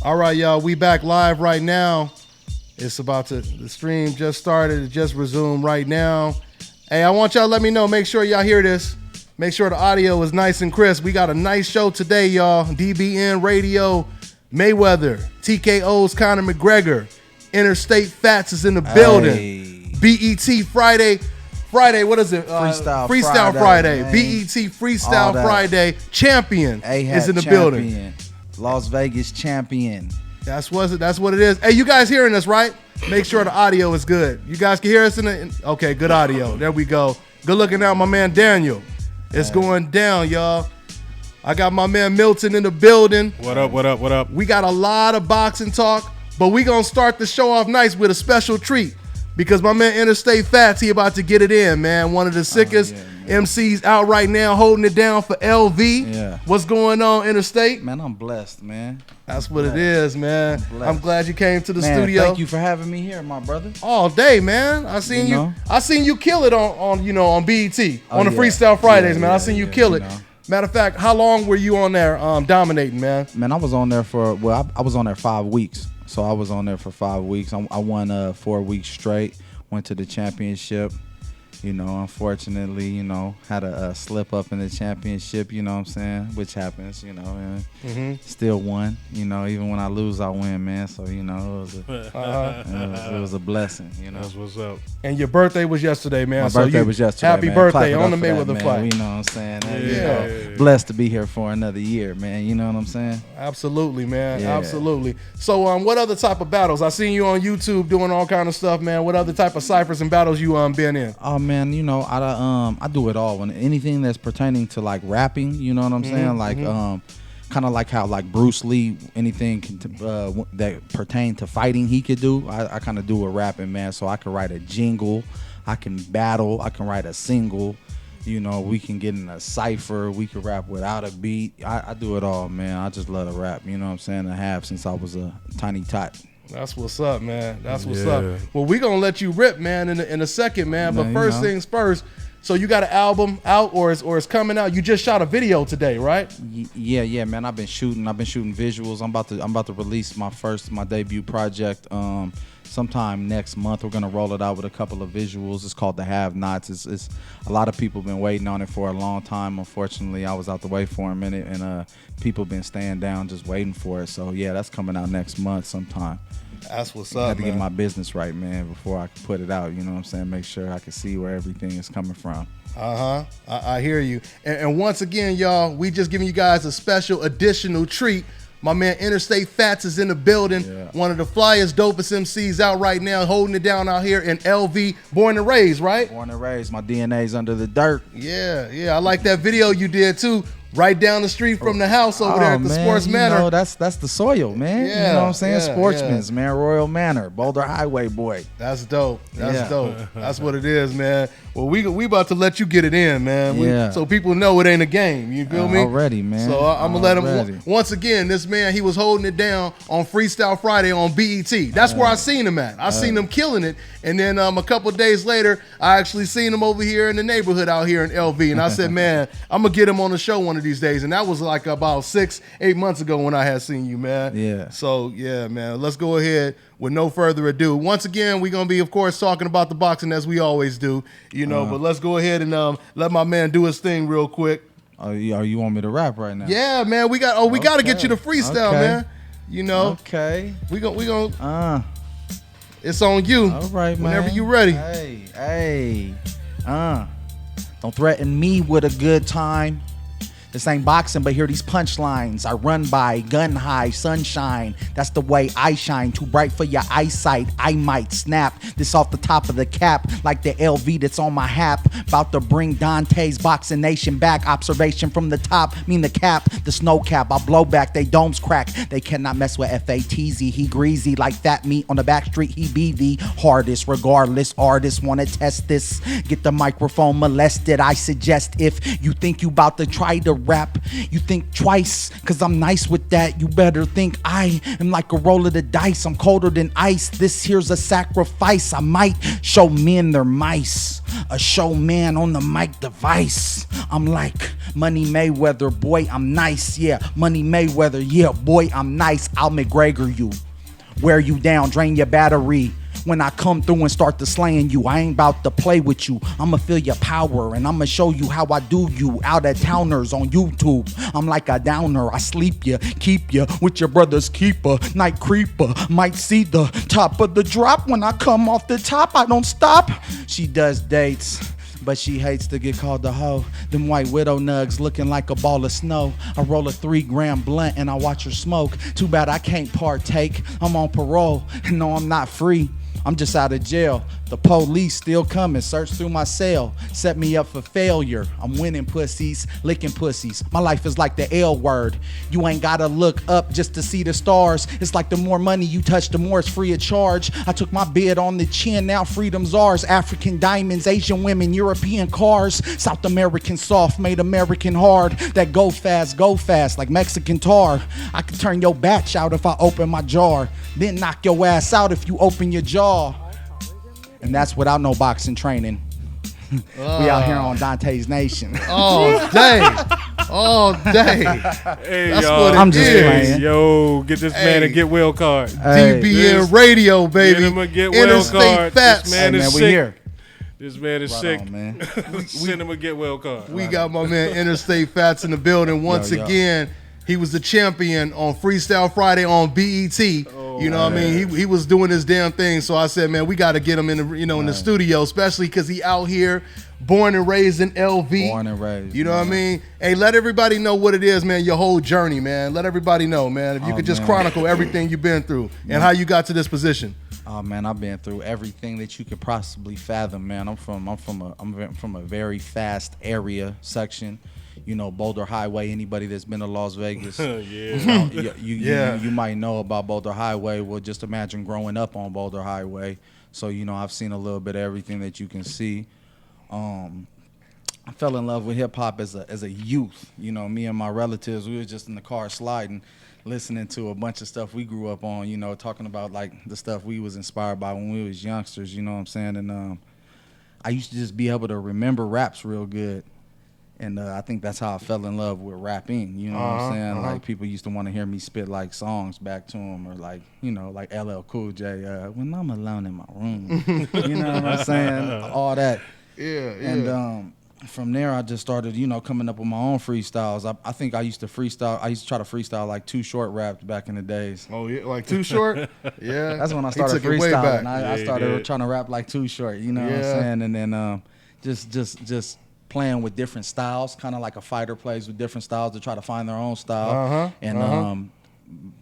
All right, y'all, we back live right now. It's the stream just started. It just resumed right now. Hey, I want y'all to let me know. Make sure y'all hear this. Make sure the audio is nice and crisp. We got a nice show today, y'all. DBN Radio, Mayweather, Tko'S, Conor McGregor. Interstate Fatz is in the building. Hey. BET Friday, what is it? Freestyle Friday. man. BET Freestyle Friday champion is in the building. Las Vegas champion. That's what it is. Hey, you guys hearing us, right? Make sure the audio is good. You guys can hear us okay, good audio. There we go. Good looking out, my man Daniel. It's going down, y'all. I got my man Milton in the building. What up? We got a lot of boxing talk, but we gonna start the show off nice with a special treat because my man Interstate Fatz, he about to get it in, man. One of the sickest MCs out right now, holding it down for LV. Yeah. What's going on, Interstate? Man, I'm blessed, man. That's what it is, man. I'm glad you came to the studio. Thank you for having me here, my brother. All day, man. I seen you kill it on BET on the Freestyle Fridays, man. I seen you kill it. Matter of fact, how long were you on there dominating, man? Man, I was on there I was on there 5 weeks. So I was on there for 5 weeks. I won 4 weeks straight. Went to the championship. Unfortunately, had a slip up in the championship, you know what I'm saying? Which happens, and still won. Even when I lose, I win, man. So, it was a blessing, That's what's up. And your birthday was yesterday, man. My birthday was yesterday, happy man. birthday on the Mayweather fight. You know what I'm saying? Blessed to be here for another year, man. You know what I'm saying? Absolutely, man. Yeah. Absolutely. So, what other type of battles? I seen you on YouTube doing all kind of stuff, man. What other type of ciphers and battles you been in? Oh, man, I do it all. When anything that's pertaining to like rapping, you know what I'm saying? Like kind of like how like Bruce Lee, anything that pertain to fighting he could do. I kind of do a rapping, man. So I can write a jingle, I can battle, I can write a single. We can get in a cipher. We can rap without a beat. I do it all, man. I just love to rap. You know what I'm saying? I have since I was a tiny tot. That's what's up, man. That's what's up. Well, we gonna let you rip, man, in a second, man. But first things first. So you got an album out, or it's coming out? You just shot a video today, right? Yeah, man. I've been shooting visuals. I'm about to release my debut project. Sometime next month. We're gonna roll it out with a couple of visuals. It's called The Have-Nots. It's a lot of people been waiting on it for a long time. Unfortunately, I was out the way for a minute, and people been staying down just waiting for it. So yeah, that's coming out next month sometime. That's what's up, I had to man. get my business right, man, before I can put it out. You know what I'm saying? Make sure I can see where everything is coming from. I hear you. And once again, y'all, we just giving you guys a special additional treat. My man Interstate Fatz is in the building. Yeah. One of the flyest, dopest MCs out right now, holding it down out here in LV. Born and raised, right? Born and raised. My DNA's under the dirt. Yeah. I like that video you did too. Right down the street from the house over there at the Sports Manor. That's the soil, man. Yeah, you know what I'm saying? Yeah, Sportsman's, man. Royal Manor. Boulder Highway boy. That's dope. That's dope. That's what it is, man. Well, we about to let you get it in, man. So people know it ain't a game. You feel me? Already, man. So I'm going to let him. Once again, this man, he was holding it down on Freestyle Friday on BET. That's where I seen him at. I seen him killing it. And then a couple of days later, I actually seen him over here in the neighborhood out here in LV. And I said, man, I'm going to get him on the show one of these days. And that was like about 6-8 months ago when I had seen you, man. Yeah. So, yeah, man, let's go ahead with no further ado. Once again, we're going to be, of course, talking about the boxing as we always do, but let's go ahead and let my man do his thing real quick. Oh, you want me to rap right now? Yeah, man, we got to get you to freestyle, man. Okay. We gonna it's on you. All right, man. Whenever you ready. Hey. Don't threaten me with a good time. This ain't boxing, but hear these punchlines. I run by, gun high, sunshine. That's the way I shine. Too bright for your eyesight. I might snap this off the top of the cap, like the LV that's on my hat. About to bring Dontaesboxingnation back. Observation from the top, mean the cap, the snow cap. I blow back, they domes crack. They cannot mess with FATZ. He greasy like fat meat on the back street. He be the hardest, regardless. Artists wanna test this. Get the microphone molested. I suggest if you think you about to try to rap, you think twice, cause I'm nice with that. You better think I am like a roll of the dice. I'm colder than ice. This here's a sacrifice. I might show men their mice. A showman on the mic device. I'm like Money Mayweather, boy, I'm nice. Yeah, Money Mayweather, yeah, boy, I'm nice. I'll McGregor you, wear you down, drain your battery. When I come through and start to slaying you, I ain't about to play with you. I'ma feel your power and I'ma show you how I do you. Out of towners on YouTube, I'm like a downer. I sleep ya, keep ya with your brother's keeper. Night creeper, might see the top of the drop. When I come off the top, I don't stop. She does dates, but she hates to get called a hoe. Them white widow nugs looking like a ball of snow. I roll a 3-gram blunt and I watch her smoke. Too bad I can't partake. I'm on parole and no, I'm not free. I'm just out of jail. The police still coming, search through my cell, set me up for failure. I'm winning pussies, licking pussies. My life is like the L word. You ain't gotta look up just to see the stars. It's like the more money you touch, the more it's free of charge. I took my bid on the chin, now freedom's ours. African diamonds, Asian women, European cars. South American soft, made American hard. That go fast, like Mexican tar. I could turn your batch out if I open my jar. Then knock your ass out if you open your jaw. And that's without no boxing training. We out here on Dontaesboxingnation. All day. All day. Hey, That's y'all. what it I'm just is. playing. Yo, get this man a get well card. Hey. DBN Radio, baby. Get him a get well Interstate card. Fatz. This man Hey, is man, we sick. here. This man is Right sick. on, man. Send him a get well card. We got my man Interstate Fatz in the building once Yo. again. He was the champion on Freestyle Friday on BET. You know what I mean? He was doing his damn thing. So I said, man, we got to get him in the in the studio, especially because he out here, born and raised in LV. Born and raised. You know what I mean? Hey, let everybody know what it is, man. Your whole journey, man. Let everybody know, man. If you could just chronicle everything you've been through and how you got to this position. Oh man, I've been through everything that you could possibly fathom, man. I'm from a very fast area section. You know, Boulder Highway. Anybody that's been to Las Vegas, you might know about Boulder Highway. Well, just imagine growing up on Boulder Highway. So you know, I've seen a little bit of everything that you can see. I fell in love with hip hop as a youth. You know, me and my relatives, we were just in the car sliding, listening to a bunch of stuff we grew up on. You know, talking about like the stuff we was inspired by when we was youngsters. You know what I'm saying? And I used to just be able to remember raps real good. And I think that's how I fell in love with rapping. You know what I'm saying? Like, people used to want to hear me spit, like, songs back to them. Or, like, you know, like LL Cool J, when I'm alone in my room. You know what I'm saying? All that. Yeah. And from there, I just started, you know, coming up with my own freestyles. I think I used to freestyle. I used to try to freestyle, like, Too Short raps back in the days. Oh, yeah, like Too Short? Yeah. That's when I He started took it way freestyling. back. I started trying to rap like Too Short, you know what I'm saying? And then just playing with different styles, kind of like a fighter plays with different styles to try to find their own style.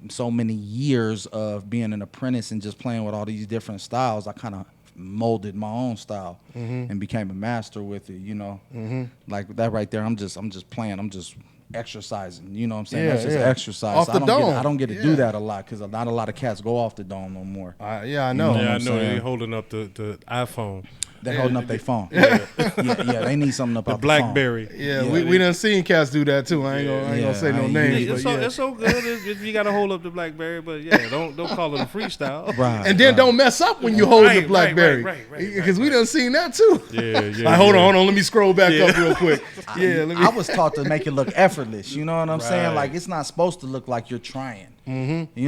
So many years of being an apprentice and just playing with all these different styles, I kind of molded my own style and became a master with it, you know. Like that right there, I'm just playing, I'm just exercising, you know what I'm saying? That's just exercise. Off the dome. I don't get to do that a lot because not a lot of cats go off the dome no more. I know. Yeah, I know. saying? They holding up the iPhone. They're holding up their phone. Yeah, they need something up The out BlackBerry. Yeah, we done seen cats do that too. I ain't gonna say no names, but It's so good if you got to hold up the BlackBerry, but yeah, don't call it a freestyle. Right. And then don't mess up when you hold the Right, BlackBerry, right, because we done seen that too. Yeah. Like, hold on, let me scroll back up real quick. Let me. I was taught to make it look effortless. You know what I'm saying? Like, it's not supposed to look like you're trying. You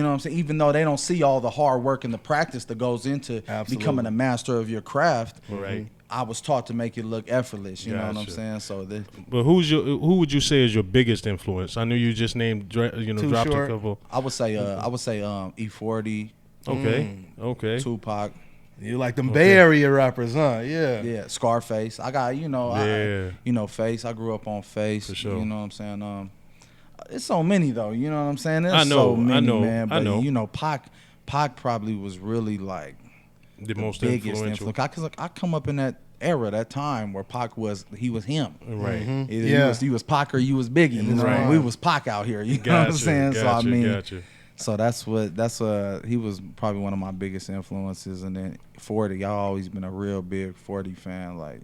know what I'm saying? Even though they don't see all the hard work and the practice that goes into becoming a master of your craft. Right. I was taught to make it look effortless. You know what I'm Gotcha. saying? So But who would you say is your biggest influence? I knew you just named, dropped Short. a couple. I would say E40, Okay. Tupac. You like them Bay Area rappers, huh? Yeah. Yeah, Scarface. I got, Face. I grew up on Face. For sure. You know what I'm saying? It's so many though. You know what I'm saying? There's I know, so many, I know, man. But I know. you know, Pac probably was really like The most biggest influential. influence. Cause I come up in that era, that time where Pac was him. Right. Either he was Pac or you was Biggie. You know? Right. We was Pac out here. You know what I'm saying? So I mean, Gotcha. so he was probably one of my biggest influences. And then 40, I've always been a real big 40 fan. Like,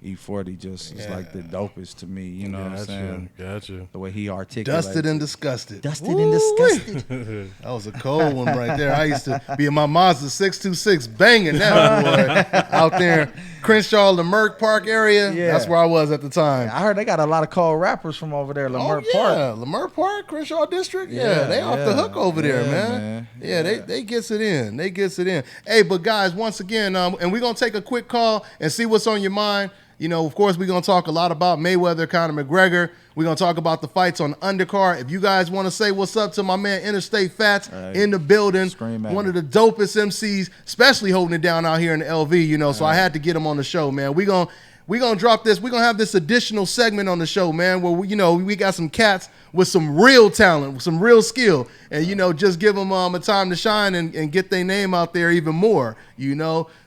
E40 just is like the dopest to me. You know what I'm saying? Gotcha. The way he articulates. Dusted and disgusted. Dusted and disgusted. That was a cold one right there. I used to be in my Mazda 626 banging that boy out there. Crenshaw, Leimert Park area. Yeah. That's where I was at the time. I heard they got a lot of cold rappers from over there, Leimert Park. Park. Leimert Park, Crenshaw District. Yeah, they off the hook over there, man. Yeah, they gets it in. They gets it in. Hey, but guys, once again, and we're going to take a quick call and see what's on your mind. You know, of course, we're going to talk a lot about Mayweather, Conor McGregor. We're going to talk about the fights on the undercard. If you guys want to say what's up to my man Interstate Fatz in the building, one of the dopest MCs, especially holding it down out here in the LV, you know, so I had to get him on the show, man. We're going to drop this. We're going to have this additional segment on the show, man, where, we got some cats with some real talent, with some real skill, and, just give them a time to shine and get their name out there even more,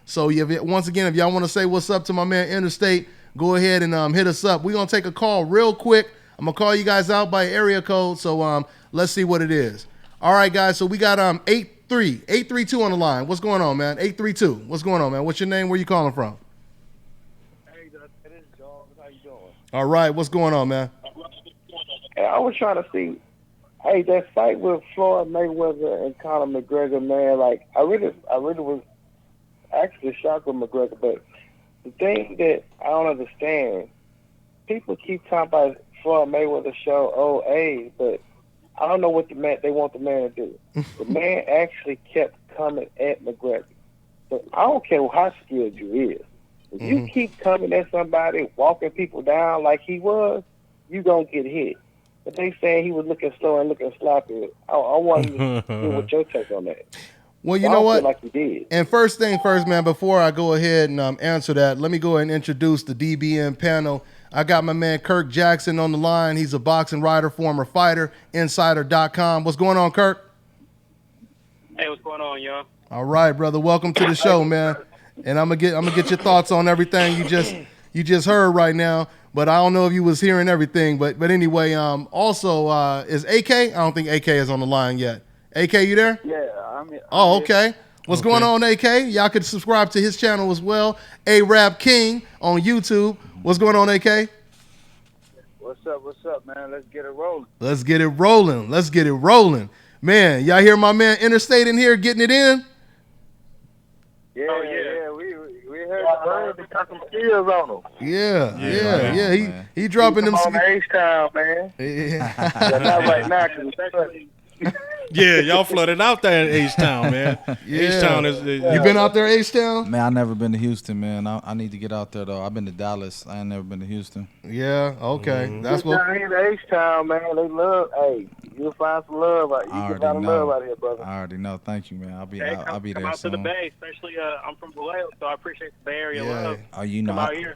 So once again, if y'all want to say what's up to my man Interstate, go ahead and hit us up. We're going to take a call real quick. I'm going to call you guys out by area code, so let's see what it is. All right, guys, so we got 832 on the line. What's going on, man? 832. What's going on, man? What's your name? Where you calling from? Hey, this is John. How you doing? All right, what's going on, man? Hey, I was trying to see, that fight with Floyd Mayweather and Conor McGregor, man, like, I really was actually shocked with McGregor, but the thing that I don't understand, people keep talking about Floyd Mayweather show age, but I don't know what they want the man to do. The man actually kept coming at McGregor. So I don't care how skilled you is. If you keep coming at somebody, walking people down like he was, you gonna get hit. But they saying he was looking slow and looking sloppy. I want to see what your take on that. Well, you know what? Like you did. And first thing first, man, before I go ahead and answer that, let me go ahead and introduce the DBN panel. I got my man Kirk Jackson on the line. He's a boxing writer, former fighter, insider.com. What's going on, Kirk? Hey, what's going on, y'all? All right, brother. Welcome to the show, man. And I'm gonna get your thoughts on everything you just heard right now. But I don't know if you was hearing everything. But anyway, also is AK? I don't think AK is on the line yet. AK, you there? Yeah, I'm here. Oh, okay. What's going on, AK? Y'all could subscribe to his channel as well, Arab King on YouTube. What's going on, AK? What's up, man? Let's get it rolling. Let's get it rolling. Man, y'all hear my man Interstate in here getting it in? Yeah, we heard he got some skills on him. Yeah. He dropping them on the H-Town, man. Yeah. Not right now, because Yeah, y'all flooded out there in H-Town, man. H-Town is... You been out there, H-Town? Man, I never been to Houston, man. I need to get out there, though. I've been to Dallas. I ain't never been to Houston. Yeah, okay. That's down what... here in H-Town, man. They love, you'll find some love out here. You can find love out here, brother. I already know. Thank you, man. I'll be Come there out soon. to the Bay, especially I'm from Vallejo, so I appreciate the Bay Area love. Oh,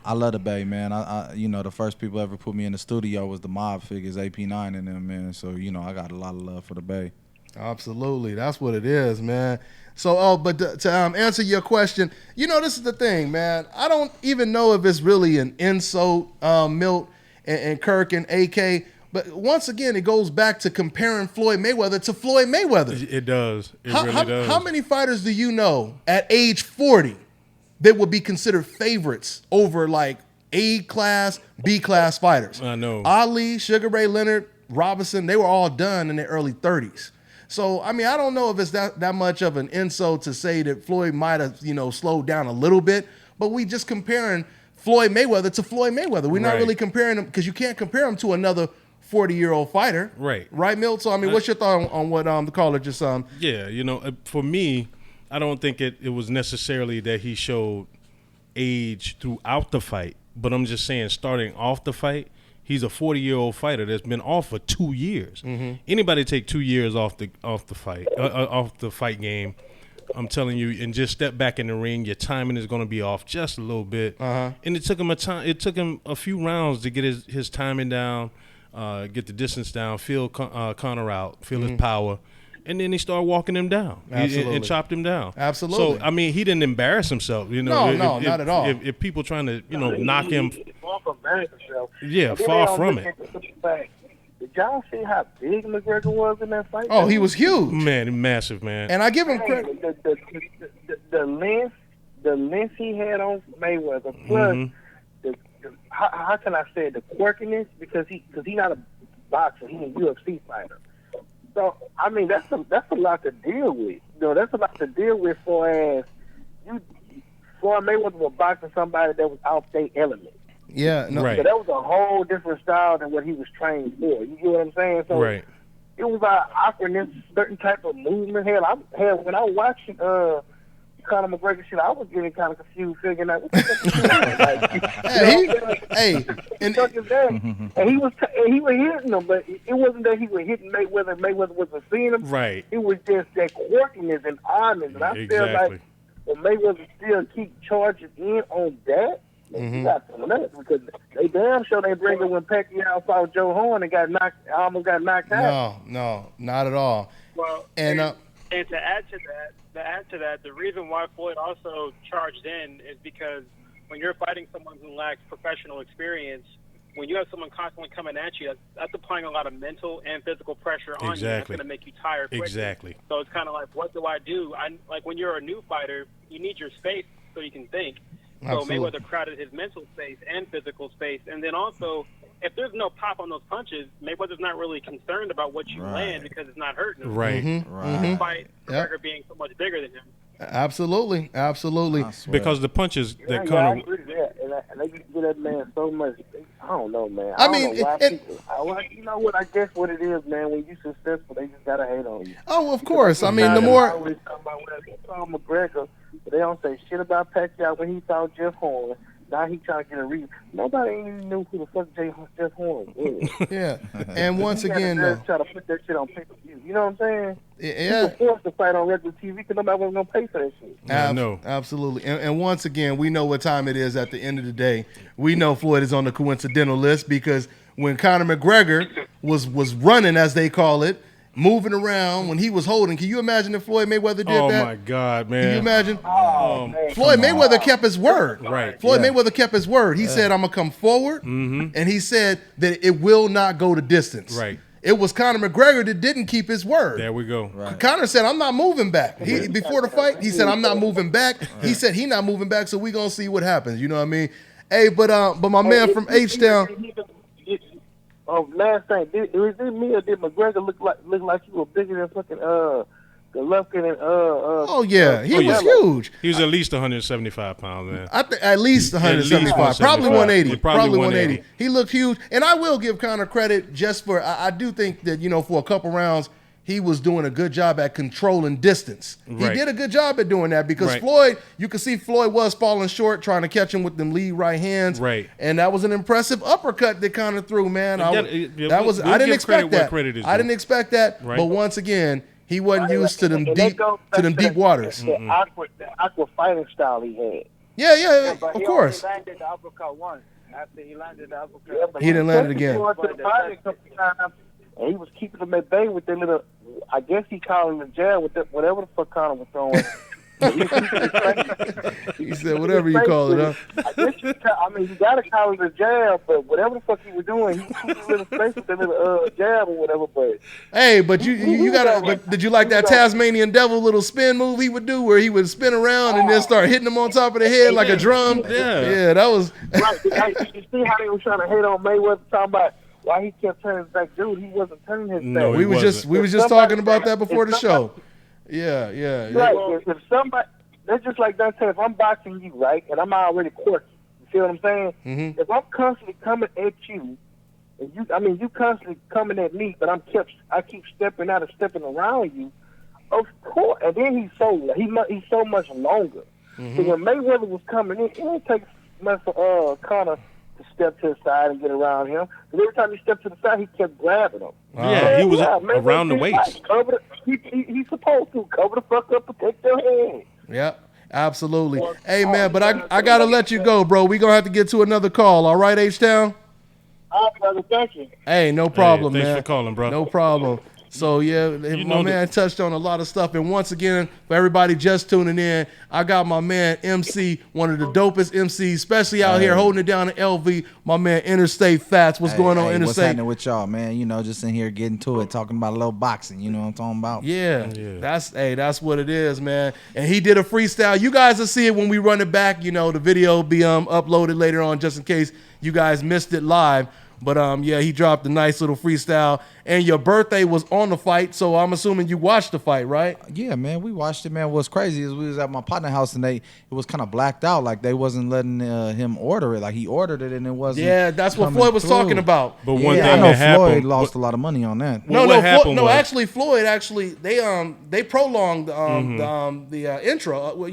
I love the Bay, man. I the first people ever put me in the studio was the Mob Figures, AP9 and them, man. So, I got a lot of love for the Bay. Absolutely. That's what it is, man. So, but to answer your question, this is the thing, man. I don't even know if it's really an insult, Milt and Kirk and AK. But once again, it goes back to comparing Floyd Mayweather to Floyd Mayweather. It does. It really does. How many fighters do you know at age 40 that would be considered favorites over like A-class, B-class fighters? I know. Ali, Sugar Ray Leonard, Robinson, they were all done in their early 30s. So, I don't know if it's that much of an insult to say that Floyd might have, slowed down a little bit, but we just comparing Floyd Mayweather to Floyd Mayweather. We're not really comparing him because you can't compare him to another 40-year-old fighter. Right, Milt? So, what's your thought on what the caller just Yeah, for me, I don't think it was necessarily that he showed age throughout the fight, but I'm just saying starting off the fight, he's a 40-year-old fighter that's been off for 2 years. Mm-hmm. Anybody take 2 years off the fight game, I'm telling you, and just step back in the ring, your timing is going to be off just a little bit. And it took him a few rounds to get his timing down, get the distance down, feel Conor out, feel his power. And then he started walking him down and chopped him down. Absolutely. So, he didn't embarrass himself. No, not at all. If people trying to, knock him. Far from embarrassing himself. Yeah, far from it. Did y'all see how big McGregor was in that fight? Oh, he was huge. Man, massive, man. And I give him credit. The length he had on Mayweather, plus how can I say it, the quirkiness, because he's not a boxer, he's a UFC fighter. So I mean that's a lot to deal with. You know, that's a lot to deal with for as Floyd Mayweather was boxing somebody that was out their element. Yeah, no, Right. So that was a whole different style than what he was trained for. You get what I'm saying? So Right. it was awkwardness, certain type of movement. When I was watching Conor McGregor shit, I was getting kind of confused, figuring out what the fuck is and he was hitting him, but it wasn't that he was hitting Mayweather. Mayweather wasn't seeing him. Right. It was just that quirkiness and oddness, and I feel like when Mayweather still keep charging in on that. You got some nuts because they damn sure they bring it when Pacquiao fought Joe Horn and almost got knocked out. No, not at all. Well, And to add to that, the reason why Floyd also charged in is because when you're fighting someone who lacks professional experience, when you have someone constantly coming at you, that's applying a lot of mental and physical pressure on you. That's going to make you tired quickly. Exactly. So it's kind of like, what do I do? Like when you're a new fighter, you need your space so you can think. So Mayweather crowded his mental space and physical space. And then also, if there's no pop on those punches, Mayweather's not really concerned about what you land because it's not hurting him. Right. Despite McGregor being so much bigger than him. Absolutely. Because the punches that I Conor. agree with that. And they just give that man so much. I don't know, man. I mean, don't know why people, you know what? I guess what it is, man. When you're successful, they just gotta hate on you. Oh, of course. I mean, the They more. always talk about when they saw McGregor, but they don't say shit about Pacquiao when he saw Jeff Horn. Now he trying to get a read. Nobody even knew who the fuck Jeff Horn was. Yeah. And once again, though. Try to put that shit on pay-per-view. You know what I'm saying? Yeah. You were forced to fight on regular TV because nobody was gonna pay for that shit. No. Absolutely. And once again, we know what time it is at the end of the day. We know Floyd is on the coincidental list because when Conor McGregor was running, as they call it, moving around, when he was holding, can you imagine if Floyd Mayweather did that? Oh, my God, man. Can you imagine? Man, Floyd Mayweather kept his word. Right. Floyd Mayweather kept his word. He said, I'm going to come forward, and he said that it will not go the distance. Right. It was Conor McGregor that didn't keep his word. There we go. Conor said, I'm not moving back. Before the fight, he said, I'm not moving back. He said he not moving back, so we going to see what happens. You know what I mean? Hey, but my man from H-Town. Oh, last thing, was it me or did McGregor look like he was bigger than fucking Golovkin and Oh yeah, he was huge. He was at least 175 pounds, man. I think at least 175, probably 180, probably 180. He looked huge, and I will give Conor credit just for. I do think that for a couple rounds he was doing a good job at controlling distance. Right. He did a good job at doing that because Right. Floyd, you could see Floyd was falling short trying to catch him with them lead right hands. Right. And that was an impressive uppercut that Conor threw, man. I didn't give expect credit where that. credit is I due. didn't expect that. Right. But once again, he wasn't used to them And that deep goes back to deep waters. The awkward fighting style he had. Yeah, But of he course. only landed the uppercut once. After he landed the uppercut. Yeah, but He didn't land it he again. went to the body a couple times, and he was keeping him at bay with that little. I guess he called him the jab with that, whatever the fuck Conor was throwing. He said, whatever you call it, huh? I guess you gotta call it a jab, but whatever the fuck he was doing, he kept a little space with that little jab or whatever. But Hey, but you gotta. But did you like that Tasmanian Devil little spin move he would do, where he would spin around and then start hitting him on top of the head like a drum? Yeah, that was. right, you see how they were trying to hate on Mayweather, talking about why he kept turning his back, dude. He wasn't turning his back. No, we was just talking about that before the show. Yeah. Right. If somebody, that's just like Dontae. If I'm boxing you, right, and I'm already quirky, you feel what I'm saying? Mm-hmm. If I'm constantly coming at you, and you constantly coming at me, but I keep stepping out and stepping around you. Of course, and then he's so much longer. Mm-hmm. So when Mayweather was coming in, it didn't take much for Conor to step to the side and get around him. Because every time he stepped to the side, he kept grabbing him. Yeah, he was around the waist. He's supposed to cover the fuck up, protect your head. Yep. Absolutely. Hey man, but I gotta let you go, bro. We gonna have to get to another call. All right, H-Town? All right, brother. Thank you. Hey, no problem, Thanks man. for calling, bro. No problem. So yeah, my man touched on a lot of stuff. And once again, for everybody just tuning in, I got my man MC, one of the dopest MCs, especially out here holding it down in LV. My man Interstate Fatz. What's going on, Interstate? What's happening with y'all, man? You know, just in here getting to it, talking about a little boxing. You know what I'm talking about? Yeah. That's what it is, man. And he did a freestyle. You guys will see it when we run it back. You know, the video will be uploaded later on, just in case you guys missed it live. But yeah, he dropped a nice little freestyle. And your birthday was on the fight, so I'm assuming you watched the fight, right? Yeah, man, we watched it, man. What's crazy is we was at my partner's house and it was kind of blacked out. Like they wasn't letting him order it. Like he ordered it and it wasn't. Yeah, that's what Floyd was talking about. But one thing I know that happened, Floyd lost a lot of money on that. Floyd actually they prolonged the intro.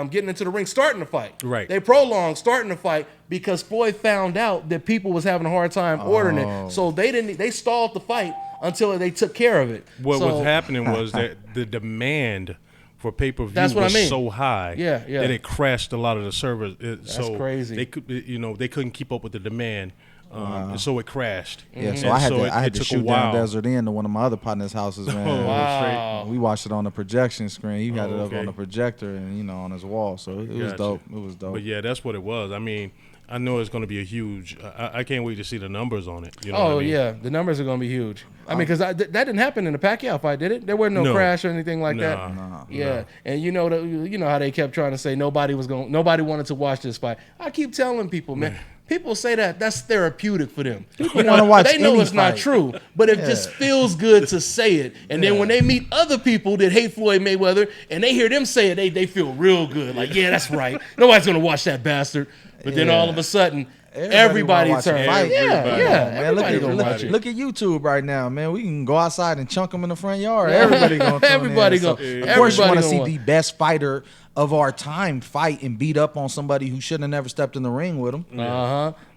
Getting into the ring, starting the fight. Right. They prolonged starting the fight because Floyd found out that people was having a hard time ordering it, so they stalled the fight until they took care of it. What was happening was that the demand for pay-per-view was so high that it crashed a lot of the servers. That's crazy. They couldn't keep up with the demand. And so it crashed. Yeah, so I had to shoot down Desert Inn to one of my other partners' houses, man. Wow. We watched it on the projection screen. He had it up on the projector and on his wall. So it was dope. It was dope. But yeah, that's what it was. I mean, I know it's going to be a huge. I can't wait to see the numbers on it. You know what I mean? Yeah, the numbers are going to be huge. I mean, because that didn't happen in the Pacquiao fight, did it? There wasn't no crash or anything like that. No. And you know how they kept trying to say nobody wanted to watch this fight. I keep telling people, man. People say that's therapeutic for them. People want to watch. They know it's not true, but it just feels good to say it. And then when they meet other people that hate Floyd Mayweather and they hear them say it, they feel real good. Like, yeah, that's right. Nobody's gonna watch that bastard. But then all of a sudden, everybody turns. Everybody gonna watch it. Look at YouTube right now, man. We can go outside and chunk them in the front yard. Everybody gonna. Everybody gonna. Of course, you want to see the best fighter of our time fight and beat up on somebody who shouldn't have never stepped in the ring with him.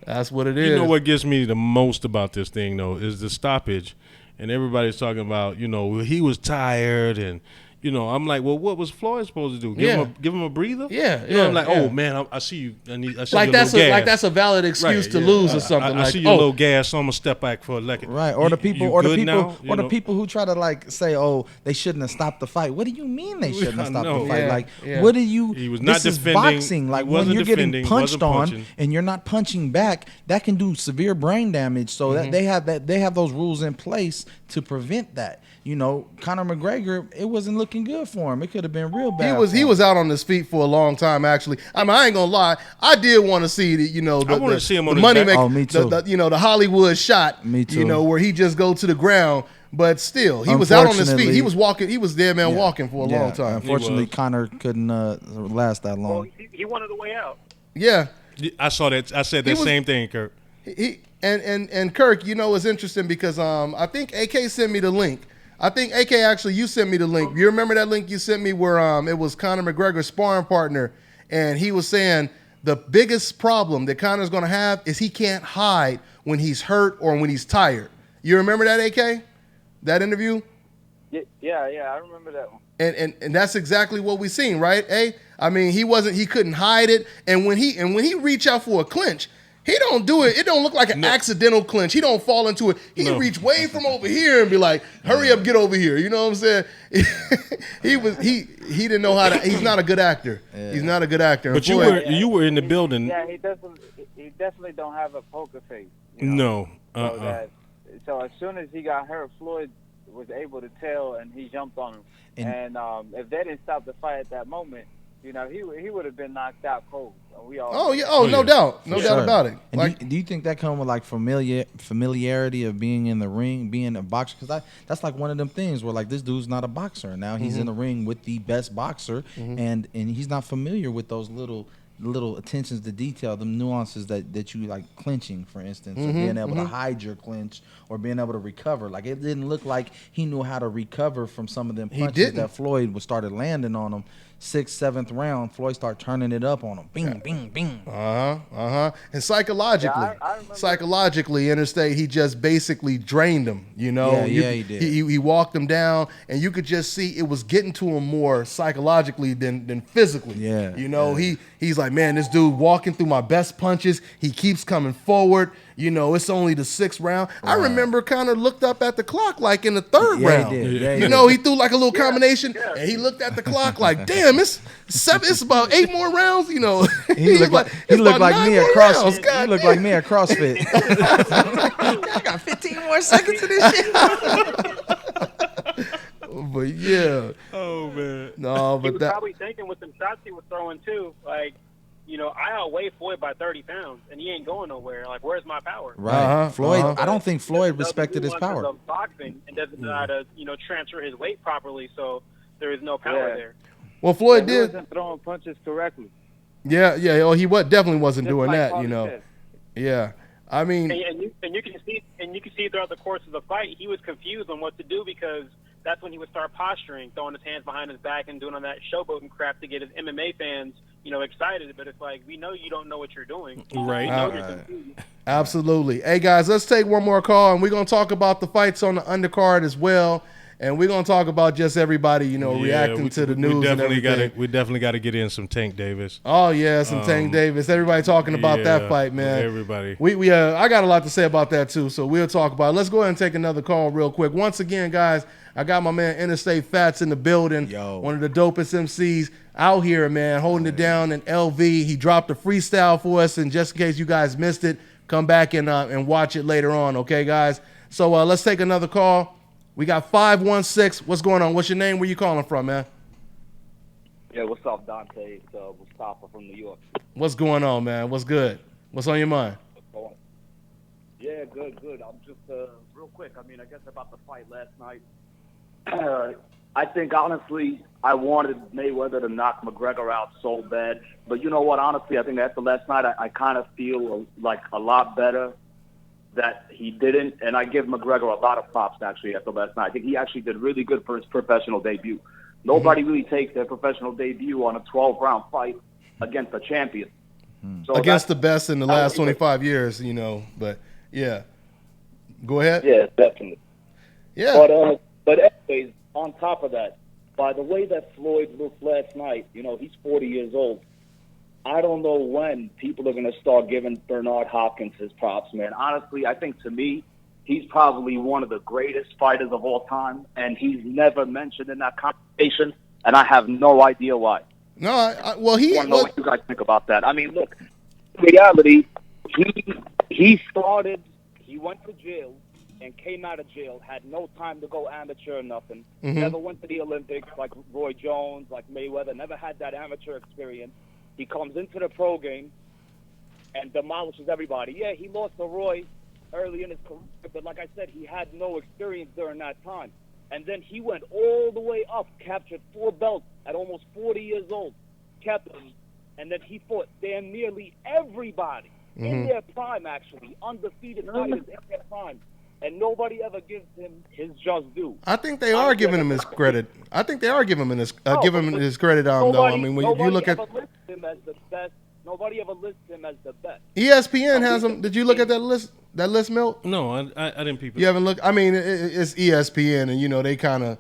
That's what it is. You know what gets me the most about this thing though is the stoppage, and everybody's talking about he was tired and. I'm like, well, what was Floyd supposed to do? Give him a breather? I'm like, oh man, I see you. I see like your that's little gas. Like that's a valid excuse to lose or something. I see your little gas, so I'm gonna step back for a second. Right, or the people who try to say, oh, they shouldn't have stopped the fight. What do you mean they shouldn't have stopped the fight? What do you? He was not defending. This is boxing. Like when you're getting punched on and you're not punching back, that can do severe brain damage. So that they have those rules in place to prevent that. Conor McGregor, it wasn't looking good for him. It could have been real bad. He was out on his feet for a long time. Actually, I mean, I ain't gonna lie. I did want to see I want to see him on the money maker. Me too. The Hollywood shot. Me too. Where he just go to the ground. But still, he was out on his feet. He was walking. He was dead man walking for a long time. Unfortunately, Conor couldn't last that long. Well, he wanted a way out. Yeah, I saw that. I said that same thing, Kirk. And Kirk, it's interesting because I think AK sent me the link. I think AK actually you sent me the link. You remember that link you sent me where it was Conor McGregor's sparring partner, and he was saying the biggest problem that Conor's going to have is he can't hide when he's hurt or when he's tired. You remember that, AK? That interview? Yeah, I remember that one. And that's exactly what we seen, right? I mean, he couldn't hide it, and when he reach out for a clinch, he don't do it. It don't look like an accidental clinch. He don't fall into it. He reach way from over here and be like, "Hurry up, get over here." You know what I'm saying? he didn't know how to. He's not a good actor. Yeah. He's not a good actor. But you were in the building. Yeah, he definitely don't have a poker face. No. So as soon as he got hurt, Floyd was able to tell, and he jumped on him. And if they didn't stop the fight at that moment, he would have been knocked out cold. No doubt about it. And do you think that comes with like familiarity of being in the ring, being a boxer? Because that's like one of them things where like this dude's not a boxer. Now he's in the ring with the best boxer, and he's not familiar with those little attentions to detail, the nuances that you like clinching, for instance, or being able to hide your clinch or being able to recover. Like it didn't look like he knew how to recover from some of them punches that Floyd started landing on him. 6th, 7th round, Floyd started turning it up on him. Bing, bing, bing. And psychologically, Interstate, he just basically drained him. He did. He walked him down, and you could just see it was getting to him more psychologically than physically. Yeah. He's like, like, man, this dude walking through my best punches. He keeps coming forward. It's only the 6th round. Right. I remember kind of looked up at the clock like in the 3rd round. He did. He threw like a little combination, and he looked at the clock like, damn, it's about 8 more rounds. He looked like me at CrossFit. He looked like me at CrossFit. I got 15 more seconds of this shit. But yeah. Oh man. No, but he was probably thinking with them shots he was throwing too, like, I outweigh Floyd by 30 pounds, and he ain't going nowhere. Like, where's my power? Right. Floyd, I don't think Floyd respected his power. Of boxing and doesn't know how to, transfer his weight properly, so there is no power there. Well, Floyd he did. wasn't throwing punches correctly. Yeah. Oh, he definitely wasn't Just doing like that. Cotto said. Yeah. I mean, and you can see throughout the course of the fight, he was confused on what to do because that's when he would start posturing, throwing his hands behind his back and doing all that showboating crap to get his MMA fans, excited. But it's like, we know you don't know what you're doing. Right. You're confused. Absolutely. Hey, guys, let's take one more call, and we're going to talk about the fights on the undercard as well. And we're going to talk about just everybody, reacting to the news and everything. We definitely got to get in some Tank Davis. Oh, yeah, some Tank Davis. Everybody talking about that fight, man. Everybody. I got a lot to say about that, too, so we'll talk about it. Let's go ahead and take another call real quick. Once again, guys, I got my man Interstate Fatz in the building. One of the dopest MCs out here, man, holding it down in LV. He dropped a freestyle for us, and just in case you guys missed it, come back and watch it later on, okay, guys? So let's take another call. We got 516. What's going on? What's your name? Where you calling from, man? Yeah, what's up, Dante? It's Mustafa from New York. What's going on, man? What's good? What's on your mind? Yeah, good. I'm just real quick. I guess about the fight last night. I think, honestly, I wanted Mayweather to knock McGregor out so bad. But you know what? Honestly, I think after last night, I kind of feel like a lot better that he didn't, and I give McGregor a lot of props, actually, after last night. I think he actually did really good for his professional debut. Nobody really takes their professional debut on a 12-round fight against a champion. So against the best in the last 25 years, but, yeah. Go ahead. Yeah, definitely. Yeah. But anyways, on top of that, by the way that Floyd looked last night, he's 40 years old. I don't know when people are going to start giving Bernard Hopkins his props, man. Honestly, I think to me, he's probably one of the greatest fighters of all time, and he's never mentioned in that conversation, and I have no idea why. No, I want to know what you guys think about that. Look, in reality, he went to jail and came out of jail, had no time to go amateur or nothing, never went to the Olympics like Roy Jones, like Mayweather, never had that amateur experience. He comes into the pro game and demolishes everybody. Yeah, he lost to Roy early in his career, but like I said, he had no experience during that time. And then he went all the way up, captured 4 belts at almost 40 years old, kept them, and then he fought damn nearly everybody in their prime, actually, undefeated fighters in their prime. And nobody ever gives him his just due. I think they are giving him his credit. I think they are giving him his credit. Though when you look at lists him as the best. Nobody ever lists him as the best. ESPN has him. Did you look at that list? That list, Milt? No, I didn't peep it. You haven't looked. It's ESPN, and they kind of.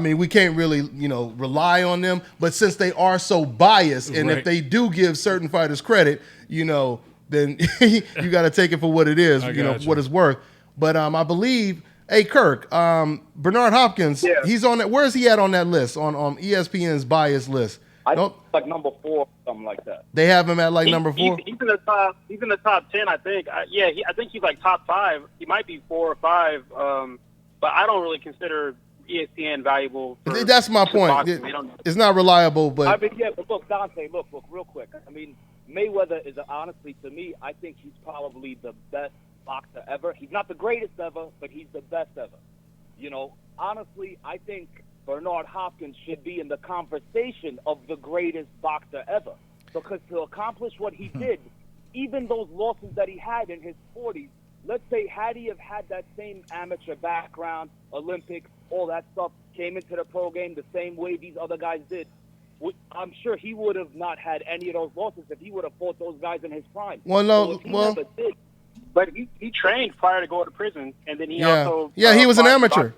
We can't really rely on them. But since they are so biased, and if they do give certain fighters credit, then you got to take it for what it is. What it's worth. But I believe, hey Kirk, Bernard Hopkins, he's on that. Where is he at on that list? On ESPN's bias list? Like number 4, something like that. They have him at number 4. He's in the top. He's in the top 10, I think. I think he's like top 5. He might be 4 or 5. But I don't really consider ESPN valuable. That's my point. It's not reliable, but but look, Dante, look, real quick. Mayweather is honestly, to me, I think he's probably the best boxer ever. He's not the greatest ever, but he's the best ever. Honestly, I think Bernard Hopkins should be in the conversation of the greatest boxer ever. Because to accomplish what he did, even those losses that he had in his 40s, let's say had he have had that same amateur background, Olympics, all that stuff, came into the pro game the same way these other guys did, I'm sure he would have not had any of those losses if he would have fought those guys in his prime. But he trained prior to going to prison, and then he also he was an amateur.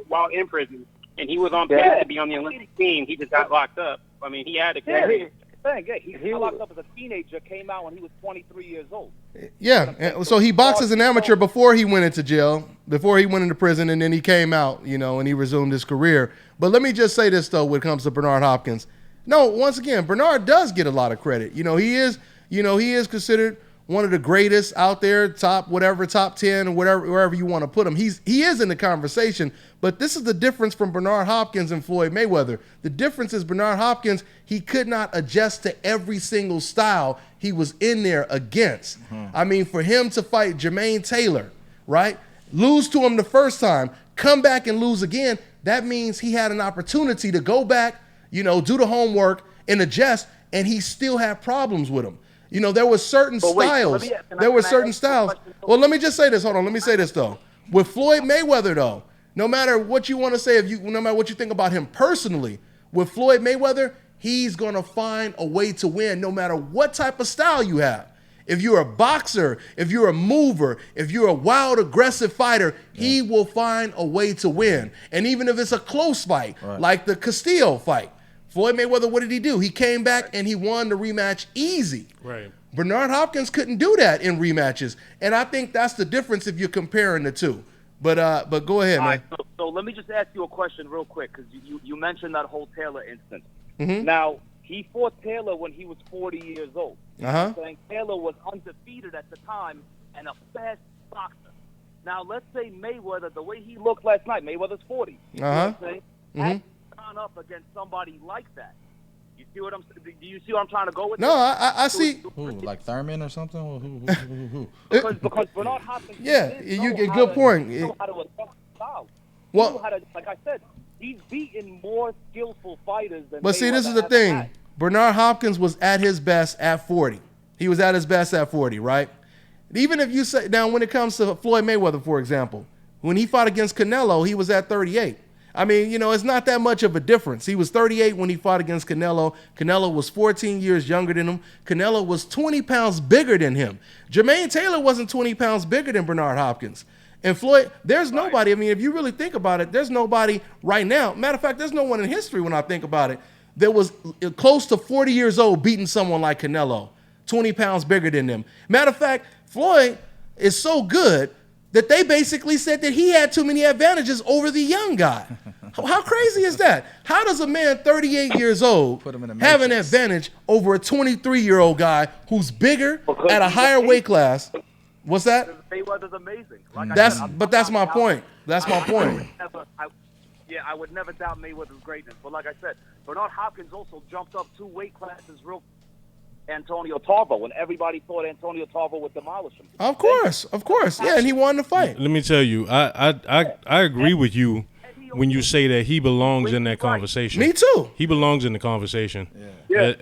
While in prison, and he was on pace to be on the Olympic team. He just got locked up. He had to. saying. Yeah, he locked up as a teenager, came out when he was 23 years old. Yeah, and so he boxed as an amateur before he went into jail, before he went into prison, and then he came out, and he resumed his career. But let me just say this, though, when it comes to Bernard Hopkins. No, once again, Bernard does get a lot of credit. He is considered one of the greatest out there, top 10, wherever you want to put him. He is in the conversation, but this is the difference from Bernard Hopkins and Floyd Mayweather. The difference is Bernard Hopkins, he could not adjust to every single style he was in there against. I mean, for him to fight Jermaine Taylor, right, lose to him the first time, come back and lose again, that means he had an opportunity to go back, do the homework and adjust, and he still had problems with him. There were certain styles. There were certain styles. Well, let me just say this. Hold on. Let me say this, though. With Floyd Mayweather, though, no matter what you want to say, no matter what you think about him personally, with Floyd Mayweather, he's going to find a way to win no matter what type of style you have. If you're a boxer, if you're a mover, if you're a wild, aggressive fighter, he will find a way to win. And even if it's a close fight, like the Castillo fight, Floyd Mayweather, what did he do? He came back and he won the rematch easy. Right. Bernard Hopkins couldn't do that in rematches. And I think that's the difference if you're comparing the two. But go ahead, man. Right, so let me just ask you a question real quick, because you mentioned that whole Taylor instance. Mm-hmm. Now, he fought Taylor when he was 40 years old. Uh-huh. Saying Taylor was undefeated at the time and a fast boxer. Now, let's say Mayweather, the way he looked last night, Mayweather's 40. You know what I'm saying? Had gone up against somebody like that. You see what I'm? Do you see what I'm trying to go with? No, I see. Who, like Thurman or something? Who? Because Bernard Hopkins. Yeah, you get good point. He know how to adjust style. Well, like I said, he's beaten more skillful fighters than. But see, this is the thing. Bernard Hopkins was at his best at 40. He was at his best at 40, right? Even if you say now, when it comes to Floyd Mayweather, for example, when he fought against Canelo, he was at 38. I mean, it's not that much of a difference. He was 38 when he fought against Canelo. Canelo was 14 years younger than him. Canelo was 20 pounds bigger than him. Jermaine Taylor wasn't 20 pounds bigger than Bernard Hopkins. And Floyd, there's nobody, I mean, if you really think about it, there's nobody right now. Matter of fact, there's no one in history when I think about it that was close to 40 years old beating someone like Canelo, 20 pounds bigger than them. Matter of fact, Floyd is so good that they basically said that he had too many advantages over the young guy. How crazy is that? How does a man 38 years old have an advantage over a 23-year-old guy w's bigger at a higher weight class? What's that? Mayweather's amazing. That's my point. That's my point. I would never doubt Mayweather's greatness. But like I said, Bernard Hopkins also jumped up 2 weight classes real Antonio Tarver when everybody thought Antonio Tarver would demolish him. Of course. Yeah, and he won the fight. Let me tell you, I agree with you when you say that he belongs in that conversation. Me too. He belongs in the conversation. Yeah.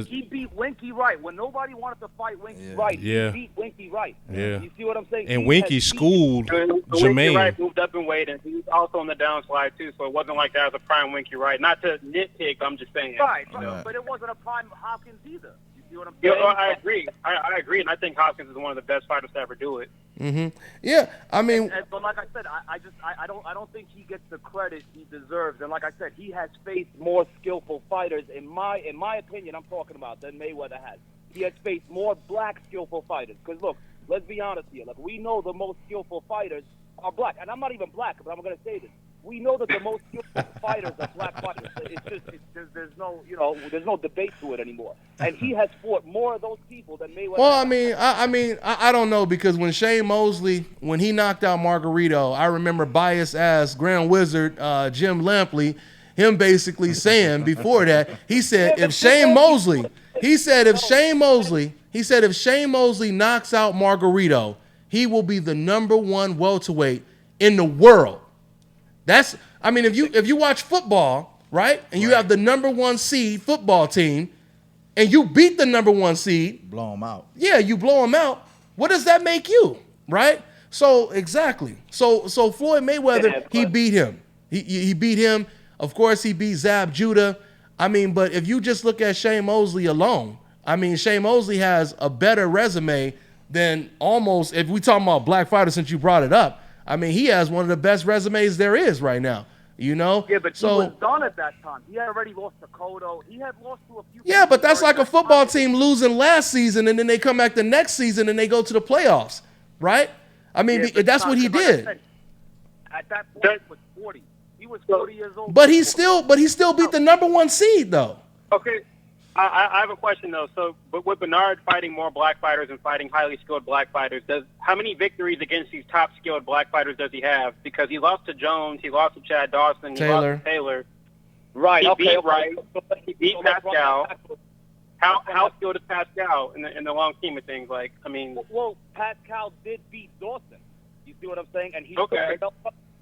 He beat Winky Wright when nobody wanted to fight Winky Wright. Yeah. He beat Winky Wright. Yeah. You see what I'm saying? And Winky schooled Winky Jermaine. Wright moved up in weight, and he was also on the downslide too. So it wasn't like that was a prime Winky Wright. Not to nitpick, I'm just saying. Right. But it wasn't a prime Hopkins either. You see what I'm saying? Yeah, I agree. I agree, and I think Hopkins is one of the best fighters to ever do it. Mm-hmm. Yeah, I mean, but like I said, I don't think he gets the credit he deserves. And like I said, he has faced more skillful fighters, in my opinion, I'm talking about, than Mayweather has. He has faced more black skillful fighters. Because look, let's be honest here. Like, we know the most skillful fighters are black, and I'm not even black, but I'm going to say this. We know that the most skillful fighters are black fighters. There's no debate to it anymore. And he has fought more of those people than Mayweather. Well, I don't know, because when Shane Mosley, when he knocked out Margarito, I remember biased ass Grand Wizard Jim Lampley, him basically saying before that, he said if Shane Mosley knocks out Margarito, he will be the #1 welterweight in the world. If you watch football, right, and you have the #1 seed football team, and you beat the #1 seed, blow them out. Yeah, you blow them out. What does that make you, right? So exactly. So Floyd Mayweather, he beat him. He beat him. Of course, he beat Zab Judah. But if you just look at Shane Mosley alone, Shane Mosley has a better resume than almost, if we talking about black fighters since you brought it up, he has one of the best resumes there is right now. You know? Yeah, but so, he was done at that time. He had already lost to Cotto. He had lost to a few. Yeah, but that's like a football team losing last season and then they come back the next season and they go to the playoffs, right? I mean, that's what he did. At that point, he was 40. He was 40 years old. But he still beat the number 1 seed though. Okay, I have a question though. So, but with Bernard fighting more black fighters and fighting highly skilled black fighters, how many victories against these top skilled black fighters does he have? Because he lost to Jones, he lost to Chad Dawson, he lost to Taylor. Right. He Okay. beat Wright. He beat Pascal. How skilled is Pascal in the long scheme of things? Like, I mean, well, Pascal did beat Dawson. You see what I'm saying? And he okay.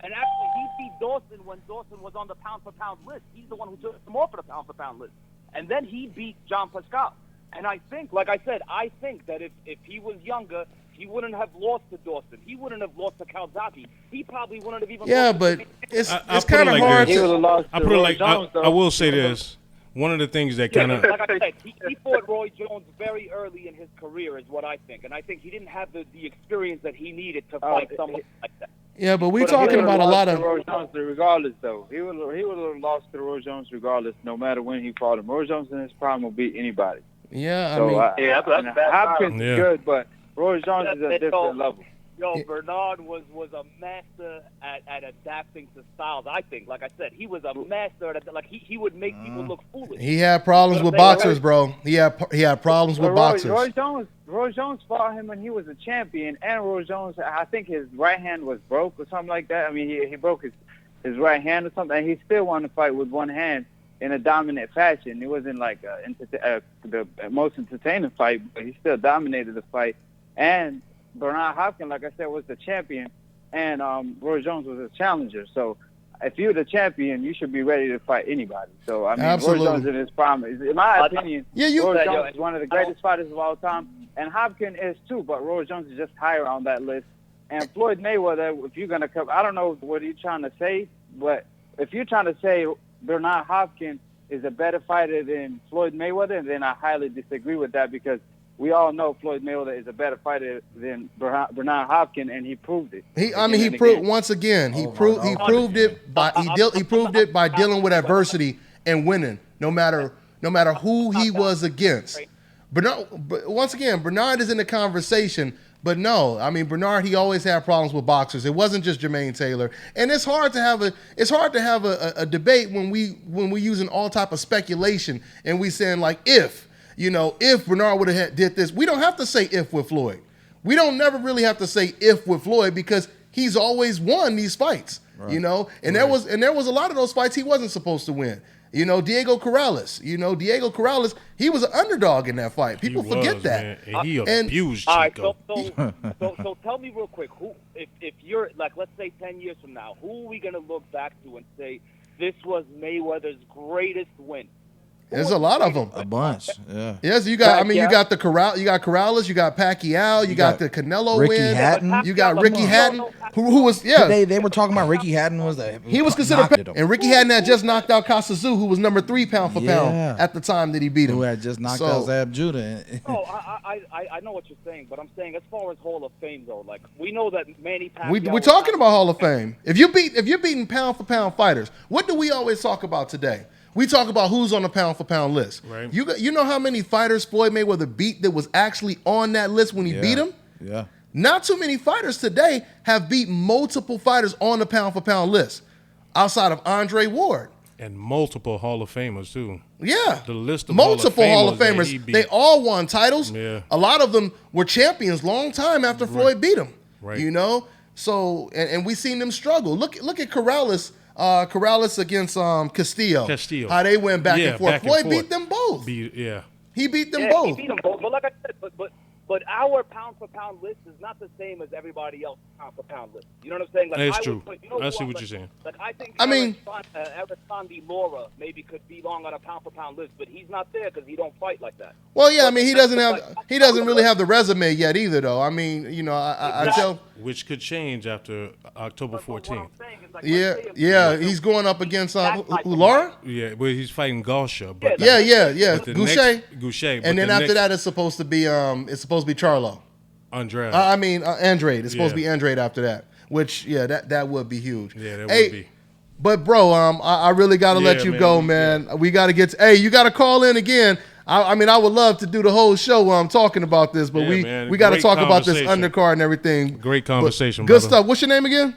And actually, he beat Dawson when Dawson was on the pound-for-pound list. He's the one who took him off of the pound-for-pound list. And then he beat John Pascal. And I think, like I said, that if he was younger, he wouldn't have lost to Dawson. He wouldn't have lost to Calzaghe. He probably wouldn't have even lost to it's kind of hard to... I will say this. One of the things that kind of... Like I said, he fought Roy Jones very early in his career is what I think. And I think he didn't have the experience that he needed to fight someone like that. Yeah, but we're talking about a lot of... Roy Jones regardless, though. He would have lost to Roy Jones regardless, no matter when he fought him. Roy Jones in his prime will beat anybody. Yeah, that's Hopkins is good, but Roy Jones is a different level. Bernard was a master at adapting to styles, I think. Like I said, he was a master at he would make people look foolish. He had problems with boxers, bro. He had problems with boxers. Roy Jones fought him when he was a champion, and Roy Jones, I think his right hand was broke or something like that. I mean, he broke his right hand or something, and he still wanted to fight with one hand in a dominant fashion. It wasn't like the most entertaining fight, but he still dominated the fight. And Bernard Hopkins, like I said, was the champion, and Roy Jones was a challenger. So if you're the champion, you should be ready to fight anybody. So, I mean, Absolutely. Roy Jones in his prime, in my opinion, Roy Jones is one of the greatest fighters of all time, and Hopkins is too, but Roy Jones is just higher on that list. And Floyd Mayweather, if you're going to come, I don't know what you're trying to say, but if you're trying to say Bernard Hopkins is a better fighter than Floyd Mayweather, then I highly disagree with that, because we all know Floyd Mayweather is a better fighter than Bernard Hopkins, and he proved it. He proved once again. He proved it by dealing with adversity and winning, no matter who he was against. But once again, Bernard is in the conversation. But no, I mean, Bernard, he always had problems with boxers. It wasn't just Jermaine Taylor, and it's hard to have a debate when we using all type of speculation and we saying like if Bernard would have did this. We don't have to say if with Floyd. We don't never really have to say if with Floyd, because he's always won these fights. Right. And there was a lot of those fights he wasn't supposed to win. Diego Corrales. Diego Corrales, he was an underdog in that fight. People forget that. Man. And he abused Chico. Chico. So tell me real quick, who, if you're like, let's say 10 years from now, who are we gonna look back to and say this was Mayweather's greatest win? There's a lot of them. A bunch, yeah. Yes, you got. I mean, you got Corrales, you got Pacquiao, you got the Canelo Ricky win. Hatton. You got Ricky Hatton, who was They were talking about Ricky Hatton he was considered, and Ricky Hatton had just knocked out Kasazu, who was number 3 pound for pound at the time that he beat him. Who had just knocked out Zab Judah. I know what you're saying, but I'm saying as far as Hall of Fame though, like we know that Manny Pacquiao. We're talking about Hall of Fame. If you're beating pound for pound fighters, what do we always talk about today? We talk about who's on the pound-for-pound list. Right. You know how many fighters Floyd Mayweather beat that was actually on that list when he beat him? Yeah. Not too many fighters today have beat multiple fighters on the pound-for-pound list, outside of Andre Ward. And multiple Hall of Famers, too. Yeah. The list of multiple Hall of Famers. Famers. They all won titles. Yeah. A lot of them were champions long time after Floyd beat them. Right. So, and we seen them struggle. Look at Corrales. Corrales against Castillo. How they went back and forth. Floyd beat them both. He beat them both. He beat them both. But like I said, but our pound for pound list is not the same as everybody else's pound for pound list. You know what I'm saying? Like, that's true. I see what you're saying. Like I think Alexander Laura maybe could belong on a pound for pound list, but he's not there because he don't fight like that. Well, yeah, I mean he doesn't really have the resume yet either, though. I mean, I tell. Which could change after October 14th. Yeah, he's going up against Laura. Yeah, but he's fighting Gausha. But Goucher. And then after that, it's supposed to be Charlo. Andrade. Andrade. It's supposed to be Andrade after that. Which that would be huge. Yeah, that would be. But bro, I really got to let you go, man. We got to get. Hey, you got to call in again. I mean, I would love to do the whole show while I'm talking about this, but we got to talk about this undercard and everything. Great conversation, good stuff. What's your name again?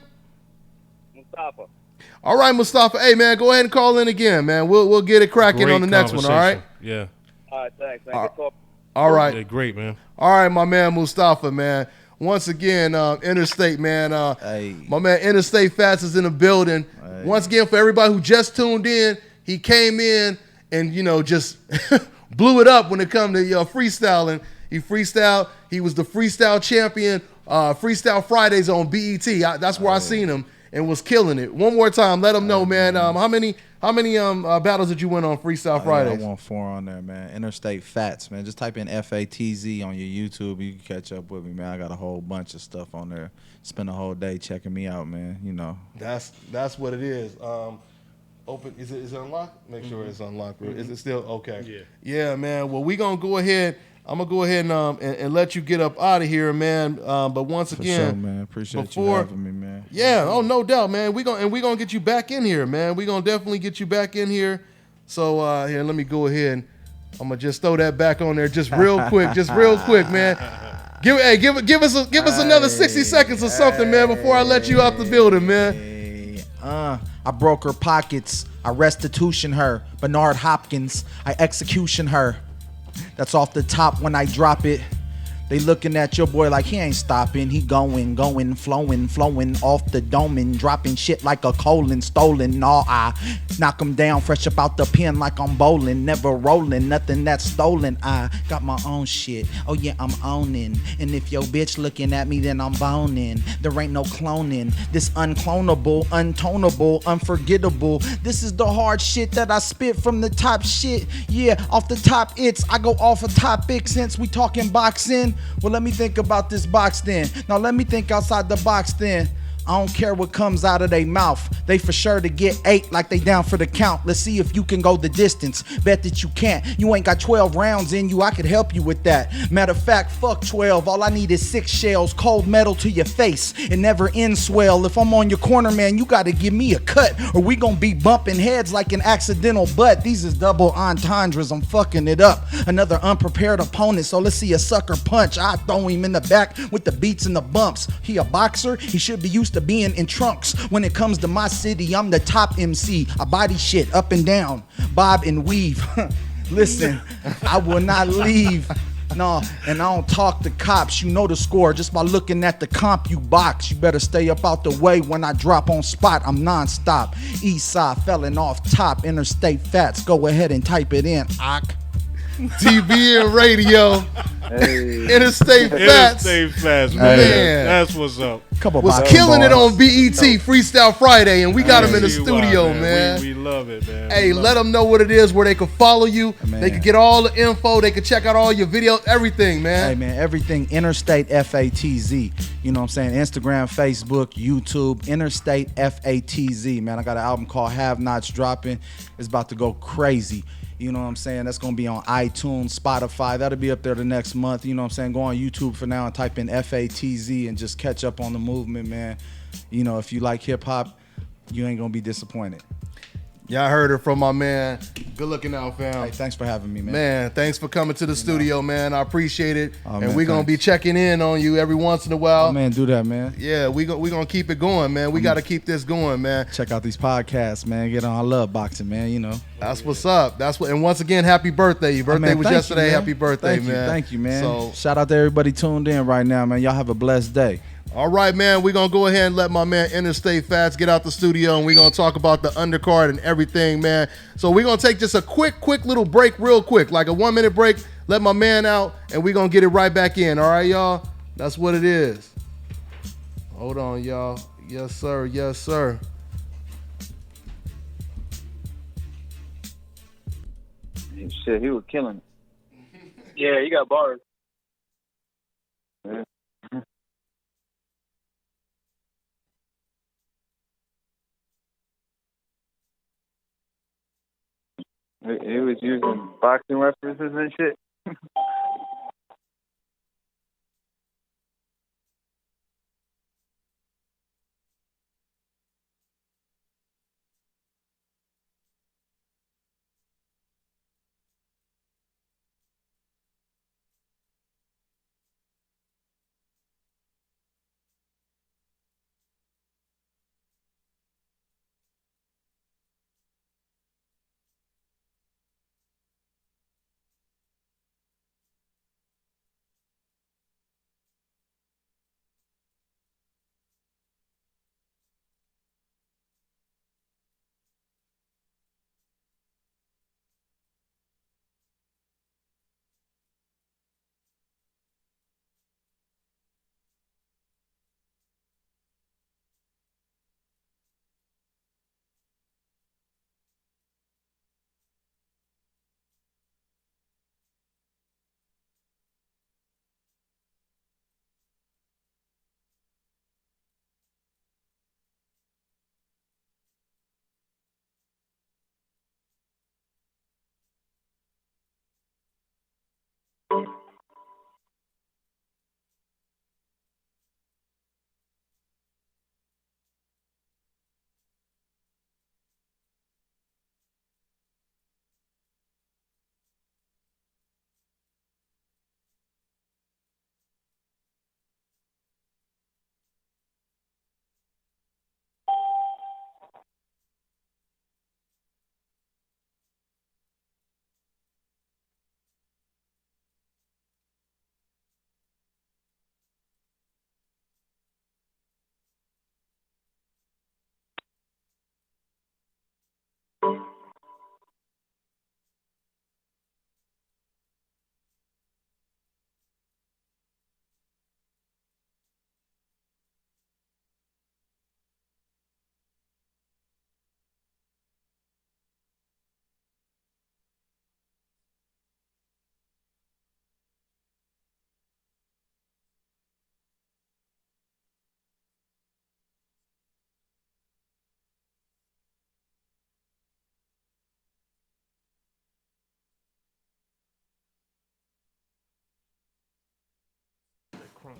Mustafa. All right, Mustafa. Hey, man, go ahead and call in again, man. We'll get it cracking on the next one. All right. Yeah. All right, thanks, man. Good talk. All right. Yeah, great, man. All right, my man Mustafa, man. Once again, Interstate, man. My man Interstate Fatz is in the building. Hey. Once again, for everybody who just tuned in, he came in and, just blew it up when it come to freestyling. He freestyled. He was the freestyle champion, Freestyle Fridays on BET. That's where I seen him and was killing it. One more time, let him know, man. How many battles did you win on Freestyle Fridays? I won 4 on there, man. Interstate Fatz, man. Just type in FATZ on your YouTube. You can catch up with me, man. I got a whole bunch of stuff on there. Spend a whole day checking me out, man. That's what it is. Open. Is it unlocked? Make sure it's unlocked. Is it still okay? Yeah. Yeah, man. Well, we gonna go ahead. I'm gonna go ahead and let you get up out of here, man. But once again, sure, man. Appreciate you having me, man. Yeah. Oh, no doubt, man. We gonna get you back in here, man. We gonna definitely get you back in here. So here, let me go ahead. I'm gonna just throw that back on there, just real quick, man. Give us another 60 seconds or something, man, before I let you out the building, man. I broke her pockets. I restitution her. Bernard Hopkins. I execution her. That's off the top when I drop it. They looking at your boy like he ain't stopping. He going, flowing off the dome and dropping shit like a colon stolen. No, I knock him down fresh up out the pen like I'm bowling. Never rolling, nothing that's stolen. I got my own shit. Oh yeah, I'm owning. And if your bitch looking at me, then I'm boning. There ain't no cloning. This unclonable, untonable, unforgettable. This is the hard shit that I spit from the top shit. Yeah, off the top I go off a topic since we talking boxing. Well, let me think about this box then. Now let me think outside the box then. I don't care what comes out of their mouth. They for sure to get 8 like they down for the count. Let's see if you can go the distance. Bet that you can't. You ain't got 12 rounds in you. I could help you with that. Matter of fact, fuck 12. All I need is 6 shells. Cold metal to your face. It never ends swell. If I'm on your corner, man, you gotta give me a cut. Or we gonna be bumping heads like an accidental butt. These is double entendres. I'm fucking it up. Another unprepared opponent. So let's see a sucker punch. I throw him in the back with the beats and the bumps. He a boxer. He should be used to being in trunks. When it comes to my city, I'm the top MC. I body shit up and down, bob and weave. Listen, I will not leave. No, and I don't talk to cops. You know the score just by looking at the comp you box. You better stay up out the way when I drop on spot. I'm non-stop. East side felling off top. Interstate Fatz. Go ahead and type it in. DBN Radio. Hey. Interstate Fatz. Interstate Fatz, man. That's what's up. Was killing it on BET Freestyle Friday, and we got him in the studio, man. We love it, man. Hey, let them know what it is, where they can follow you. Man. They can get all the info. They can check out all your videos, everything, man. Hey, man, everything Interstate FATZ. You know what I'm saying? Instagram, Facebook, YouTube, Interstate FATZ, man. I got an album called Have Nots dropping. It's about to go crazy. You know what I'm saying? That's going to be on iTunes, Spotify. That'll be up there the next month. You know what I'm saying? Go on YouTube for now and type in FATZ and just catch up on the movement, man. You know, if you like hip-hop, you ain't going to be disappointed. Y'all heard it from my man. Good looking out, fam. Hey, thanks for having me, man. Man, thanks for coming to the studio, man. I appreciate it. And we're going to be checking in on you every once in a while. Oh, man, do that, man. Yeah, we going to keep it going, man. We got to keep this going, man. Check out these podcasts, man. Get on. I love boxing, man, you know. That's what's up. And once again, happy birthday. Your birthday was yesterday. Happy birthday, man. Thank you, man. So, shout out to everybody tuned in right now, man. Y'all have a blessed day. All right, man, we're going to go ahead and let my man Interstate Fatz get out the studio, and we're going to talk about the undercard and everything, man. So we're going to take just a quick little break real quick, like a 1-minute break, let my man out, and we're going to get it right back in. All right, y'all? That's what it is. Hold on, y'all. Yes, sir. Yes, sir. Shit, he was killing it. Yeah, you got bars. Yeah. He was using boxing references and shit.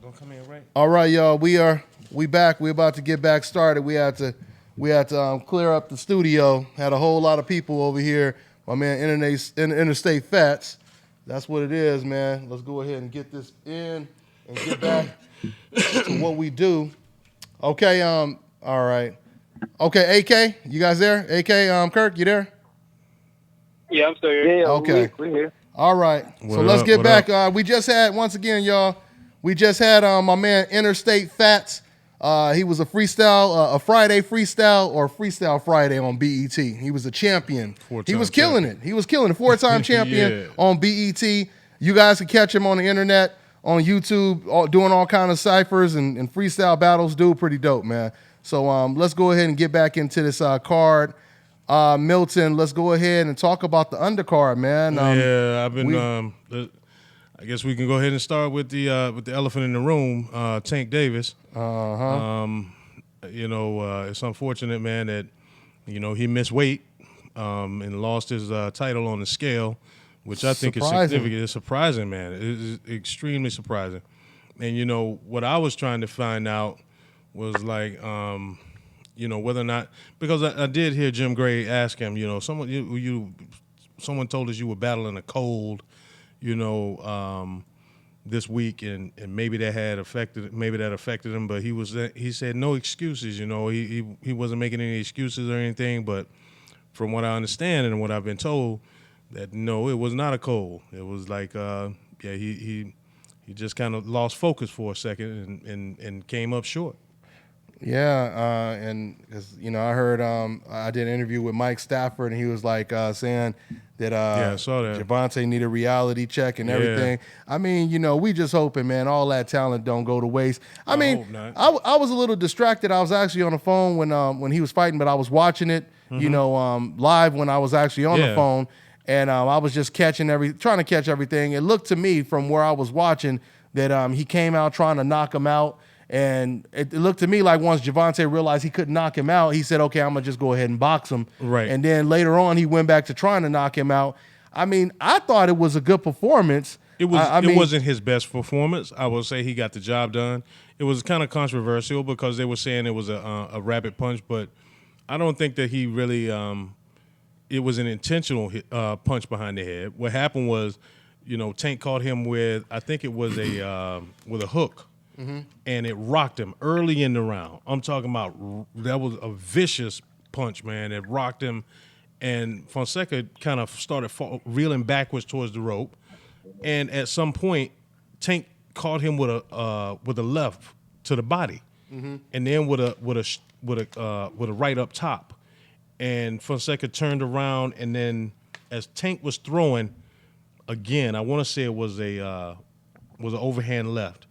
Don't come in, right? All right, y'all. We back. We about to get back started. We had to clear up the studio. Had a whole lot of people over here. My man, Interstate Fatz. That's what it is, man. Let's go ahead and get this in and get back to what we do. Okay. All right. Okay, AK, you guys there? AK, Kirk, you there? Yeah, I'm still here. Yeah, Okay. we're here. All right. So What let's up, get what back. We just had, once again, y'all, we just had my man Interstate Fatz. He was a Friday freestyle or Freestyle Friday on BET. He was a champion. He was killing it. He was killing it. 4-time champion Yeah. on BET. You guys can catch him on the internet, on YouTube, doing all kind of ciphers and freestyle battles. Dude, pretty dope, man. So let's go ahead and get back into this card. Milton, let's go ahead and talk about the undercard, man. Yeah, I've been. I guess we can go ahead and start with the elephant in the room, Tank Davis. It's unfortunate, man, that he missed weight and lost his title on the scale, which I think is significant. It's surprising, man. It is extremely surprising. And what I was trying to find out was like, whether or not, because I did hear Jim Gray ask him, someone told us you were battling a cold, this week, and maybe that affected him, but he said no excuses. He wasn't making any excuses or anything. But from what I understand and what I've been told, that no, it was not a cold. It was like he just kind of lost focus for a second and came up short. Yeah, and because I heard I did an interview with Mike Stafford, and he was like saying that I saw that Javante need a reality check and everything. I mean, we just hoping, man, all that talent don't go to waste. I mean, hope not. I was a little distracted. I was actually on the phone when he was fighting, but I was watching it, live when I was actually on the phone, and I was just trying to catch everything. It looked to me from where I was watching that he came out trying to knock him out. And it looked to me like once Javante realized he couldn't knock him out, he said, okay, I'm going to just go ahead and box him. Right. And then later on, he went back to trying to knock him out. I mean, I thought it was a good performance. It wasn't his best performance. I will say he got the job done. It was kind of controversial because they were saying it was a rapid punch, but I don't think that he really it was an intentional punch behind the head. What happened was, Tank caught him with, I think it was with a hook. Mm-hmm. And it rocked him early in the round. I'm talking about that was a vicious punch, man. It rocked him, and Fonseca kind of started reeling backwards towards the rope. And at some point, Tank caught him with a left to the body, and then with a right up top. And Fonseca turned around, and then as Tank was throwing, again, I want to say it was an overhand left.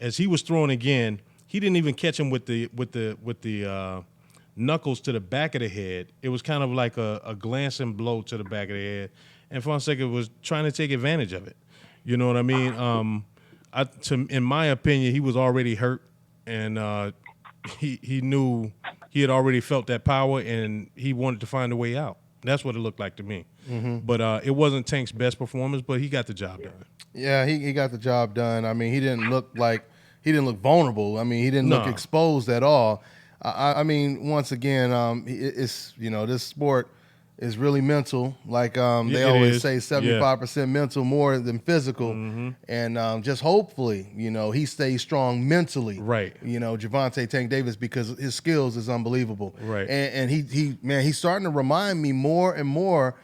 As he was throwing again, he didn't even catch him with the knuckles to the back of the head. It was kind of like a glancing blow to the back of the head, and Fonseca was trying to take advantage of it. You know what I mean? In my opinion, he was already hurt, and he knew he had already felt that power, and he wanted to find a way out. That's what it looked like to me. Mm-hmm. But it wasn't Tank's best performance, but he got the job done. Yeah, he got the job done. I mean, he didn't look vulnerable. I mean, he didn't look exposed at all. I mean, once again, it's this sport is really mental. Like they always say, 75% mental more than physical. Mm-hmm. And just hopefully, he stays strong mentally. Right. Javante Tank Davis, because his skills is unbelievable. Right. And he's starting to remind me more and more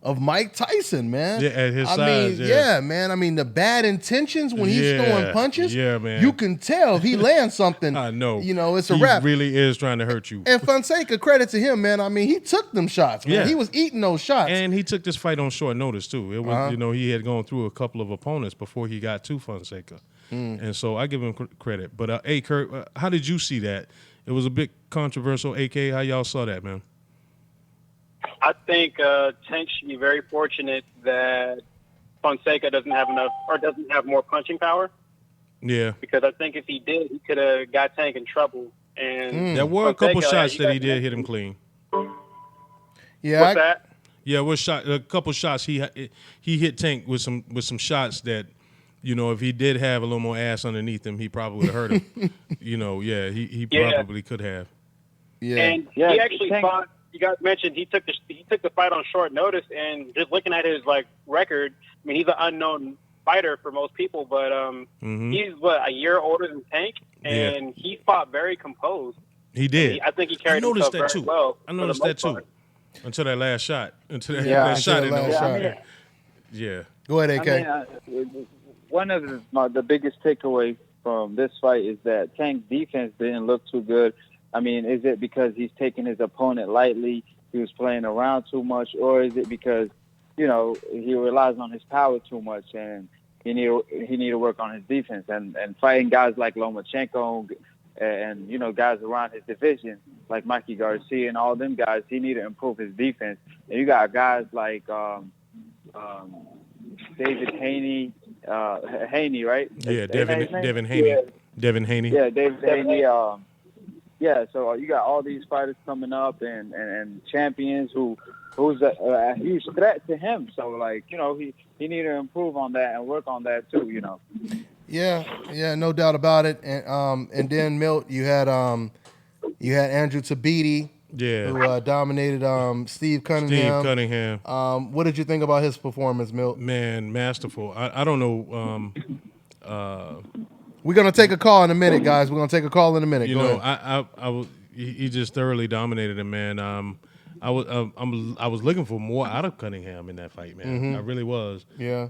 of Mike Tyson, man. Yeah, at his size, man. I mean, the bad intentions when he's throwing punches, man. You can tell if he lands something. I know. It's a wrap. He really is trying to hurt you. And Fonseca, credit to him, man. I mean, he took them shots, man. Yeah. He was eating those shots. And he took this fight on short notice, too. It was, he had gone through a couple of opponents before he got to Fonseca. And so I give him credit. But, hey, Kurt, how did you see that? It was a bit controversial. AK, how y'all saw that, man? I think Tank should be very fortunate that Fonseca doesn't have more punching power. Yeah. Because I think if he did, he could have got Tank in trouble. And there were a couple shots that he did hit him clean. Yeah. What's that? Yeah, a couple shots he hit Tank with some shots that if he did have a little more ass underneath him, he probably would have hurt him. He probably could have. Yeah. And he actually fought. You guys mentioned he took the fight on short notice, and just looking at his record, I mean, he's an unknown fighter for most people, but he's a year older than Tank, and he fought very composed. He did. I think he carried himself very well. I noticed that too. Until that last shot. Until that last shot. Yeah. Go ahead, AK. I mean, one of the biggest takeaway from this fight is that Tank's defense didn't look too good. I mean, is it because he's taking his opponent lightly, he was playing around too much, or is it because, he relies on his power too much and he need to work on his defense and fighting guys like Lomachenko and guys around his division like Mikey Garcia and all them guys, he need to improve his defense. And you got guys like David Haney, right? Yeah, Devin Haney. Devin Haney. Yeah, David Haney. So you got all these fighters coming up and champions who's a huge threat to him. So he need to improve on that and work on that too. Yeah, no doubt about it. And then Milt, you had Andrew Tabiti, who dominated Steve Cunningham. What did you think about his performance, Milt? Man, masterful. I don't know. We're gonna take a call in a minute, guys. We're gonna take a call in a minute. He just thoroughly dominated him, man. I was looking for more out of Cunningham in that fight, man. Mm-hmm. I really was. Yeah.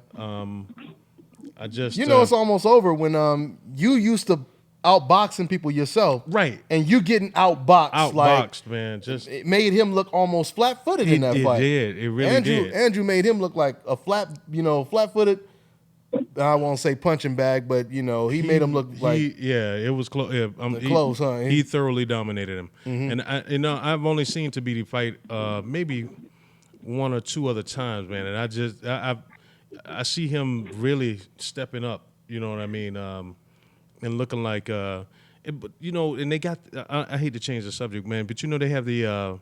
I just it's almost over when you used to outboxing people yourself, right? And you getting outboxed, man. Just it made him look almost flat-footed in that fight. It really did. Andrew made him look like a flat-footed. I won't say punching bag, but he made him look like it was close. Close, huh? He thoroughly dominated him, and I've only seen Tabiti fight maybe one or two other times, man, and I see him really stepping up. You know what I mean? And looking like and they got. I hate to change the subject, man, but they have the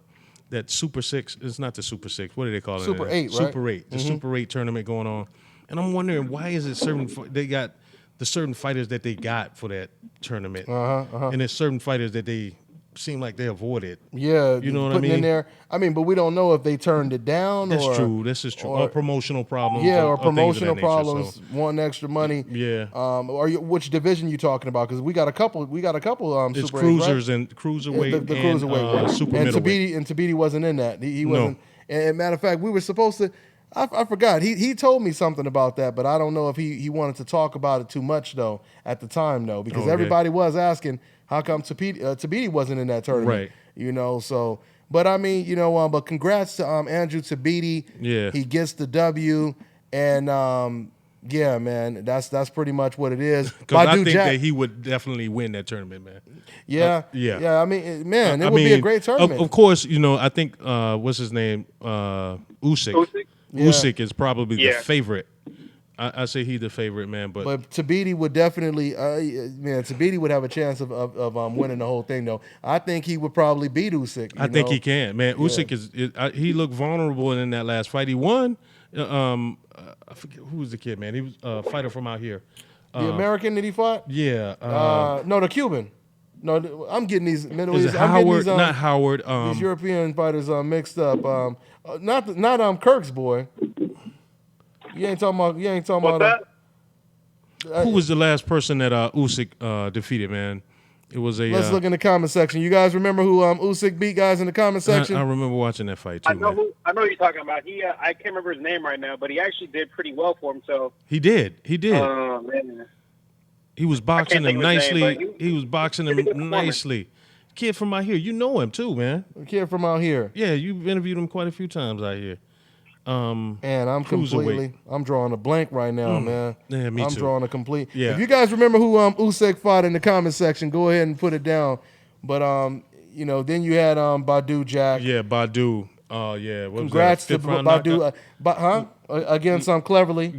that Super 6. It's not the Super 6. What do they call it? Super 8, right? Super 8. The Super 8 tournament going on. And I'm wondering why is it they got the certain fighters that they got for that tournament, and there's certain fighters that they seem like they avoided. Yeah, you know what I mean. In there, but we don't know if they turned it down. That's true. This is true. Or promotional problems. Yeah, or promotional nature, problems, wanting extra money. Yeah. Which division you talking about? Because we got a couple. It's super cruisers 8s, right? and cruiserweight. The cruiserweight, super middleweight. Tabiti wasn't in that. He wasn't. And matter of fact, we were supposed to. I forgot. He told me something about that, but I don't know if he wanted to talk about it too much though at the time though, because everybody was asking how come Tabiti wasn't in that tournament, right? So. But but congrats to Andrew Tabiti. Yeah, he gets the W, and yeah, man, that's pretty much what it is. Because I think that he would definitely win that tournament, man. Yeah, yeah. Man, it would be a great tournament. Of course, I think what's his name, Usyk. Usyk is probably the favorite. I say he's the favorite, man. But Tabiti would definitely, Tabiti would have a chance of winning the whole thing, though. I think he would probably beat Usyk. I think he can, man. Usyk he looked vulnerable in that last fight. He won. I forget who was the kid, man. He was a fighter from out here. The American that he fought? Yeah. No, the Cuban. No, I'm getting these Middle East. Howard? Not Howard. These European fighters mixed up. Not Kirk's boy. You ain't talking about. Who was the last person that Usyk defeated, man? It was a. Let's look in the comment section. You guys remember who Usyk beat, guys, in the comment section? I remember watching that fight too. I know who you're talking about. I can't remember his name right now, but he actually did pretty well for himself. He did. Oh man. He was boxing him nicely. He was boxing him nicely. Kid from out here, you know him too, man. A kid from out here. Yeah, you've interviewed him quite a few times out here. And I'm drawing a blank right now, man. Yeah, me too. I'm drawing a complete. Yeah. If you guys remember who Usyk fought in the comment section, go ahead and put it down. But then you had Badu Jack. Yeah, Badu. Oh yeah. What Congrats to was that, Badu. Against Cleverly.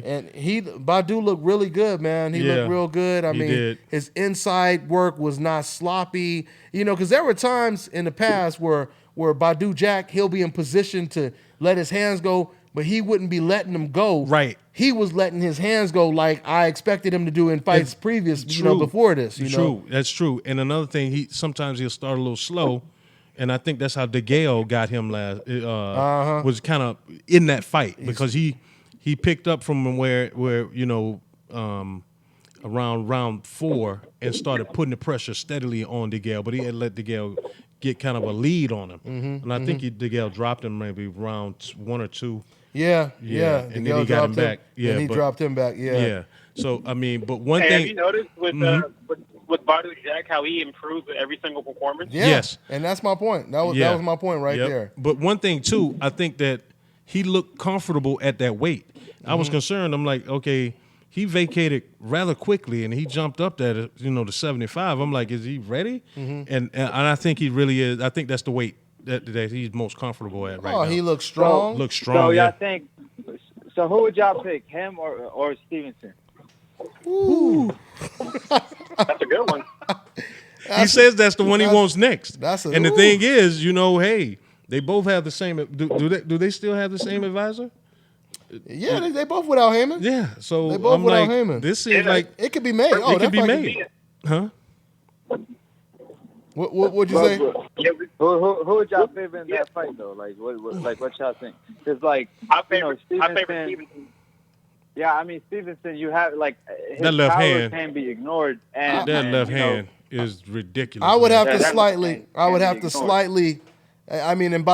And Badu looked really good, man. He looked real good. I mean, his inside work was not sloppy. Because there were times in the past where Badu Jack, he'll be in position to let his hands go, but he wouldn't be letting them go. Right. He was letting his hands go like I expected him to do in fights previous, before this. True. That's true. And another thing, sometimes he'll start a little slow, and I think that's how DeGale got him last. Was kind of in that fight because he picked up from where around round 4 and started putting the pressure steadily on DeGale, but he had let DeGale get kind of a lead on him, and I think DeGale dropped him maybe round 1 or 2. Yeah. And then he got him back. Yeah, and he dropped him back. Yeah. So I mean, but one thing. Have you noticed with Badu Jack how he improves with every single performance? Yeah. Yes, and that's my point. That was my point right there. But one thing too, I think that he looked comfortable at that weight. I was concerned. I'm like, okay, he vacated rather quickly, and he jumped up to 75. I'm like, is he ready? And I think he really is. I think that's the weight that he's most comfortable at right now. Oh, he looks strong. Looks strong. So y'all think? So who would y'all pick, him or Stevenson? Ooh. That's a good one. He says that's the one he wants next. And the thing is, hey, they both have the same. Do they still have the same advisor? Yeah, they both without Heyman. Yeah, so they both I'm without like, Heyman. This seems like it could be made. It could be made, huh? What would you say? Who would y'all favor in that fight though? Like what y'all think? Because I favor Stevenson. Yeah, I mean Stevenson, you have his that left hand can't be ignored, and that left hand is ridiculous. I would have to slightly. I mean, and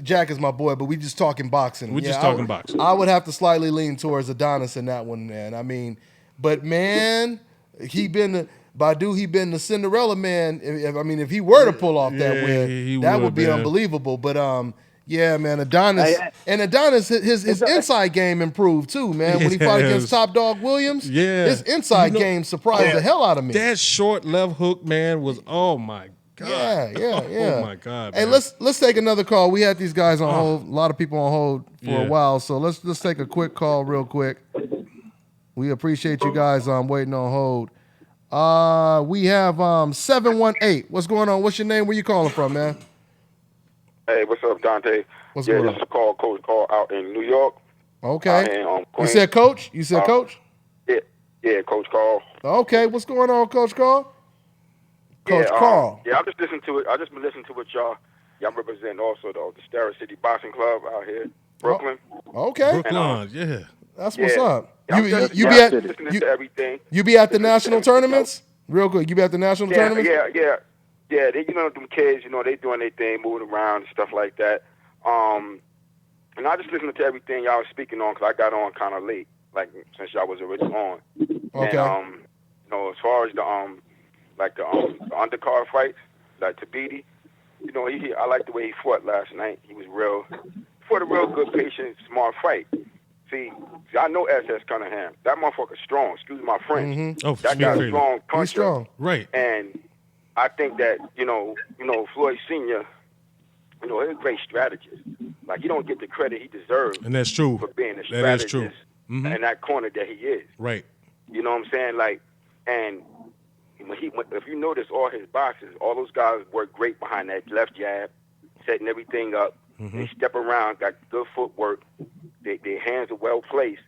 Jack is my boy, but we just talking boxing. We're just talking boxing. I would have to slightly lean towards Adonis in that one, man. I mean, but man, he been the Cinderella man. If he were to pull off that win, that would be unbelievable. But yeah, man, Adonis his inside game improved too, man. When he fought against Top Dog Williams, his inside game surprised the hell out of me. That short left hook, man, was oh my God. Yeah. Oh my God. Hey, man. let's take another call. We had these guys on hold, a lot of people on hold for a while, so let's take a quick call real quick. We appreciate you guys waiting on hold. We have 718. What's going on? What's your name? Where you calling from, man? Hey, what's up, Dante? What's going on? This is Coach Call out in New York. Okay. You said Coach? You said Coach? Yeah, Coach Call. Okay, what's going on, Coach Call? Coach Carl. Yeah, I'm just listening to it. I just been listening to what y'all represent also the Star City Boxing Club out here, Brooklyn. Okay. Brooklyn, yeah. That's what's up. You be listening to everything. You be at the national tournaments? Real quick, you be at the national tournaments? Yeah. They, them kids, they doing their thing, moving around and stuff like that. And I just listening to everything y'all was speaking on because I got on kind of late, since y'all was already on. Okay. And as far as the undercard fights, like Tabiti, I like the way he fought last night. He was fought a real good, patient, smart fight. See, I know S.S. Cunningham. That motherfucker's strong. Excuse my French. Mm-hmm. Oh, that guy's a strong puncher. He's strong. Right. And I think that, Floyd Sr., he's a great strategist. He don't get the credit he deserves. And that's true. For being a strategist. That is true. Mm-hmm. In that corner that he is. Right. You know what I'm saying? And if you notice all his boxes, all those guys work great behind that left jab, setting everything up. Mm-hmm. They step around, got good footwork. Their hands are well placed.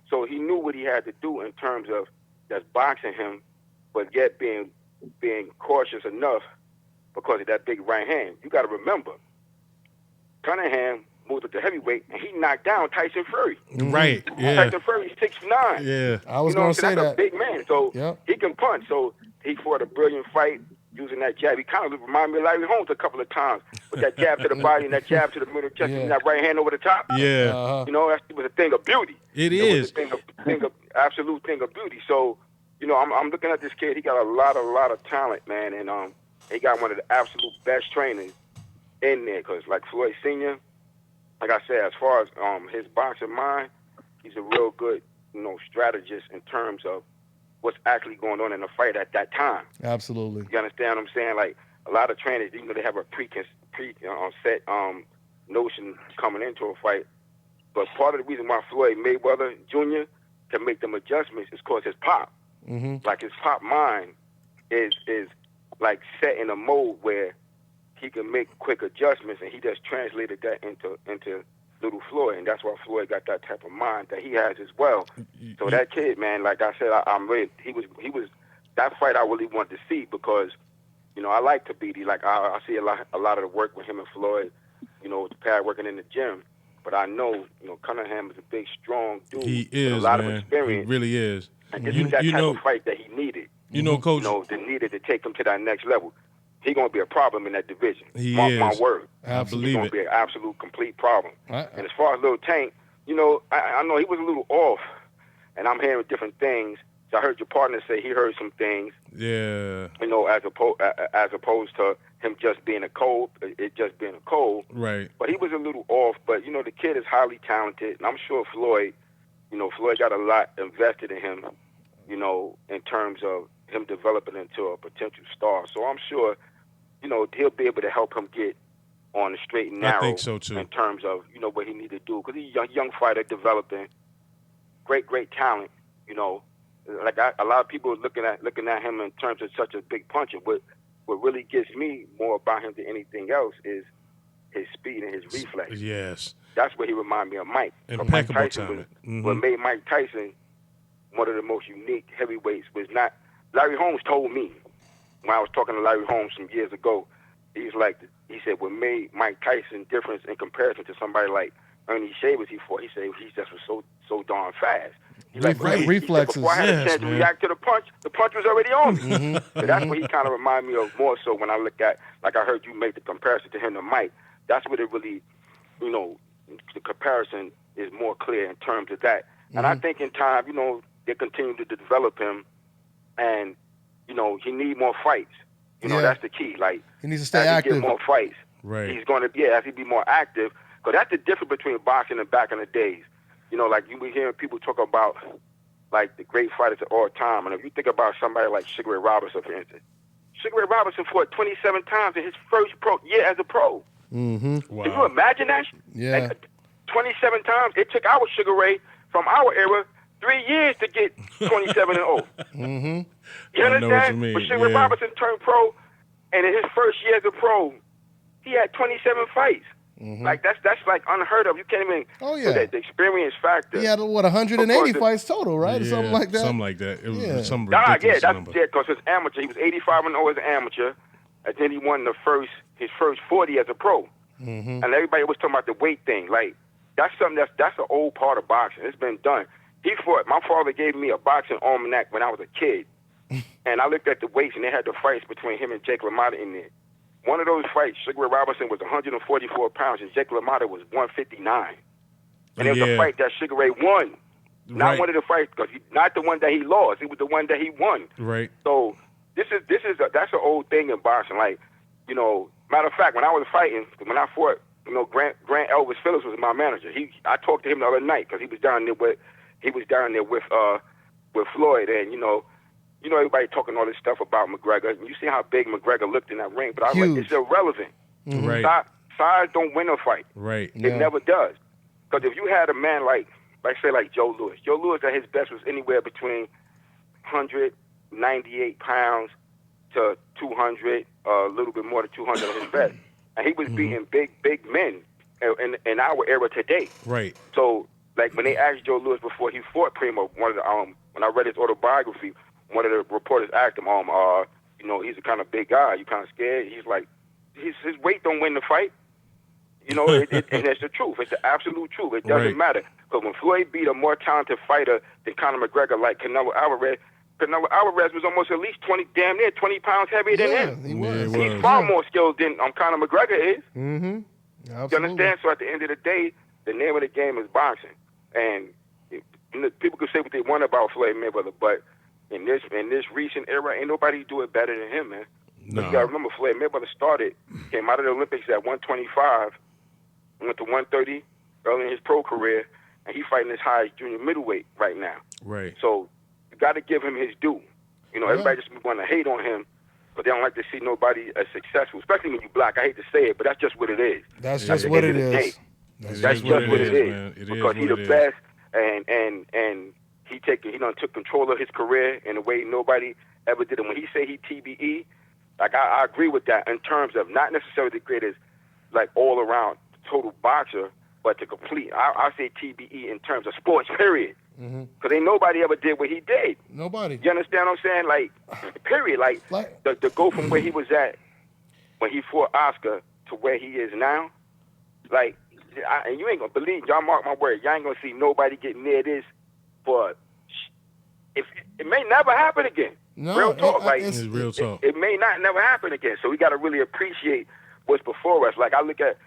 So he knew what he had to do in terms of just boxing him, but yet being cautious enough because of that big right hand. You got to remember, Cunningham moved up to heavyweight and he knocked down Tyson Fury. Right. Yeah. Tyson Fury's 6'9". Yeah. I was going to say that's a big man. So he can punch. So he fought a brilliant fight using that jab. He kind of reminded me of Larry Holmes a couple of times with that jab to the body and that jab to the middle chest and that right hand over the top. Yeah. That was a thing of beauty. It is. Was a thing of absolute thing of beauty. So, I'm looking at this kid. He got a lot of talent, man, and he got one of the absolute best trainers in there. Because like Floyd Sr., like I said, as far as his boxing mind, he's a real good, strategist in terms of what's actually going on in the fight at that time. Absolutely. You understand what I'm saying? A lot of trainers, they have a set notion coming into a fight. But part of the reason why Floyd Mayweather Jr. can make them adjustments is because his pop. Mm-hmm. His pop mind is set in a mode where he can make quick adjustments, and he just translated that into little Floyd, and that's why Floyd got that type of mind that he has as well. So that kid, man, like I said, I'm ready. He was that fight I really wanted to see because, you know, I like Tabiti. Like I see a lot of the work with him and Floyd, you know, the pad working in the gym. But I know, you know, Cunningham is a big, strong dude. He is, with a lot man. of experience. He really is. And this is that type of fight that he needed. You know, Coach. You know, that needed to take him to that next level. He gonna be a problem in that division. He is. My word. I believe He's gonna it. be an absolute complete problem. And as far as Lil Tank, you know, I know he was a little off, and I'm hearing different things. So I heard your partner say he heard some things. Yeah. You know, as opposed to him just being a cold, it just being a cold. Right. But he was a little off. But you know, the kid is highly talented, and I'm sure Floyd got a lot invested in him. You know, in terms of him developing into a potential star. So I'm sure, you know, he'll be able to help him get on the straight and narrow. I think so too. In terms of, you know, what he need to do, because he's a young fighter developing, great talent. You know, like a lot of people are looking at him in terms of such a big puncher. What really gets me more about him than anything else is his speed and his reflex. Yes. That's what he reminded me of Mike. Impeccable Mike Tyson talent. what made Mike Tyson one of the most unique heavyweights was not. Larry Holmes told me when I was talking to Larry Holmes some years ago. He said what made Mike Tyson different in comparison to somebody like Ernie Shavers he fought. He said he just was so darn fast. Reflexes. Before I had a chance to react to the punch was already on me. So that's what he kind of reminded me of more so when I look at, like I heard you make the comparison to him to Mike. That's what it really, you know, the comparison is more clear in terms of that. And I think in time, you know, they continue to develop him, and you know he need more fights. You know, that's the key. Like he needs to stay as active. he get more fights, right? He's going to as he be more active. Because that's the difference between boxing and back in the days. You know, like you be hearing people talk about like the great fighters of all time, and if you think about somebody like Sugar Ray Robinson, for instance, Sugar Ray Robinson fought 27 times in his first year as a pro. Wow. Can you imagine that? Yeah. Like, 27 times. It took our Sugar Ray from our era 3 years to get 27 and 0. You I know what understand? you mean. But Sugar Ray Robinson turned pro, and in his first year as a pro, he had 27 fights. Like that's like unheard of. You can't even. Oh yeah. So the experience factor. He had 180 fights total, right? Or Yeah, something like that. Something like that. It was some ridiculous number. Because his amateur, he was 85 and 0 as an amateur, and then he won his first 40 as a pro. And everybody was talking about the weight thing. Like that's something that's an old part of boxing. It's been done. He fought. My father gave me a boxing almanac when I was a kid, and I looked at the weights, and they had the fights between him and Jake LaMotta in there. One of those fights, Sugar Ray Robinson was 144 pounds, and Jake LaMotta was 159. And it was a fight that Sugar Ray won. Not one of the fights, because not the one that he lost. It was the one that he won. Right. So that's an old thing in boxing. Like, you know, matter of fact, when I was fighting, when I fought, you know, Grant Elvis Phillips was my manager. I talked to him the other night because he was down there with Floyd, and you know, everybody talking all this stuff about McGregor. And you see how big McGregor looked in that ring, but I was like, it's irrelevant. Right. Size don't win a fight. Right. It never does. Because if you had a man like Joe Louis at his best was anywhere between 198 pounds to 200, a little bit more than 200 at his best. And he was beating big men in our era today. Right. So, like, when they asked Joe Louis before he fought Primo, when I read his autobiography, one of the reporters asked him, you know, he's a kind of big guy. You kind of scared? He's like, his weight don't win the fight. You know, and that's the truth. It's the absolute truth. It doesn't matter. Because when Floyd beat a more talented fighter than Conor McGregor, like Canelo Alvarez was almost at least 20 pounds heavier than him. He was. He's far more skilled than Conor McGregor is. Absolutely. You understand? So at the end of the day, the name of the game is boxing. And people can say what they want about Floyd Mayweather, but in this recent era, ain't nobody do it better than him, man. No. You got to remember, Floyd Mayweather came out of the Olympics at 125, went to 130 early in his pro career, and he's fighting as high as junior middleweight right now. Right. So you got to give him his due. You know, everybody just want to hate on him, but they don't like to see nobody as successful, especially when you black. I hate to say it, but that's just what it is. That's just what it is. That's just what it is. Man. Because he's the best, and he done took control of his career in a way nobody ever did. And when he say he TBE, like I agree with that in terms of not necessarily the greatest, like all around total boxer, but to complete, I say TBE in terms of sports, period. Because ain't nobody ever did what he did. Nobody. You understand what I'm saying? Like, period. Like to go from where he was at when he fought Oscar to where he is now, like, and you ain't gonna believe, y'all mark my word, y'all ain't gonna see nobody get near this, but if it may never happen again. No, real talk, it's real talk. It may not never happen again. So we got to really appreciate what's before us. Like I look at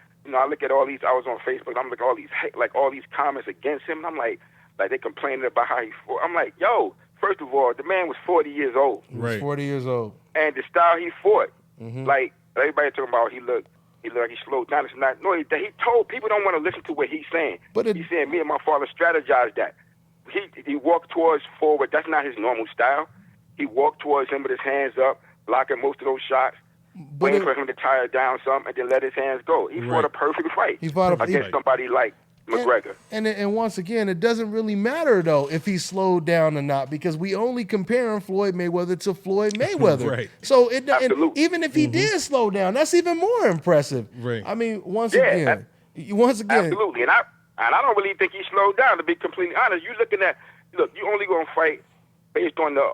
all these. I was on Facebook. I'm looking at all these comments against him. And I'm like they complaining about how he fought. I'm like, yo, first of all, the man was 40 years old. He was 40 years old. And the style he fought, like everybody talking about, he slowed down. It's not. No, he told people don't want to listen to what he's saying. But he's saying me and my father strategized that. He walked towards forward. That's not his normal style. He walked towards him with his hands up, blocking most of those shots, waiting for him to tire down some, and then let his hands go. He fought a perfect fight against somebody like McGregor. And once again, it doesn't really matter, though, if he slowed down or not, because we only comparing Floyd Mayweather to Floyd Mayweather. Right. So even if he did slow down, that's even more impressive. Right. I mean, once again. Absolutely. And I don't really think he slowed down, to be completely honest. You only going to fight based on the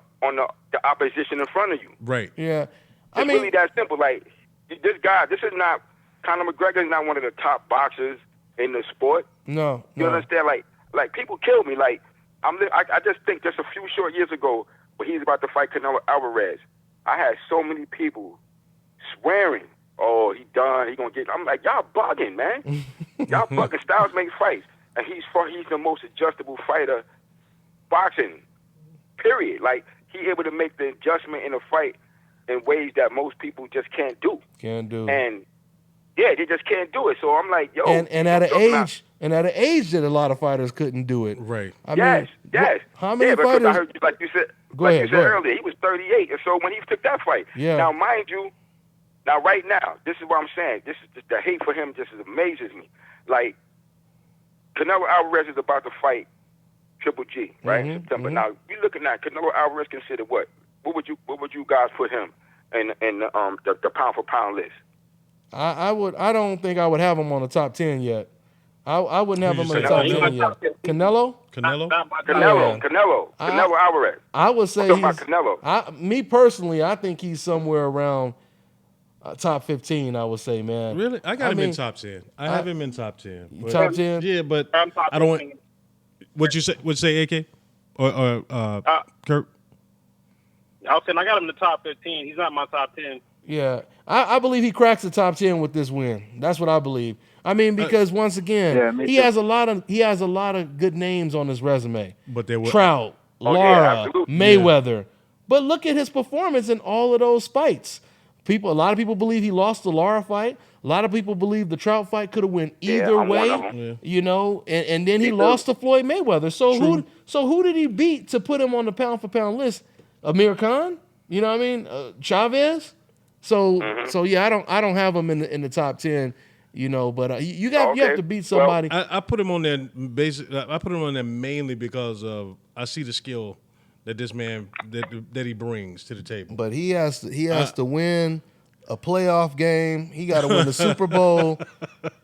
opposition in front of you. Right. Yeah. It's really that simple. Like, this guy, Conor McGregor is not one of the top boxers in the sport. No. You understand? Like people kill me. Like, I just think just a few short years ago when he's about to fight Canelo Alvarez, I had so many people swearing, oh, he done, he gonna get. I'm like, y'all bugging, man. Y'all bugging. Styles make fights, and he's the most adjustable fighter boxing. Period. Like, he able to make the adjustment in a fight in ways that most people just can't do. And yeah, they just can't do it. So I'm like, yo. And at an age that a lot of fighters couldn't do it. Right. Yes. How many because fighters? I heard you, like you said earlier, he was 38, and so when he took that fight. Yeah. Now, mind you, right now, this is what I'm saying. This is the hate for him just amazes me. Like, Canelo Alvarez is about to fight Triple G, right? In September. Now, you looking at Canelo Alvarez considered what? What would you guys put him in the pound for pound list? I don't think I would have him on the top 10 yet. I wouldn't have him in the top 10 yet. Canelo Alvarez. I would say me personally, I think he's somewhere around top 15. I would say, man. Really? I got him in top 10. I have him in top 10. Top 10? Yeah, but I don't want. What you say? Would say AK or Kurt? I was saying I got him in the top 15. He's not my top 10. Yeah, I believe he cracks the top 10 with this win. That's what I believe. I mean, because once again, he has a lot of good names on his resume. But they were Trout, Lara, Mayweather. Yeah. But look at his performance in all of those fights. A lot of people believe he lost the Lara fight. A lot of people believe the Trout fight could have went either way. You know, and then he lost to Floyd Mayweather. So who did he beat to put him on the pound for pound list? Amir Khan? You know what I mean? Chavez? So yeah, I don't have him in the top 10. You know, but you have to beat somebody. Well, I put him on there I put him on there mainly because of I see the skill that this man that he brings to the table. But he has to win a playoff game. He got to win the Super Bowl.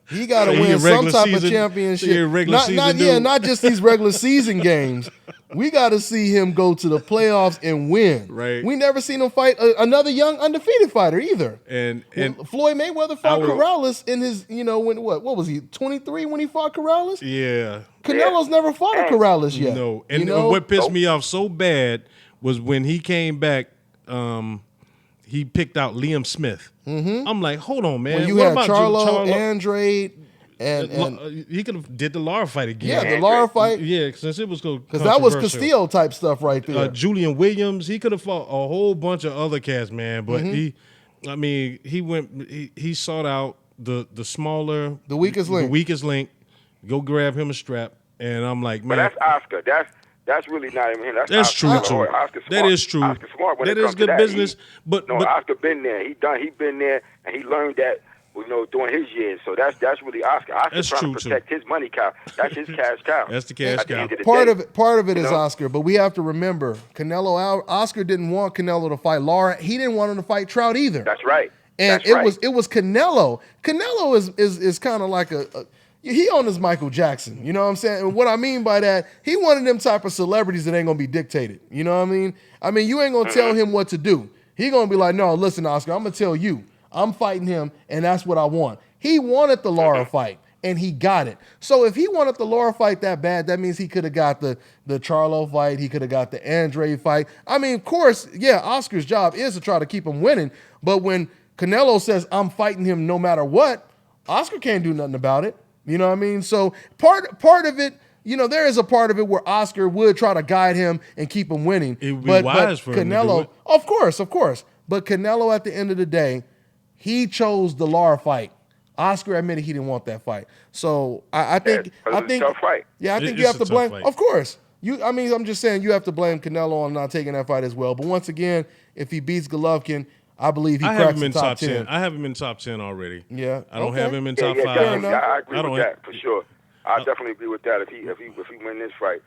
He got to win some type of championship. Not just these regular season games. We got to see him go to the playoffs and win. Right. We never seen him fight another young undefeated fighter either. And Floyd Mayweather fought Corrales in his, when what was he, 23 when he fought Corrales? Yeah. Canelo's never fought a Corrales yet. No. And what pissed me off so bad was when he came back, he picked out Liam Smith. Mm-hmm. I'm like, hold on, man. When you had Charlo, Andrade, and he could have did the Lara fight again. Yeah, the Lara fight. Yeah, since it was because that was Castillo type stuff right there. Julian Williams, he could have fought a whole bunch of other cats, man. But he sought out the smaller, the weakest link. Go grab him a strap, and I'm like, man. But that's Oscar. That's really not even him. That's true too. That is true. Oscar smart when that it comes is good to that. business. But Oscar been there. He been there, and he learned that. During his years. So that's really Oscar. Oscar's trying to protect his money cow. That's his cash cow. That's the cash cow. Part of it is Oscar, but we have to remember Oscar didn't want Canelo to fight Lara. He didn't want him to fight Trout either. That's right. And it was Canelo. Canelo is kind of like he on his Michael Jackson. You know what I'm saying? And what I mean by that, he one of them type of celebrities that ain't gonna be dictated. You know what I mean? I mean, you ain't gonna tell him what to do. He gonna be like, no, listen, Oscar, I'm gonna tell you. I'm fighting him, and that's what I want. He wanted the Lara fight, and he got it. So if he wanted the Lara fight that bad, that means he could have got the Charlo fight. He could have got the Andre fight. I mean, of course, yeah, Oscar's job is to try to keep him winning. But when Canelo says, I'm fighting him no matter what, Oscar can't do nothing about it. You know what I mean? So part of it, you know, there is a part of it where Oscar would try to guide him and keep him winning. It would be wise for him to do it. Of course. But Canelo, at the end of the day, he chose the Lara fight. Oscar admitted he didn't want that fight. So I think it's a tough fight. Yeah, I think It's you have a to tough blame. fight. Of course. I'm just saying you have to blame Canelo on not taking that fight as well. But once again, if he beats Golovkin, I believe he cracks the top 10. I have him in top 10 already. Yeah. I don't have him in top 5. Definitely. I agree I don't with that for sure. I definitely agree with that. If he win this fight,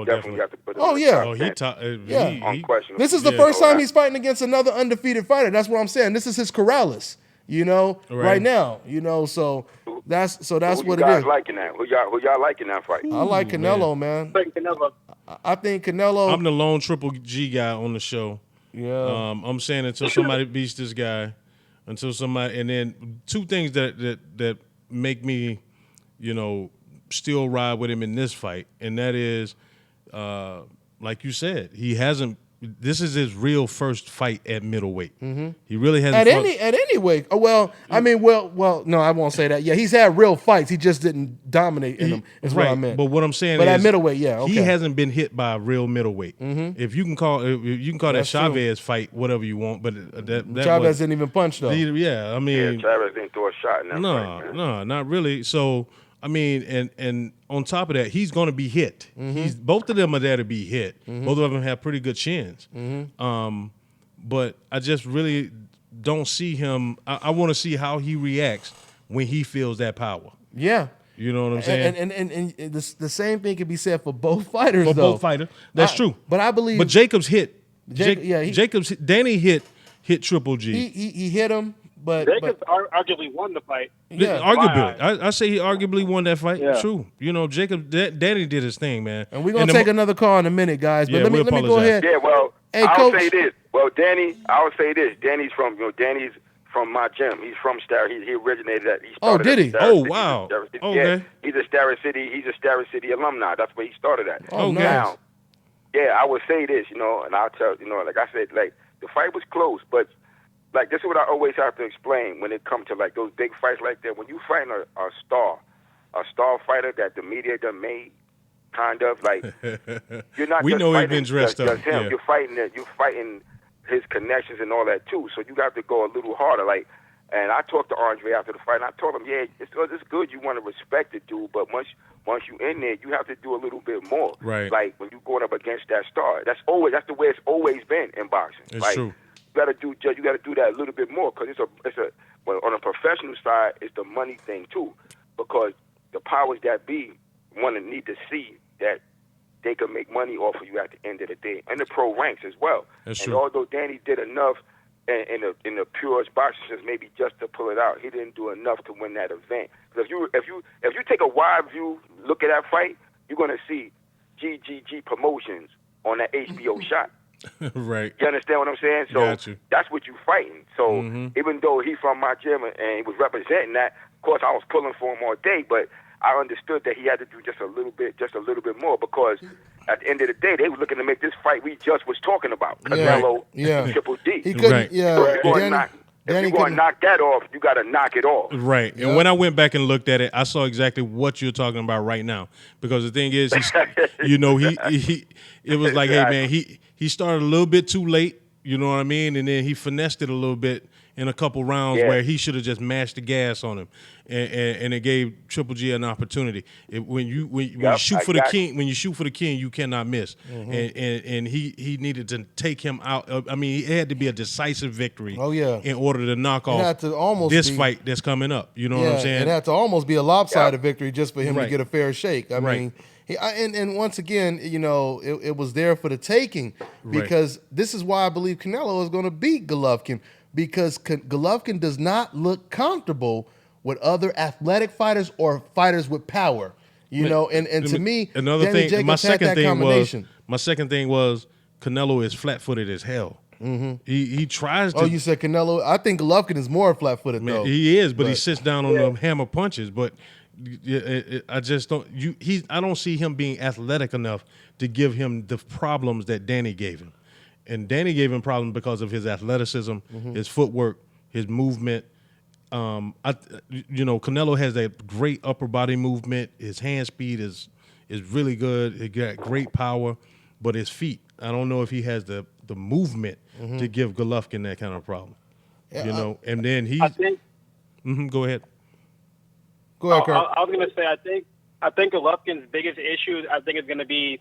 definitely have to put him in the top 10. Unquestionable. This is the first time he's fighting against another undefeated fighter. That's what I'm saying. This is his Corrales, you know, right now, you know. So that's what it is. Who y'all liking that? Who y'all liking that fight? I like Canelo, man. I think Canelo. I'm the lone Triple G guy on the show. Yeah. I'm saying until somebody beats this guy, and then two things that make me, you know, still ride with him in this fight, and that is, like you said, he hasn't. This is his real first fight at middleweight. Mm-hmm. He really hasn't at any weight. Oh, well, I mean, well, no, I won't say that. Yeah, he's had real fights. He just didn't dominate in them. Is what I meant. But what I'm saying is, at middleweight, yeah, okay. He hasn't been hit by a real middleweight. Mm-hmm. If you can call that Chavez fight whatever you want, but that Chavez didn't even punch though. Yeah, I mean, Chavez didn't throw a shot in that fight. No, not really. So. I mean, and on top of that, he's going to be hit. Mm-hmm. Both of them are there to be hit. Mm-hmm. Both of them have pretty good chins. Mm-hmm. But I just really don't see him. I want to see how he reacts when he feels that power. Yeah. You know what I'm saying? And the same thing can be said for both fighters, for both fighters. That's true. But I believe. But Jacobs hit. Danny hit Triple G. He hit him. But arguably won the fight. Yeah, arguably. I say he arguably won that fight. Yeah. True. You know, Danny did his thing, man. And we're going to take another call in a minute, guys. But let me go ahead. Yeah, well, hey, I'll say this. Well, I'll say this. Danny's from my gym. He's from Star. He originated at. Did he? Oh, wow. Okay. Yeah, he's a Star City alumni. That's where he started at. Oh, nice. Now, yeah, I would say this, you know, and I'll tell, you know, like I said, like the fight was close, but like this is what I always have to explain when it comes to like those big fights like that. When you fight a star fighter that the media done made, kind of like you're not. We just know he's fighting been dressed just up. him. Yeah. You're fighting his connections and all that too. So you have to go a little harder. Like, and I talked to Andre after the fight, and I told him, yeah, it's good. You want to respect the dude, but once you in there, you have to do a little bit more. Right. Like when you going up against that star. That's the way it's always been in boxing. It's like, true. You got to do that a little bit more because well, on a professional side, it's the money thing too, because the powers that be need to see that they can make money off of you at the end of the day, and the pro ranks as well. That's and true. Although Danny did enough in the purest boxing sense, maybe just to pull it out, he didn't do enough to win that event. Because if you take a wide view look at that fight, you're gonna see GGG Promotions on that HBO shot. Right. You understand what I'm saying? So that's what you're fighting. So even though he's from my gym and he was representing that, of course I was pulling for him all day, but I understood that he had to do just a little bit more because at the end of the day, they were looking to make this fight we just was talking about, Canelo and Triple D. He couldn't. Right. Yeah. So if you're going to knock that off, you got to knock it off. Right. And when I went back and looked at it, I saw exactly what you're talking about right now. Because the thing is, it was like, hey, man, he started a little bit too late, you know what I mean? And then he finessed it a little bit in a couple rounds where he should have just mashed the gas on him. And it gave Triple G an opportunity. When you shoot for the king, you cannot miss. Mm-hmm. And he needed to take him out. I mean, it had to be a decisive victory. Oh yeah. In order to knock off this fight that's coming up. You know what I'm saying? It had to almost be a lopsided victory just for him to get a fair shake. I mean, and once again, you know, it was there for the taking because this is why I believe Canelo is going to beat Golovkin because Golovkin does not look comfortable with other athletic fighters or fighters with power. You know, and to me, another Danny thing. Jacobs My second had that thing combination. was Canelo is flat-footed as hell. Mm-hmm. He tries to. Oh, you said Canelo? I think Golovkin is more flat-footed though. He is, but he sits down on them hammer punches. But I just don't. I don't see him being athletic enough to give him the problems that Danny gave him. And Danny gave him problems because of his athleticism, his footwork, his movement. Canelo has that great upper body movement. His hand speed is really good. He got great power, but his feet, I don't know if he has the movement to give Golovkin that kind of problem. Yeah, and then he. I think. Go ahead. Go ahead, Kurt. I was going to say I think Golovkin's biggest issue is going to be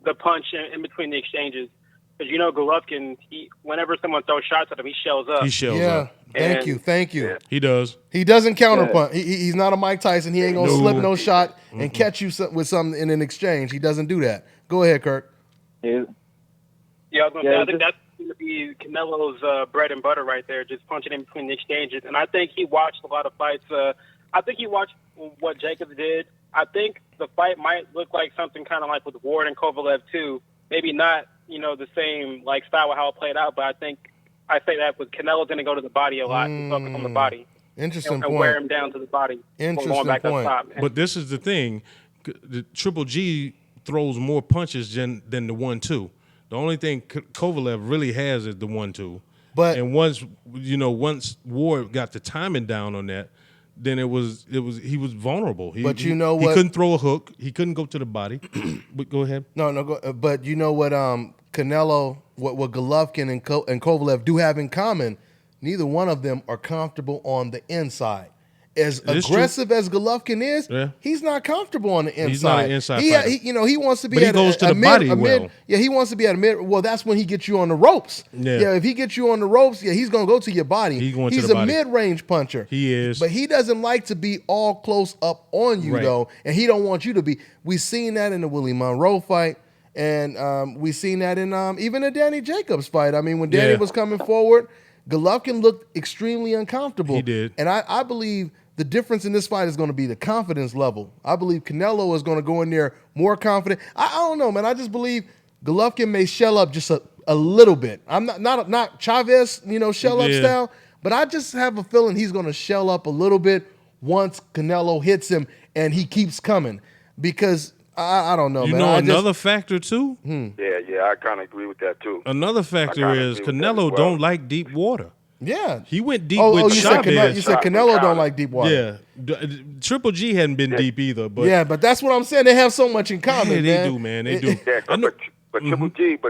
the punch in between the exchanges. Because Golovkin, whenever someone throws shots at him, he shells up. He shells up. Thank you. Yeah. He does. He doesn't counterpunch. He's not a Mike Tyson. He ain't gonna slip no shot and catch you with something in an exchange. He doesn't do that. Go ahead, Kurt. Yeah, I was going to say, I think that's going to be Canelo's bread and butter right there, just punching in between the exchanges. And I think he watched a lot of fights. I think he watched what Jacobs did. I think the fight might look like something kind of like with Ward and Kovalev too. Maybe not, the same like style of how it played out, but I say that with Canelo's going to go to the body a lot and focus on the body. Interesting and point. wear him down to the body. Interesting going back point. Up top. But this is the thing: the Triple G throws more punches than the 1-2. The only thing Kovalev really has is the 1-2. But once Ward got the timing down on that, then he was vulnerable. But you know what? He couldn't throw a hook. He couldn't go to the body. But go ahead. But you know what? Canelo, what Golovkin and Kovalev do have in common. Neither one of them are comfortable on the inside. As aggressive as Golovkin is, he's not comfortable on the inside. He's not an inside fighter. He wants to be but at he goes to the body well. Yeah, he wants to be at a mid. Well, that's when he gets you on the ropes. Yeah, if he gets you on the ropes, he's going to go to your body. He's a mid-range puncher. He is. But he doesn't like to be all close up on you, though, and he don't want you to be. We've seen that in the Willie Monroe fight, and we've seen that in even the Danny Jacobs fight. I mean, when Danny was coming forward, Golovkin looked extremely uncomfortable. He did. And I believe the difference in this fight is going to be the confidence level. I believe Canelo is going to go in there more confident. I don't know, man. I just believe Golovkin may shell up just a little bit. I'm not Chavez, shell up style, but I just have a feeling he's going to shell up a little bit once Canelo hits him and he keeps coming. Because I don't know, man. Another factor too? Yeah, I kind of agree with that too. Another factor is Canelo don't like deep water. Yeah. He went deep with Chavez. You said Canelo don't like deep water. Yeah. Triple G hadn't been deep either. But but that's what I'm saying. They have so much in common, they do, man. They do. Yeah, but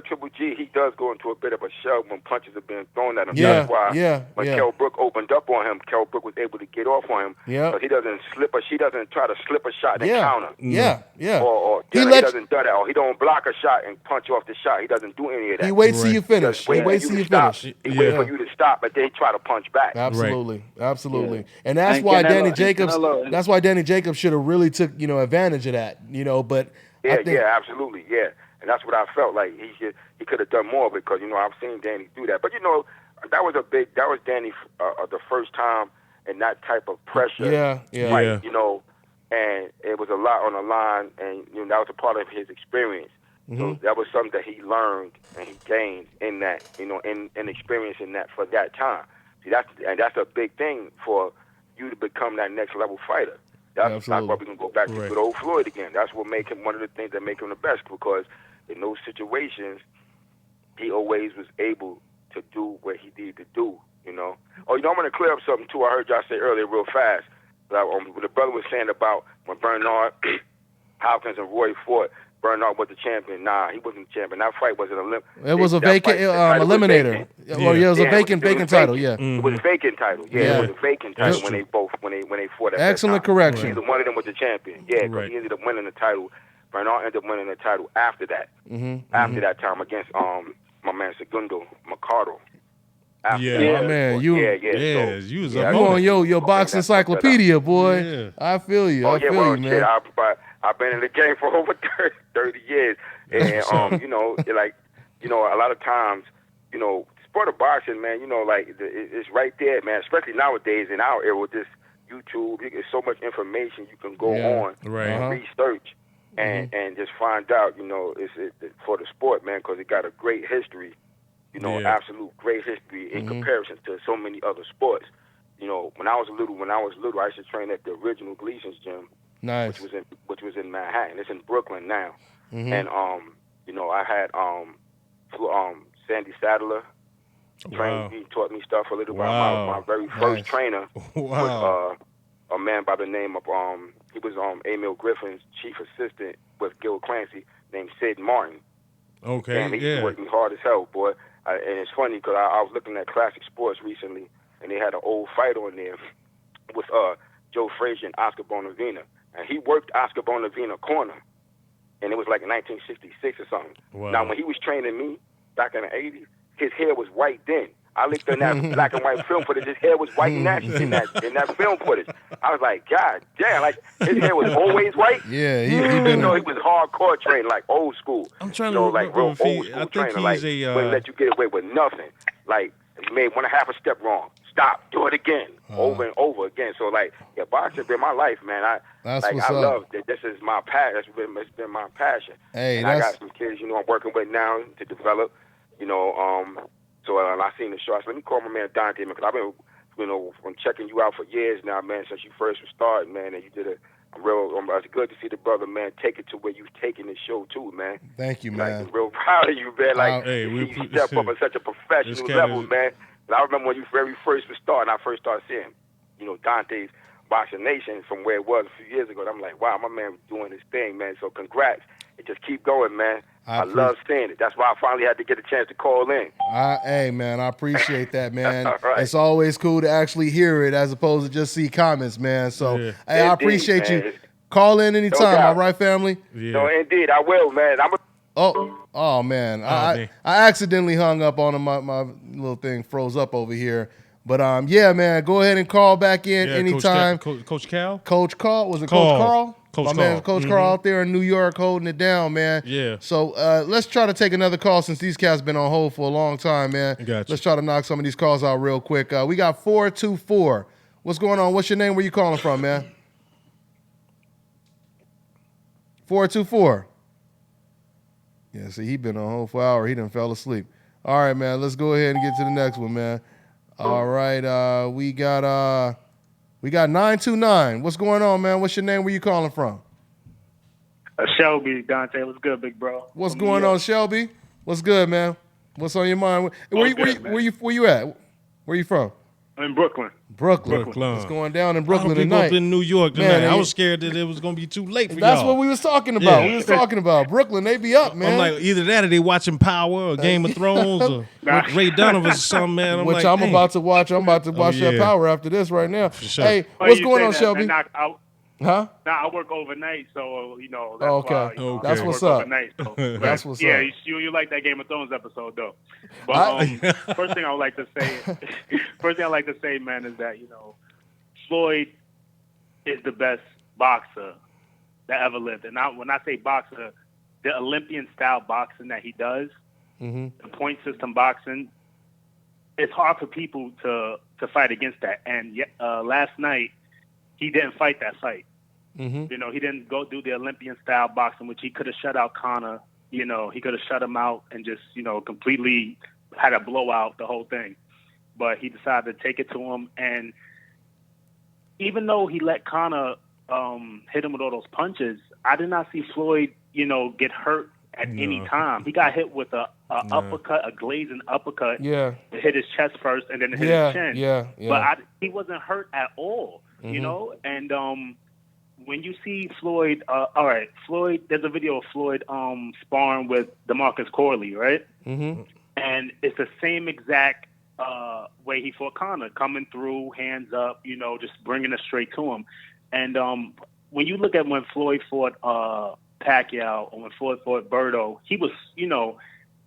Triple G, he does go into a bit of a shell when punches are being thrown at him. Yeah, That's why when Kell Brook opened up on him, Kell Brook was able to get off on him. Yeah. But he doesn't she doesn't try to slip a shot and counter. Yeah. Or he doesn't do that. Or he don't block a shot and punch off the shot. He doesn't do any of that. He waits till you finish. He waits till you finish. He waits for you to stop, but they try to punch back. Absolutely. And that's why Danny Jacobs should have really took, advantage of that, but absolutely. And that's what I felt like he could have done more because I've seen Danny do that. But that was Danny the first time in that type of pressure. Yeah. And it was a lot on the line, and that was a part of his experience. So that was something that he learned and he gained in that, in experiencing that for that time. See, that's a big thing for you to become that next level fighter. That's why we can go back to good old Floyd again. That's what make him one of the things that make him the best because in those situations, he always was able to do what he needed to do, Oh, I'm going to clear up something, too. I heard y'all say earlier real fast. What the brother was saying about when Bernard Hopkins and Roy fought, Bernard was the champion. Nah, he wasn't the champion. That fight was an It was a vacant eliminator. It was a vacant title. Yeah, it was a vacant title. Yeah, it was a vacant title when they fought. Excellent correction. Neither one of them was the champion. Yeah, because he ended up winning the title. Bernard ended up winning the title after that. After that time against my man Segundo Cotto. Man, you was on your box encyclopedia, boy. Yeah. I feel you. I feel you, man. I've been in the game for over 30 years, and a lot of times, sport of boxing, man, it's right there, man. Especially nowadays in our era, with this YouTube. There's so much information you can go on and research and just find out. You know, it's for the sport, man, because it got a great history. You know, absolute great history in comparison to so many other sports. You know, when I was little, I used to train at the original Gleason's gym, which was in Manhattan. It's in Brooklyn now, and you know, I had Sandy Sadler trained me, taught me stuff a little bit. My very first trainer was a man by the name of he was Emil Griffin's chief assistant with Gil Clancy, named Sid Martin. Okay, Damn, he used to work me hard as hell, boy. And it's funny because I was looking at Classic Sports recently, and they had an old fight on there with Joe Frazier and Oscar Bonavena. And he worked Oscar Bonavena corner, and it was like in 1966 or something. Wow. Now, when he was training me back in the 80s, his hair was white then. I looked in that black and white film footage. His hair was white naturally in that film footage. I was like, God damn, like his hair was always white. Yeah, he was hardcore trained, like old school. I'm trying to like real old school I think trainer, like wouldn't let you get away with nothing. Like you made one and a half a step wrong, stop, do it again, over and over again. So like, yeah, boxing been my life, man. I love that. This is my passion. It's been my passion. Hey, and I got some kids, you know, I'm working with now to develop, you know, So I seen the show. I said, let me call my man Dontae, man, because I've been, you know, from checking you out for years now, man, since you first was starting, man, and you did it's good to see the brother, man, take it to where you've taken the show too, man. Thank you, man. I'm real proud of you, man. Like, we step up at such a professional level, man. And I remember when you very first was starting, I first started seeing, you know, Dontaesboxingnation from where it was a few years ago. And I'm like, wow, my man was doing his thing, man. So congrats. And just keep going, man. I love seeing it. That's why I finally had to get a chance to call in. Hey, man, I appreciate that, man. Right. It's always cool to actually hear it as opposed to just see comments, man. So, hey, Indeed, I appreciate man. you. Call in anytime, all right, family? Yeah. No, indeed, I will, man. Oh, man. I accidentally hung up on him. My little thing froze up over here. But, yeah, man, go ahead and call back in anytime. Coach Cal? Coach Carl? Was it Coach Carl? Coach My man, Coach Carl out there in New York holding it down, man. Yeah. So let's try to take another call since these cats been on hold for a long time, man. Gotcha. Let's try to knock some of these calls out real quick. We got 424. What's going on? What's your name? Where you calling from, man? 424. Yeah, see, he been on hold for an hour. He done fell asleep. All right, man. Let's go ahead and get to the next one, man. All right. We got 929. What's going on, man? What's your name? Where you calling from? Shelby, Dontae. What's good, big bro? What's going on, Shelby? What's good, man? What's on your mind? Where you at? Where you from? I'm in Brooklyn. Brooklyn. What's going down in Brooklyn people tonight? Up in New York tonight. Man, I was scared that it was going to be too late for That's y'all. what we was talking about. Yeah. We was talking about Brooklyn. They be up, man. I'm like, either that or they watching Power or Game of Thrones or Ray Donovan or something, man. I'm about to watch. I'm about to watch that Power after this right now. For sure. Hey, what's going on, Shelby? Huh? I work overnight, so you know. That's why, you know, That's what's up. Overnight, so. That's what's up. Yeah, you like that Game of Thrones episode though. But first thing I would like to say, man, is that, you know, Floyd is the best boxer that ever lived. And when I say boxer, the Olympian style boxing that he does, the point system boxing, it's hard for people to fight against that. And last night, he didn't fight that fight. You know, he didn't go do the Olympian style boxing, which he could have shut out Conor. You know, he could have shut him out and just, you know, completely had a blowout, the whole thing. But he decided to take it to him. And even though he let Conor hit him with all those punches, I did not see Floyd, you know, get hurt at any time. He got hit with a uppercut, a glazing uppercut. Yeah. It hit his chest first and then it hit his chin. Yeah. But he wasn't hurt at all, you know? And when you see Floyd, all right, Floyd, there's a video of Floyd sparring with DeMarcus Corley, right? And it's the same exact way he fought Conor, coming through, hands up, you know, just bringing it straight to him. And when you look at when Floyd fought Pacquiao or when Floyd fought Berto, he was, you know,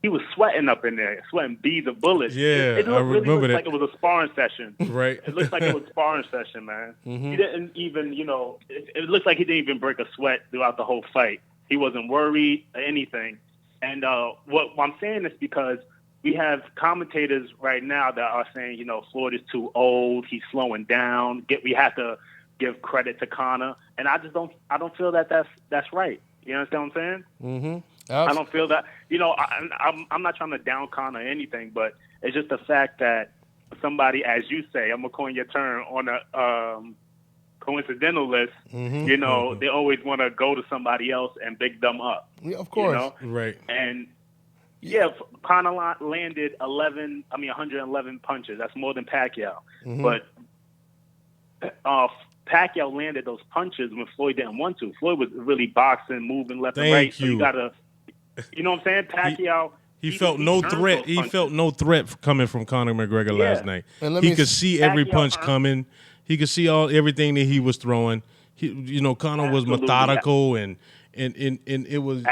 he was sweating up in there, sweating beads of bullets. Yeah, it really looked like it was a sparring session. Right. It looked like it was a sparring session, man. He didn't even, you know, it looked like he didn't even break a sweat throughout the whole fight. He wasn't worried or anything. And what I'm saying is because we have commentators right now that are saying, you know, Floyd is too old, he's slowing down. We have to give credit to Conor, and I don't feel that that's right. You understand what I'm saying? Mm-hmm. I don't feel that. I'm not trying to down Conor or anything, but it's just the fact that somebody, as you say, I'm gonna coin your term, on a coincidental list. Mm-hmm. They always want to go to somebody else and big them up. Yeah, of course. Right. And Conor landed 111 punches. That's more than Pacquiao. Mm-hmm. But Pacquiao landed those punches when Floyd didn't want to. Floyd was really boxing, moving left and right. Thank you. So you gotta, you know what I'm saying? Pacquiao. He felt no threat. He felt no threat coming from Conor McGregor last night. He could see every punch coming. He could see everything that he was throwing. Conor was methodical and it was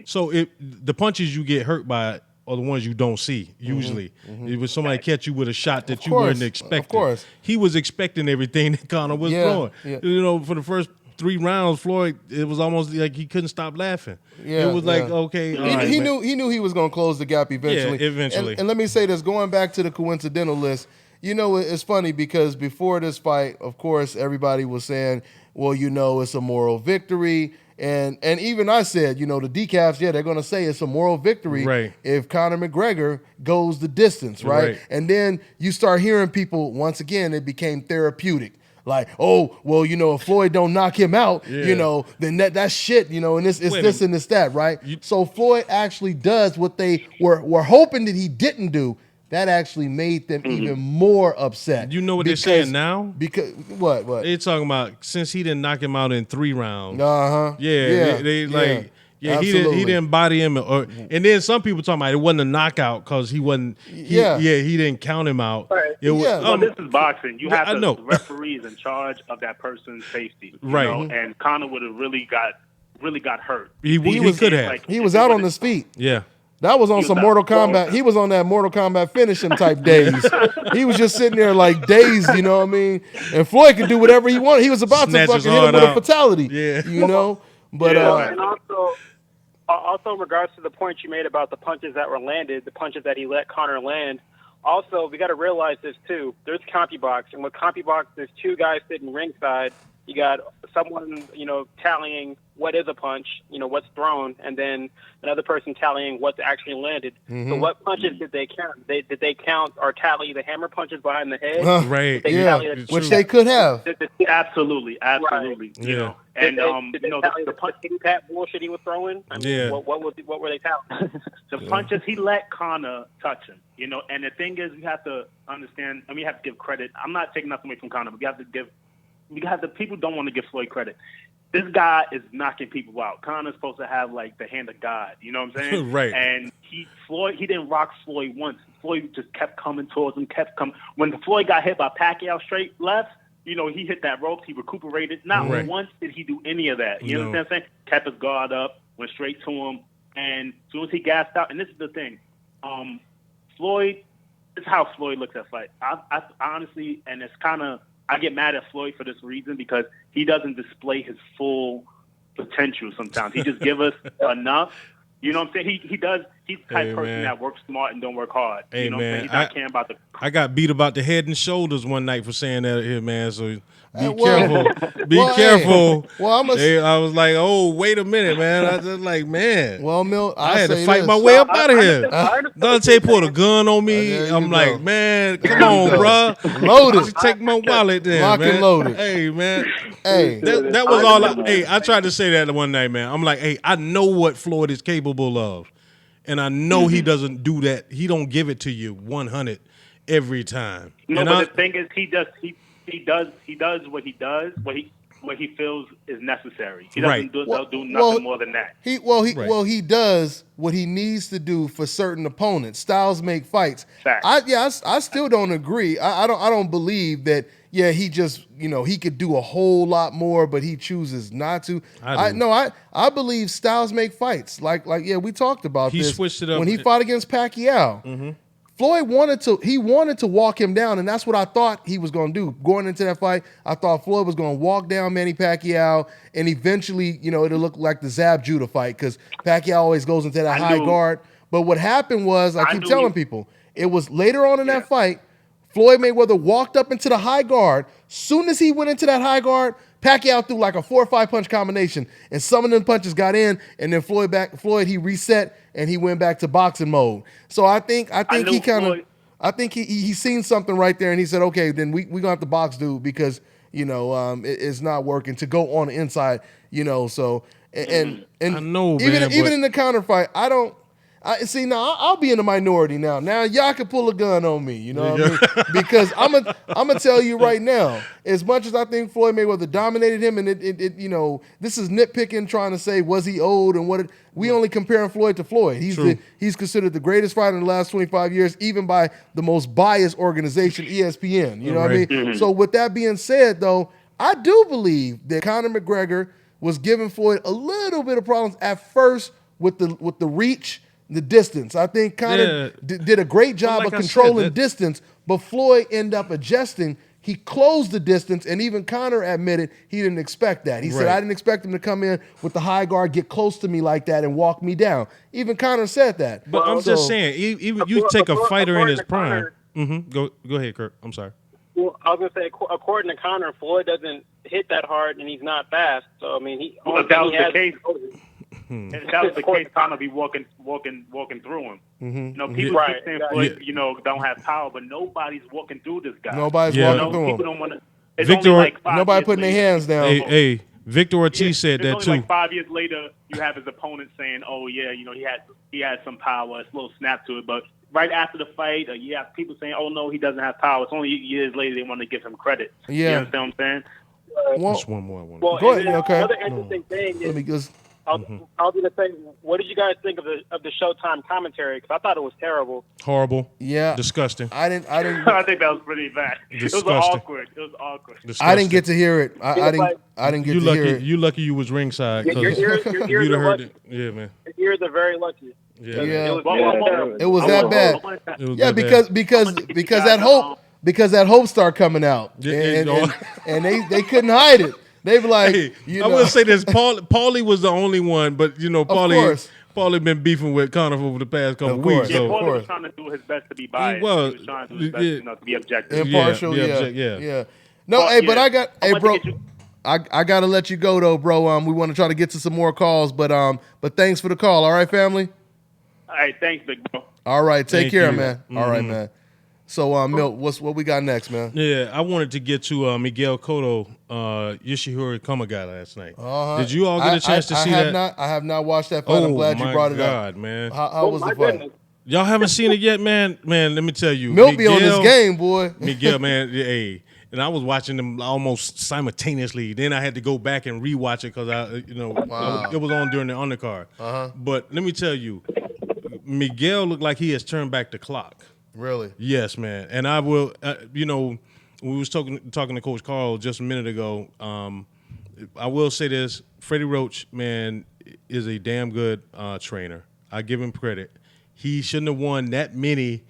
so the punches you get hurt by are the ones you don't see usually. It was somebody catch you with a shot that you weren't expecting. Of course, he was expecting everything that Conor was throwing. Yeah. For the first 3 rounds, Floyd, it was almost like he couldn't stop laughing. Yeah, it was like, okay, he knew he was going to close the gap eventually. Yeah, eventually. And let me say this, going back to the coincidental list, it's funny because before this fight, of course, everybody was saying, well, it's a moral victory. And even I said, the decafs, they're going to say it's a moral victory if Conor McGregor goes the distance, right? And then you start hearing people, once again, it became therapeutic. Like, oh, well, if Floyd don't knock him out, then that's shit, and it's this and it's that, right? So Floyd actually does what they were hoping that he didn't do. That actually made them even more upset. You know what they're saying now? Because what? They're talking about since he didn't knock him out in 3 rounds. He didn't body him, and then some people talking about it wasn't a knockout because he wasn't. He didn't count him out. Right. Well, this is boxing. You have the referees in charge of that person's safety, right? And Conor would have really got hurt. He could have. He was out on his feet. Yeah. That was on some Mortal Kombat. He was on that Mortal Kombat finishing type days. He was just sitting there like dazed, you know what I mean? And Floyd could do whatever he wanted. He was about to fucking hit him with a fatality, But and also in regards to the point you made about the punches that were landed, the punches that he let Conor land. Also, we got to realize this too. There's CompuBox, and with CompuBox, there's 2 guys sitting ringside. You got someone, tallying what is a punch, what's thrown, and then another person tallying what's actually landed. Mm-hmm. So what punches did they count? Did they count or tally the hammer punches behind the head? Right. Which they could have. Absolutely. Right. And the punch that bullshit he was throwing. I mean, what were they tallying? The punches he let Conor touch him. And the thing is, we have to understand. We have to give credit. I'm not taking nothing away from Conor, but the people don't want to give Floyd credit. This guy is knocking people out. Conor's supposed to have like the hand of God. You know what I'm saying? Right. And he didn't rock Floyd once. Floyd just kept coming towards him, When Floyd got hit by Pacquiao straight left, he hit that rope. He recuperated. Not once did he do any of that. You know what I'm saying? Kept his guard up, went straight to him, and as soon as he gassed out, and this is the thing, Floyd. This is how Floyd looks at fight. I honestly, and it's kind of. I get mad at Floyd for this reason because he doesn't display his full potential sometimes. He just give us enough. You know what I'm saying? He does. He's the type of person that works smart and don't work hard. Hey, you know what I'm saying? He's not caring about the... I got beat about the head and shoulders one night for saying that here, man. So be careful. Be careful. I was like, oh, wait a minute, man. I was like, man. Well, Milt, I had to fight my way up out of here. Dante pulled a gun on me. I'm like, man, come on, bro. Loaded. Take my wallet then, Lock man. and loaded. Hey, man. Hey. That was all. I tried to say that one night, man. I'm like, hey, I know what Floyd is capable of. And I know he doesn't do that. He don't give it to you 100 every time. No, but the thing is, he does what he does, what he feels is necessary. He doesn't do nothing more than that. He does what he needs to do for certain opponents. Styles make fights. I still don't agree. I don't believe that. Yeah, he just he could do a whole lot more, but he chooses not to. I believe Styles make fights. Like we talked about this. He switched it up when he fought against Pacquiao. Mm-hmm. Floyd wanted to walk him down, and that's what I thought he was going to do. Going into that fight, I thought Floyd was going to walk down Manny Pacquiao, and eventually, it'll look like the Zab Judah fight because Pacquiao always goes into that high guard. But what happened was, I keep telling people, it was later on in that fight, Floyd Mayweather walked up into the high guard. Soon as he went into that high guard, Pacquiao threw like a 4 or 5 punch combination, and some of them punches got in, and then Floyd he reset and he went back to boxing mode. So I think he kind of, I think he seen something right there, and he said, okay, then we gonna have to box dude because it's not working to go on the inside, So and I know, even in the counter fight, I'll be in the minority now. Now y'all can pull a gun on me, you know what I mean? Because I'm gonna tell you right now, as much as I think Floyd Mayweather dominated him, and this is nitpicking, trying to say was he old and what we only comparing Floyd to Floyd. He's considered the greatest fighter in the last 25 years, even by the most biased organization, ESPN. You know what I mean? Mm-hmm. So with that being said, though, I do believe that Conor McGregor was giving Floyd a little bit of problems at first with the reach. The distance. I think Conor did a great job of controlling distance, but Floyd ended up adjusting. He closed the distance, and even Conor admitted he didn't expect that. He said, I didn't expect him to come in with the high guard, get close to me like that, and walk me down. Even Conor said that. But I'm just saying, even you take a fighter in his prime. Go ahead, Kurt. I'm sorry. Well, I was going to say, according to Conor, Floyd doesn't hit that hard, and he's not fast. So, I mean, if that was the case, if that was the case, Conor be walking through him. Mm-hmm. People keep saying Floyd, don't have power, but nobody's walking through this guy. Nobody's walking through him. People don't want to. Victor, nobody putting their hands down. Hey, Victor Ortiz said that too. Like 5 years later, you have his opponent saying, "Oh yeah, he had some power, a little snap to it." But right after the fight, you have people saying, "Oh no, he doesn't have power." It's only years later they want to give him credit. Yeah, you understand what I'm saying? Just one more. Well, go ahead. Okay. Another interesting thing is. I was going to say, what did you guys think of the Showtime commentary? Because I thought it was terrible. Horrible. Yeah. Disgusting. I didn't. I think that was pretty bad. Disgusting. It was awkward. Disgusting. I didn't get to hear it. I didn't get to hear it. You lucky you was ringside. Your ears you'd have heard it. Yeah, man. Your ears are very lucky. Yeah. It was that bad. Yeah, because that hope started coming out, and they couldn't hide it. They be like, I will say this: Paulie was the only one, but Paulie been beefing with Conor over the past couple weeks. Yeah, Paulie was trying to do his best to be biased. He was trying to do his best, to be objective, impartial. Yeah. No, but I got, bro. I gotta let you go though, bro. We want to try to get to some more calls, but thanks for the call. All right, family. All right, thanks, big bro. All right, take care, man. All right, man. So, Milt, what we got next, man? Yeah, I wanted to get to Miguel Cotto, Yoshihiro Kamagai last night. Did you all get a chance to see that? I have not watched that fight. I'm glad you brought it up. Oh, my God, man. How was the fight? Goodness. Y'all haven't seen it yet, man? Man, let me tell you. Milt be on this game, boy. Miguel, man, hey. And I was watching them almost simultaneously. Then I had to go back and rewatch it because it was on during the undercard. But let me tell you, Miguel looked like he has turned back the clock. Really? Yes, man. And I will, we was talking to Coach Carl just a minute ago. I will say this: Freddie Roach, man, is a damn good trainer. I give him credit. He shouldn't have won that many,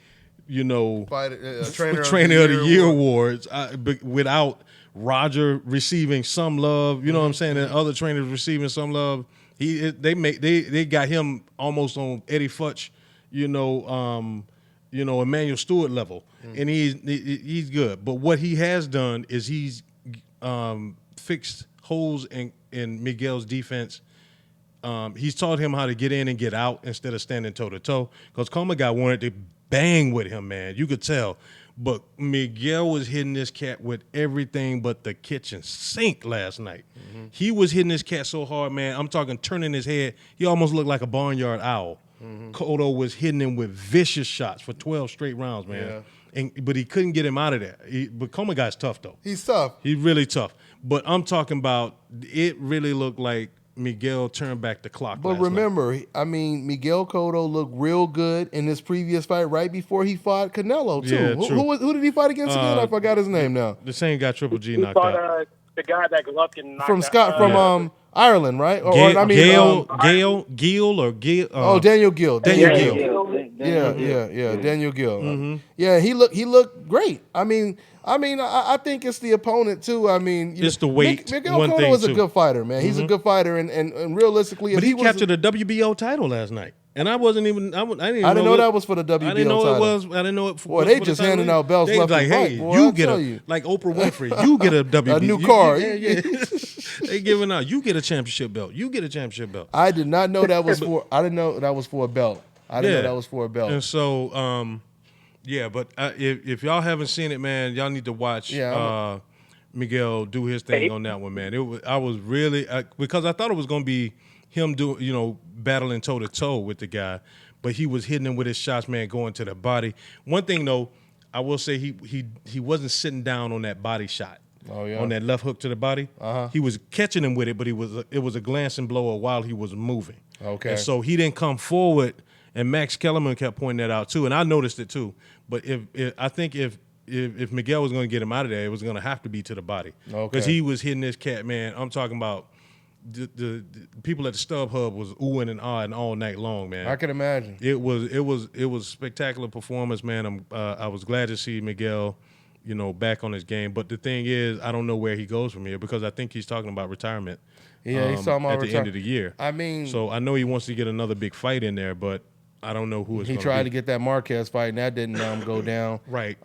Trainer of the Year awards without Roger receiving some love. You know what I'm saying? And other trainers receiving some love. They got him almost on Eddie Futch, Emmanuel Stewart level, and he's good. But what he has done is he's fixed holes in Miguel's defense. He's taught him how to get in and get out instead of standing toe-to-toe. Because Kamagai wanted to bang with him, man. You could tell. But Miguel was hitting this cat with everything but the kitchen sink last night. He was hitting this cat so hard, man. I'm talking turning his head. He almost looked like a barnyard owl. Cotto was hitting him with vicious shots for 12 straight rounds, man. Yeah. But he couldn't get him out of there. But Kamagai's tough, though. He's tough. He's really tough. But I'm talking about it really looked like Miguel turned back the clock. But remember, I mean, Miguel Cotto looked real good in this previous fight right before he fought Canelo, too. Yeah, who did he fight against again? I forgot his name now. The same guy Triple G He knocked fought, out. the guy that Golovkin knocked From out. Ireland, right? Daniel Gill. Daniel Gill. Daniel Gill. Daniel Gill. Yeah, he looked great. I think it's the opponent too. I mean, it's the weight. Miguel Cotto is a good fighter, man. He's a good fighter, and realistically, but he captured a WBO title last night. And I wasn't even. I didn't know that was for the WBO I didn't know title. it was. I didn't know it. Boy, they just handing out belts They left like, and hey, right. Boy, you I'll get tell a you. like Oprah Winfrey. You get a WBO. A new car. Yeah. They giving out. You get a championship belt. You get a championship belt. I did not know that was for. I didn't know that was for a belt. I didn't know that was for a belt. And so, yeah. But if y'all haven't seen it, man, y'all need to watch. Yeah, Miguel do his thing on that one, man. I was really because I thought it was gonna be him battling toe to toe with the guy, but he was hitting him with his shots, man, going to the body. One thing though, I will say he wasn't sitting down on that body shot. Oh yeah, on that left hook to the body. He was catching him with it, but it was a glancing blower while he was moving. Okay, and so he didn't come forward, and Max Kellerman kept pointing that out too, and I noticed it too. But I think if Miguel was going to get him out of there, it was going to have to be to the body. Okay. Because he was hitting this cat, man. I'm talking about the people at the Stub Hub was oohing and ahhing all night long, man. I can imagine. It was a spectacular performance, man. I was glad to see Miguel, back on his game. But the thing is, I don't know where he goes from here because I think he's talking about retirement. Yeah, he's talking about at the end of the year. I mean, so I know he wants to get another big fight in there, but I don't know who it's going to be. He tried to get that Marquez fight, and that didn't go down. Right.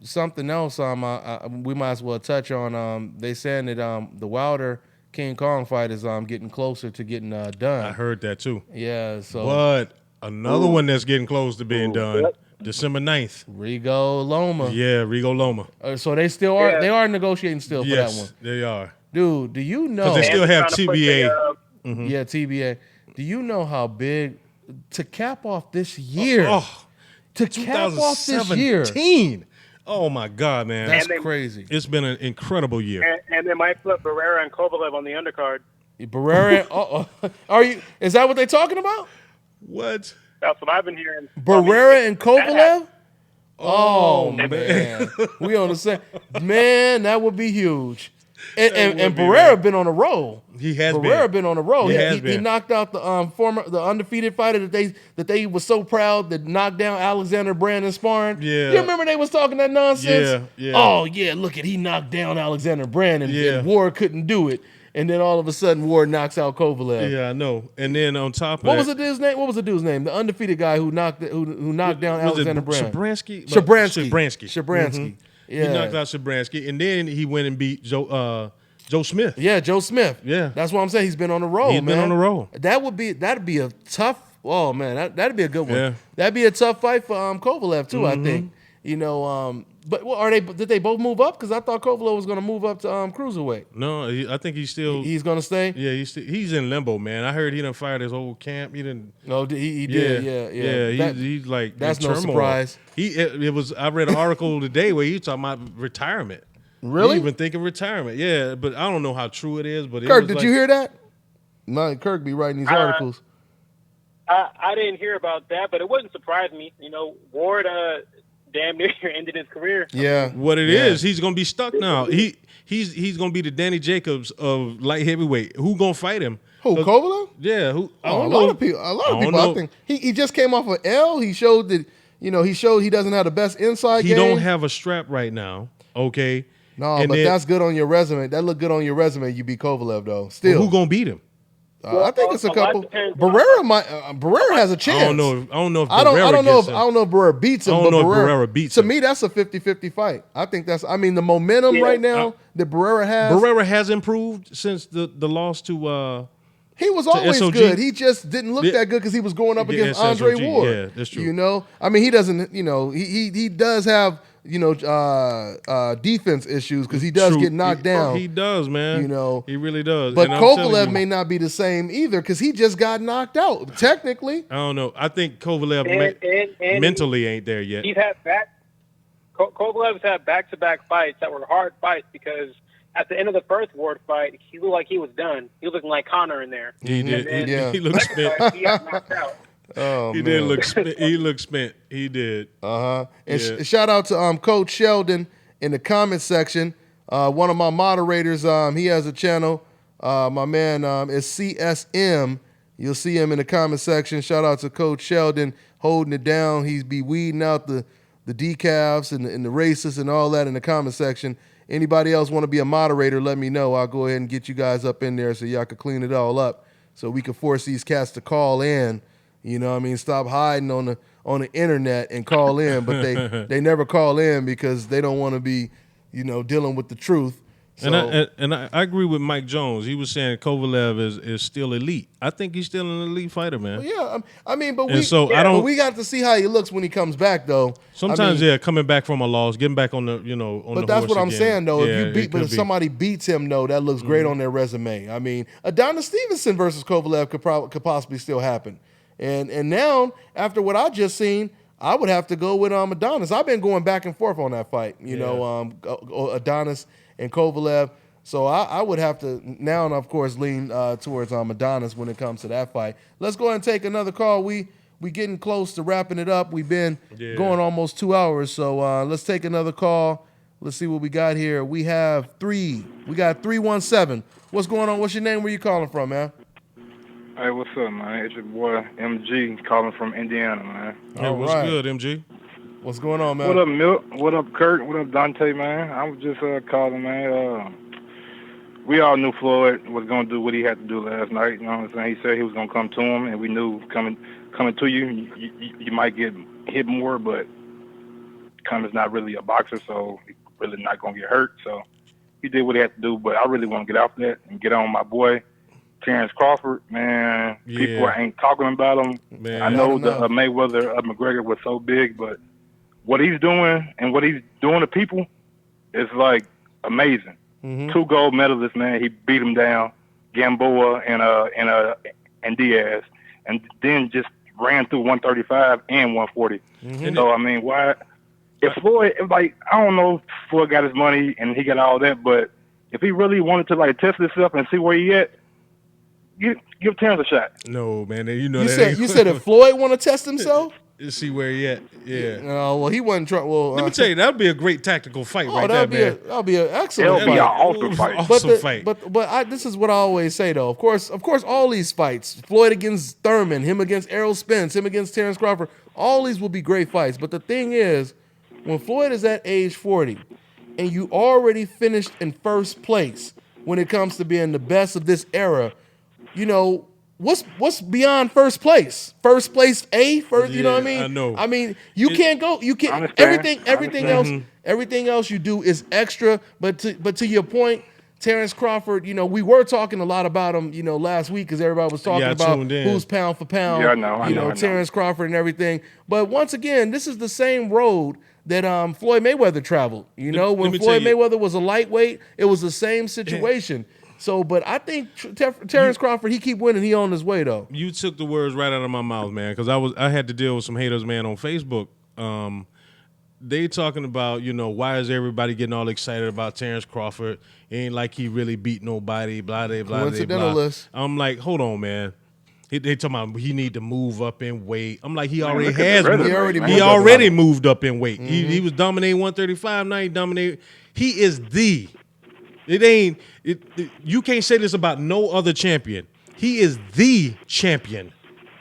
Something else we might as well touch on. They saying that the Wilder King Kong fight is getting closer to getting done. I heard that too. Yeah. So, but another one that's getting close to being done, December 9th. Rigo Loma. Yeah, Rigo Loma. So they still are. They are negotiating still for that one. Yes, they are. Dude, do you know? Because they still have TBA. Yeah, TBA. Do you know how big to cap off this year? To cap off this year. 2017. Oh my God, man, that's crazy. It's been an incredible year. And they might flip Barrera and Kovalev on the undercard. Barrera, are you? Is that what they're talking about? What? That's what I've been hearing. Barrera and Kovalev. Oh man, we on the same. Man, that would be huge. And Barrera been on a roll. He has Barrera been on a roll. He knocked out the undefeated fighter that they was so proud that knocked down Alexander Brandon sparring. Yeah. You remember they was talking that nonsense? Yeah. Oh yeah, look he knocked down Alexander Brandon and Ward couldn't do it. And then all of a sudden Ward knocks out Kovalev. Yeah, I know. And then on top of what was the dude's name? What was the dude's name? The undefeated guy who knocked down Alexander Brandon. Shabransky. Shabransky. Yeah. He knocked out Shabransky, and then he went and beat Joe Smith. Yeah, Joe Smith. Yeah, that's what I'm saying. He's been on the roll. He's been on the roll. That'd be a tough. Oh man, that'd be a good one. Yeah. That'd be a tough fight for Kovalev too. I think. But did they both move up? Because I thought Kovalev was going to move up to cruiserweight. No, I think he's still. He's going to stay. Yeah, he's in limbo, man. I heard he done fired his whole camp. He didn't. No, he did. Yeah. He's like that's in no turmoil. surprise. It was. I read an article today where he was talking about retirement. Really? He even thinking retirement. Yeah, but I don't know how true it is. But Kirk, did you hear that? No, Kirk be writing these articles. I didn't hear about that, but it wouldn't surprise me. Ward damn near ended his career. Yeah. What it is, he's gonna be stuck now. He's gonna be the Danny Jacobs of light heavyweight. Who gonna fight him? Who, Kovalev? Yeah. Who? A lot of people. I think he just came off an L. He showed that he doesn't have the best inside game. He don't have a strap right now. Okay. No, but that's good on your resume. That look good on your resume. You beat Kovalev though. Still, who gonna beat him? I think it's a couple. Barrera has a chance. I don't know if I don't know if Barrera beats him. I don't know if Barrera beats him. To me, that's a 50-50 fight. I think that's. I mean, the momentum right now that Barrera has. Barrera has improved since the loss to. He was always SOG. Good. He just didn't look that good because he was going up against Andre SOG. Ward. Yeah, that's true. I mean, he doesn't. He does have defense issues because he does get knocked down. He does, man. He really does. But Kovalev may not be the same either because he just got knocked out. Technically, I don't know. I think Kovalev and mentally ain't there yet. He's had Kovalev's had back-to-back fights that were hard fights because at the end of the first Ward fight, he looked like he was done. He was looking like Connor in there. He did. He looked spent. He got knocked out. Oh, he did look spent. He looked spent. He did. And shout out to Coach Sheldon in the comment section. One of my moderators, he has a channel. My man is CSM. You'll see him in the comment section. Shout out to Coach Sheldon holding it down. He's be weeding out the decafs and the racists and all that in the comment section. Anybody else want to be a moderator, let me know. I'll go ahead and get you guys up in there so y'all can clean it all up so we can force these cats to call in You know what I mean? Stop hiding on the internet and call in, but they never call in because they don't want to be, dealing with the truth. So, and I agree with Mike Jones. He was saying Kovalev is still elite. I think he's still an elite fighter, man. well, yeah, I mean, but we got to see how he looks when he comes back, though. Sometimes, coming back from a loss, getting back on the, on the But that's horse what I'm again. saying, though. Yeah, If somebody beats him, though, that looks great on their resume. I mean, Adonis Stevenson versus Kovalev could possibly still happen. And now, after what I just seen, I would have to go with Adonis. I've been going back and forth on that fight, Adonis and Kovalev. So I would have to now, and of course, lean towards Adonis when it comes to that fight. Let's go ahead and take another call. We getting close to wrapping it up. We've been going almost 2 hours. So let's take another call. Let's see what we got here. We got 317. What's going on? What's your name? Where you calling from, man? Hey, what's up, man? It's your boy MG calling from Indiana, man. Hey, what's good, MG? What's going on, man? What up, Milt? What up, Kurt? What up, Dante, man? I was just calling, man. We all knew Floyd was going to do what he had to do last night. You know what I'm saying? He said he was going to come to him, and we knew coming to you, you might get hit more, but Cummins not really a boxer, so he's really not going to get hurt. So he did what he had to do, but I really want to get off that and get on my boy, Terence Crawford. Man, people ain't talking about him. Man, I know the Mayweather McGregor was so big, but what he's doing and what he's doing to people is like amazing. 2 gold medalists, man. He beat him down, Gamboa and Diaz, and then just ran through 135 and 140. So I mean, why? If Floyd, I don't know if Floyd got his money and he got all that, but if he really wanted to test himself and see where he at, give Terence a shot. No, man. You said if Floyd want to test himself? See where he at. Yeah. No, well, he wasn't trying. Well, let me tell you, that'd be a great tactical fight right there, man. That'll be an excellent fight. That'll be an awesome fight. But this is what I always say, though. Of course, all these fights, Floyd against Thurman, him against Errol Spence, him against Terence Crawford, all these will be great fights. But the thing is, when Floyd is at age 40 and you already finished in first place when it comes to being the best of this era, what's beyond first place? First place first, you know what I mean? I know. I mean, you can't everything else you do is extra, but to your point, Terence Crawford, we were talking a lot about him, last week because everybody was talking about who's pound for pound. Yeah, I know. Terence Crawford and everything. But once again, this is the same road that Floyd Mayweather traveled. When Floyd Mayweather was a lightweight, it was the same situation. So, but I think Terence Crawford, he keep winning. He on his way, though. You took the words right out of my mouth, man, because I had to deal with some haters, man, on Facebook. They talking about, why is everybody getting all excited about Terence Crawford? It ain't like he really beat nobody, blah, blah, blah, blah. I'm like, hold on, man. They talking about he need to move up in weight. I'm like, he already has moved. He already moved up in weight. He was dominating 135. Now he dominating. He is the. You can't say this about no other champion. He is the champion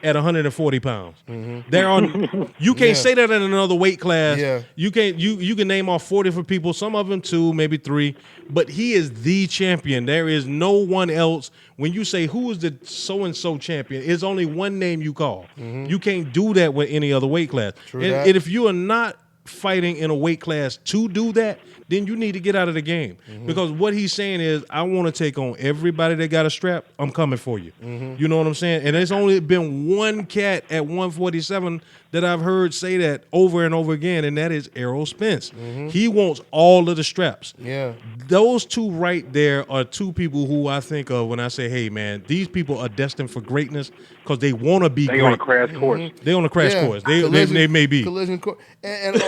at 140 pounds. You can't say that in another weight class. Yeah. You can name off 40 different people, some of them 2, maybe 3, but he is the champion. There is no one else. When you say who is the so-and-so champion, it's only one name you call. You can't do that with any other weight class. And if you are not fighting in a weight class to do that, then you need to get out of the game. Because what he's saying is, I want to take on everybody that got a strap. I'm coming for you. You know what I'm saying? And there's only been one cat at 147 that I've heard say that over and over again, and that is Errol Spence. He wants all of the straps. Yeah. Those 2 right there are 2 people who I think of when I say, hey, man, these people are destined for greatness because they want to be great. They on a crash course. They on a crash course. They may be. Collision course. And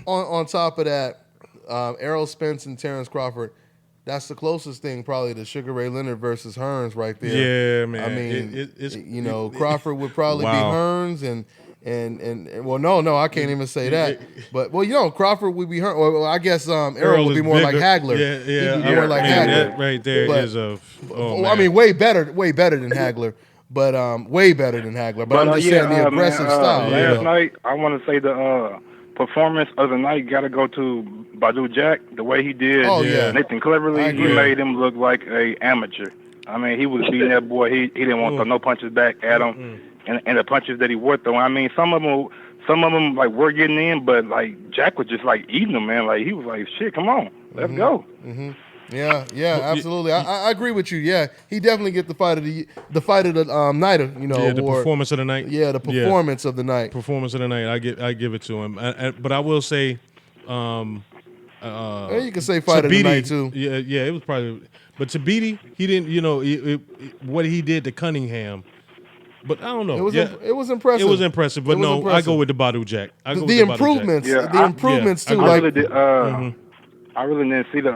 on top of that, Errol Spence and Terence Crawford, that's the closest thing probably to Sugar Ray Leonard versus Hearns right there. Yeah, man. I mean, Crawford would probably be Hearns and well, no, I can't even say that. But Crawford would be Hearns. Well, I guess Errol would be more like Hagler. Yeah, He'd be more like Hagler. That right there is a. I mean, way better than Hagler. But way better than Hagler. But I'm just saying the aggressive style. Last night, I want to say the performance of the night got to go to Badu Jack. The way he did Nathan Cleverly, he made him look like a amateur. I mean, he was beating that boy. He didn't want to throw no punches back at him. and the punches that he wore throwing. I mean, some of them like were getting in, but like Jack was just like eating them, man. Like he was like, shit, come on, let's go. Mm-hmm. Yeah, absolutely. I agree with you. Yeah, he definitely get the fight of the night. The performance of the night. Yeah, the performance of the night. Performance of the night. I give it to him. But I will say, you can say fight of the night too. Yeah, it was probably. But Tabiti, he didn't. What he did to Cunningham. But I don't know. It was impressive. It was impressive. But I go with the Badu Jack. The improvements. The improvements too. I really didn't see the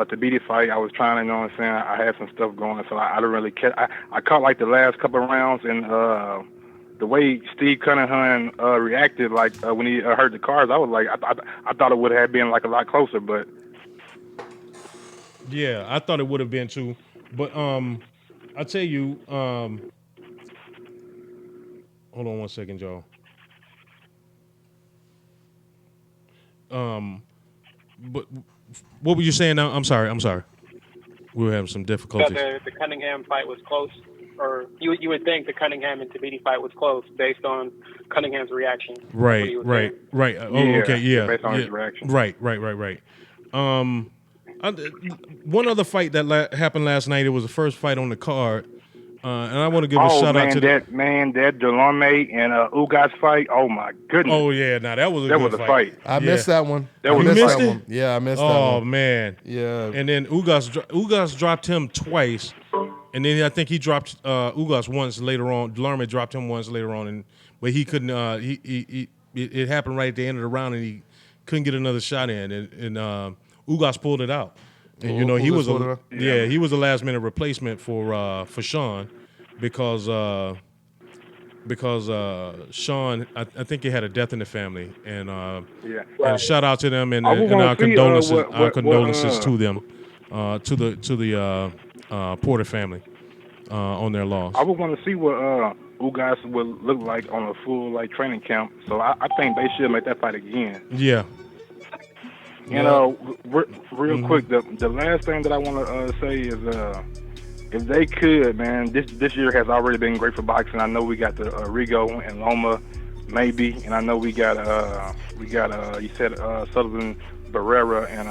Tabiti fight. I was trying to, you know what I'm saying, I had some stuff going, so I didn't really catch. I caught like the last couple of rounds, and the way Steve Cunningham reacted, like when he heard the cards, I was like, I thought it would have been like a lot closer, but. Yeah, I thought it would have been too. But I tell you, hold on one second, y'all. But what were you saying now? I'm sorry. We were having some difficulties. The Cunningham fight was close, or you would think the Cunningham and Tabiti fight was close based on Cunningham's reaction. Right. Oh, okay, yeah. Based on his reaction. Right. One other fight that happened last night. It was the first fight on the card, and I want to give a shout out to that Delorme and Ugas fight. Oh my goodness! Oh yeah, that was a fight. I missed that one. You missed it? Yeah, I missed that one. Oh man. Yeah. And then Ugas dropped him twice, and then I think he dropped Ugas once later on. Delorme dropped him once later on, but he couldn't. It happened right at the end of the round, and he couldn't get another shot in, and Ugas pulled it out. And he was he was a last minute replacement for Sean because Sean I think he had a death in the family, and and shout out to them and our condolences to them to the Porter family on their loss. I would want to see what Ugas would look like on a full training camp, so I think they should make that fight again. Yeah. Real quick, the last thing that I want to say is if they could, man, this year has already been great for boxing. I know we got the Rigo and Loma, maybe, and I know we got you said Sullivan, Barrera, and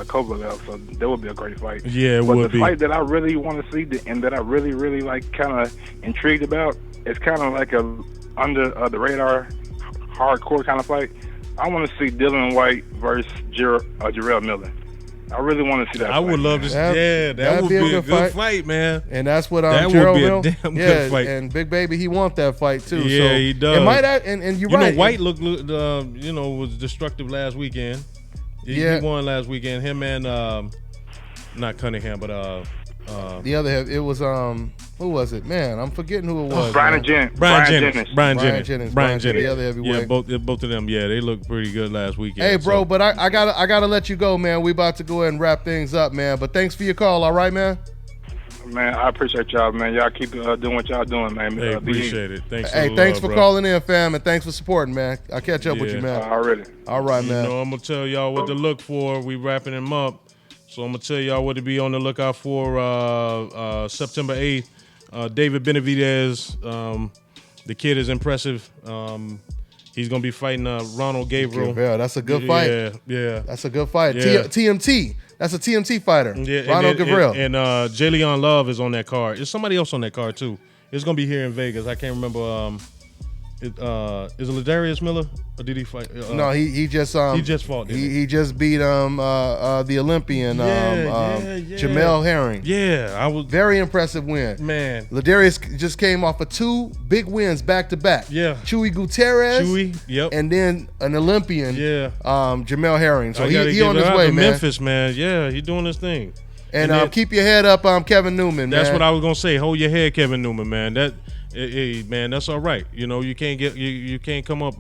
Kovalev, so that would be a great fight. Yeah, it would be. But the fight that I really want to see and that I really, really kind of intrigued about, it's kind of like a under the radar, hardcore kind of fight. I want to see Dylan White versus Jarrell Miller. I really want to see that. I would love to. That would be a good fight, man. And that's what that Jarrell would be Miller. A damn good fight. And Big Baby, he want that fight too. Yeah, so he does. It might and you're right. White looked was destructive last weekend. He won last weekend. Him and not Cunningham, but the other. It was who was it? Man, I'm forgetting who it was. Brian Jennings. Brian Jennings. The other heavyweight. Yeah, both of them. Yeah, they looked pretty good last weekend. Hey, bro, but I gotta let you go, man. We about to go ahead and wrap things up, man. But thanks for your call. All right, man. Man, I appreciate y'all, man. Y'all keep doing what y'all doing, man. Hey, appreciate it. Thanks. Thanks for calling in, fam, and thanks for supporting, man. I'll catch up with you, man. Already. All right, man. I'm gonna tell y'all what to look for. We wrapping them up, so I'm gonna tell y'all what to be on the lookout for September 8th. David Benavidez, the kid is impressive. He's gonna be fighting Ronald Gabriel. Yeah, that's a good fight. Yeah, that's a good fight. Yeah. TMT. That's a TMT fighter. Yeah, Ronald Gabriel. And Jalen Love is on that card. There's somebody else on that card too. It's gonna be here in Vegas. I can't remember. Is it Ladarius Miller or did he fight? No, he just fought. He just beat the Olympian Jamel Herring. Yeah, I was very impressive win. Man, Ladarius just came off of 2 big wins back to back. Yeah, Chewy Gutierrez. Yep. And then an Olympian. Yeah. Jamel Herring. So he on his way, man. Memphis, man. Yeah, he doing his thing. And keep your head up, Kevin Newman. That's man. what I was gonna say. Hold your head, Kevin Newman, man. Hey, man, that's all right. You can't get you can't come up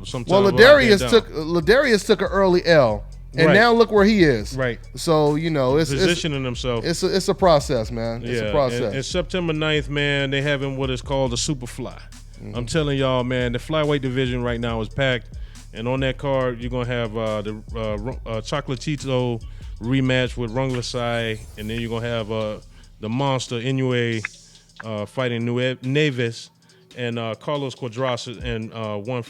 sometimes. Well, Ladarius took an early L, and now look where he is. Right. So it's positioning himself. It's a process, man. It's a process. And September 9th, man, they having what is called the Superfly. Mm-hmm. I'm telling y'all, man, the flyweight division right now is packed, and on that card you're gonna have the Chocolatito rematch with Rungvisai, and then you're gonna have the monster Inoue fighting Neves, and Carlos Cuadras and Juan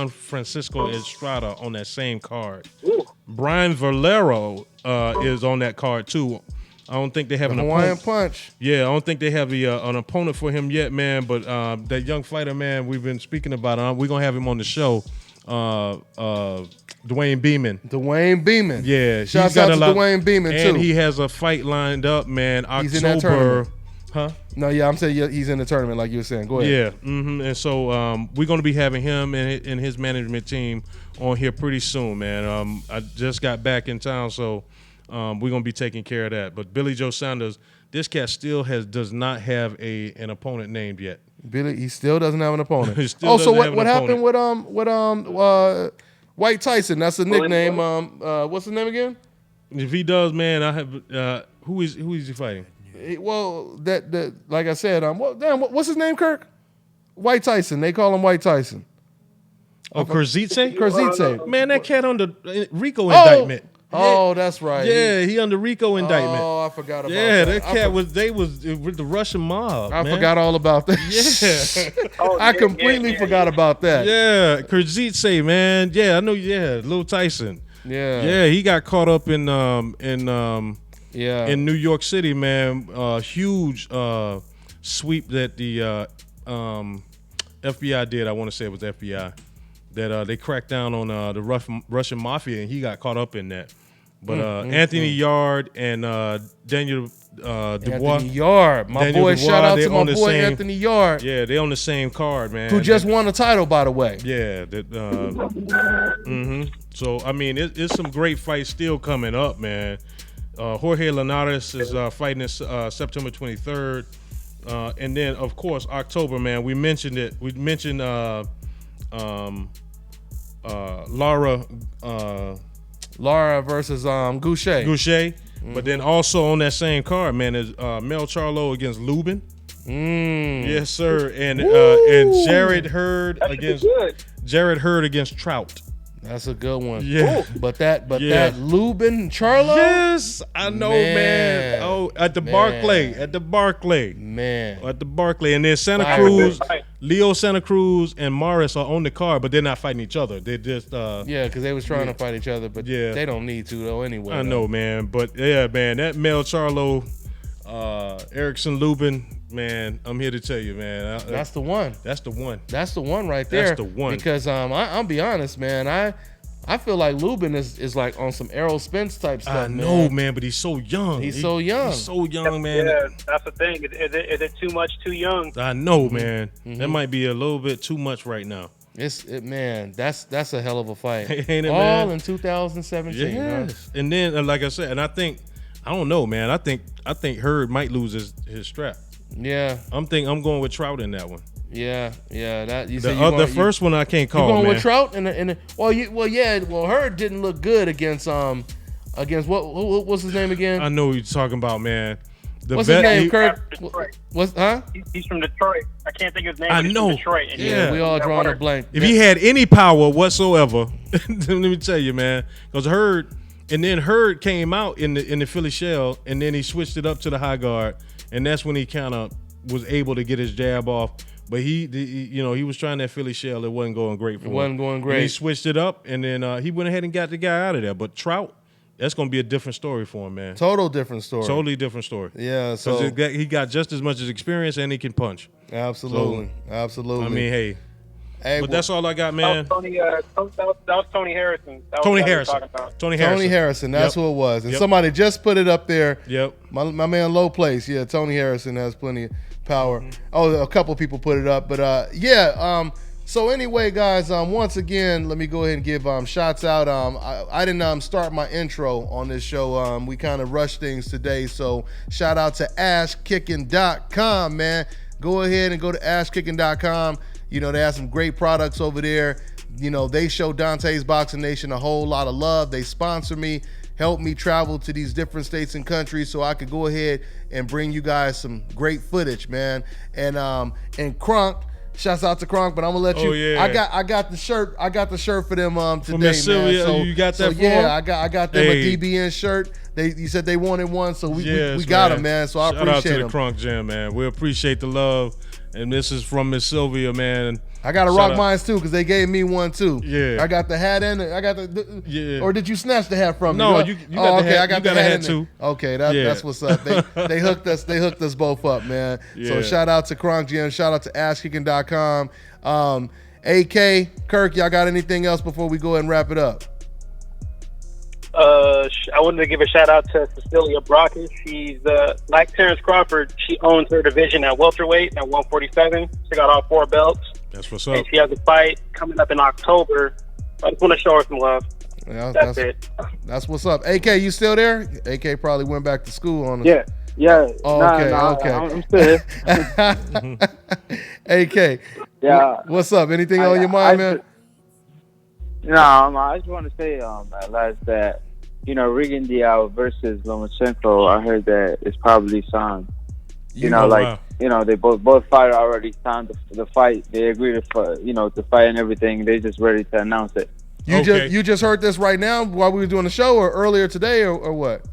Francisco Estrada on that same card. Ooh. Brian Valero is on that card too. I don't think they have an Hawaiian opponent. Punch. Yeah, I don't think they have an opponent for him yet, man. But that young fighter, man, we've been speaking about. We're gonna have him on the show. Dwayne Beeman. Dwayne Beeman. Yeah, Shouts out to Dwayne Beeman and too. he has a fight lined up, man. He's in that tournament. Huh? No, yeah, I'm saying he's in the tournament, like you were saying. Go ahead. Yeah, and so we're going to be having him and his management team on here pretty soon, man. I just got back in town, so we're going to be taking care of that. But Billy Joe Saunders, this cat still does not have an opponent named yet. Billy, he still doesn't have an opponent. He still so doesn't have what an happened with White Tyson? That's a nickname. What's his name again? If he does, man, I have who is he fighting? Well, that like I said, what's his name, Kirk? White Tyson. They call him White Tyson. Oh, Kurzitse? Kurzitse. Man, that cat under RICO indictment. Oh, that's right. Yeah, he under RICO indictment. Oh, I forgot about that. Yeah, that cat was with the Russian mob. I forgot all about that. Yeah. I completely forgot about that. Yeah, Kurzitse, man. Yeah, I know. Yeah, Lil Tyson. Yeah, he got caught up in New York City, man. Huge sweep that the FBI did. I want to say it was FBI that they cracked down on the Russian mafia, and he got caught up in that. But Anthony Yard and Daniel Dubois. Anthony Yard, my Daniel boy. Dubois, Shout out they to my on the boy same- Anthony Yard, Yeah, they on the same card, man. who just won a title, by the way. Yeah. So I mean, it's some great fights still coming up, man. Jorge Linares is fighting this September 23rd, and then of course October, man. We mentioned it. We mentioned Lara versus Goucher. But then also on that same card, man, is Mel Charlo against Lubin. Yes, sir. And Jared Hurd against Trout. That's a good one. Yeah. But that Lubin Charlo. Yes, I know, man. Oh, at the Barclay. Man. At the Barclay. And then Santa Cruz, Leo Santa Cruz and Morris are on the card, but they're not fighting each other. They're just yeah, because they was trying to fight each other, but they don't need to though anyway. I know, man. But yeah, man, that Mel Charlo, Erickson Lubin, man, I'm here to tell you, man. That's the one. That's the one. That's the one right there. That's the one. Because I'll be honest, man. I feel like Lubin is like on some Errol Spence type stuff. I know, man, but he's so young. He's so young. He's so young, man. Yeah, that's the thing. Is it too much, too young? I know, man. That might be a little bit too much right now. Man, that's a hell of a fight. Ain't it, All man? in 2017. Yes. And then, like I said, and I don't know, man. I think Hurd might lose his strap. Yeah. I'm going with Trout in that one. Yeah. That you The first one I can't call. You going man. with Trout well, Hurd didn't look good against what's his name again? I know who you're talking about, man. What's his name, Kirk? He's from Detroit. I can't think of his name. I He's know. From Detroit. And Yeah. We all drawing a blank. If he had any power whatsoever, let me tell you, man, because Hurd came out in the Philly shell, and then he switched it up to the high guard, and that's when he kind of was able to get his jab off. But he was trying that Philly shell. It wasn't going great for him. It wasn't going great. And he switched it up, and then he went ahead and got the guy out of there. But Trout, that's going to be a different story for him, man. Total different story. Totally different story. Yeah, so he got just as much as experience, and he can punch. Absolutely. I mean, hey. But that's all I got, man. That was Tony Harrison. Tony Harrison. Tony Harrison. That's who it was. And somebody just put it up there. Yep. My man Low Place. Yeah, Tony Harrison has plenty of power. Oh, a couple people put it up. But so anyway, guys, once again, let me go ahead and give shots out. I didn't start my intro on this show. We kind of rushed things today. So shout out to ashkicking.com, man. Go ahead and go to ashkicking.com. They have some great products over there. They show Dontaesboxingnation a whole lot of love. They sponsor me, help me travel to these different states and countries so I could go ahead and bring you guys some great footage, man. And Crunk, shouts out to Crunk, but I'm gonna let you. Yeah. I got the shirt. I got the shirt for them today, Miss Sylvia, man. you got that for yeah, them? I got them a DBN shirt. You said they wanted one, so we got them, man. So I appreciate Shout out to them. the Crunk Jam, man. We appreciate the love. And this is from Miss Sylvia, man. I gotta rock mine too because they gave me one too. Yeah, I got the hat in it. I got the yeah. Or did you snatch the hat from me? No, you got the hat. I got the hat too. Okay, that's what's up. They hooked us. They hooked us both up, man. Yeah. So shout out to Kronk Gym. Shout out to AshKicking.com. AK Kirk, y'all got anything else before we go ahead and wrap it up? I wanted to give a shout out to Cecilia Brockis. She's like Terence Crawford. She owns her division at welterweight at 147. She got all 4 belts. That's what's up. And she has a fight coming up in October. I just want to show her some love. Yeah, that's it. That's what's up. AK, you still there? AK probably went back to school on us. Yeah. Oh, okay. I'm still here. AK. Yeah. What's up? Anything on your mind, man? I just want to say, at last that, Rigan Diao versus Lomachenko, I heard that it's probably signed. Wow. They both fighters already signed the fight. They agreed to fight and everything. They just ready to announce it. You just heard this right now while we were doing the show, or earlier today, or what?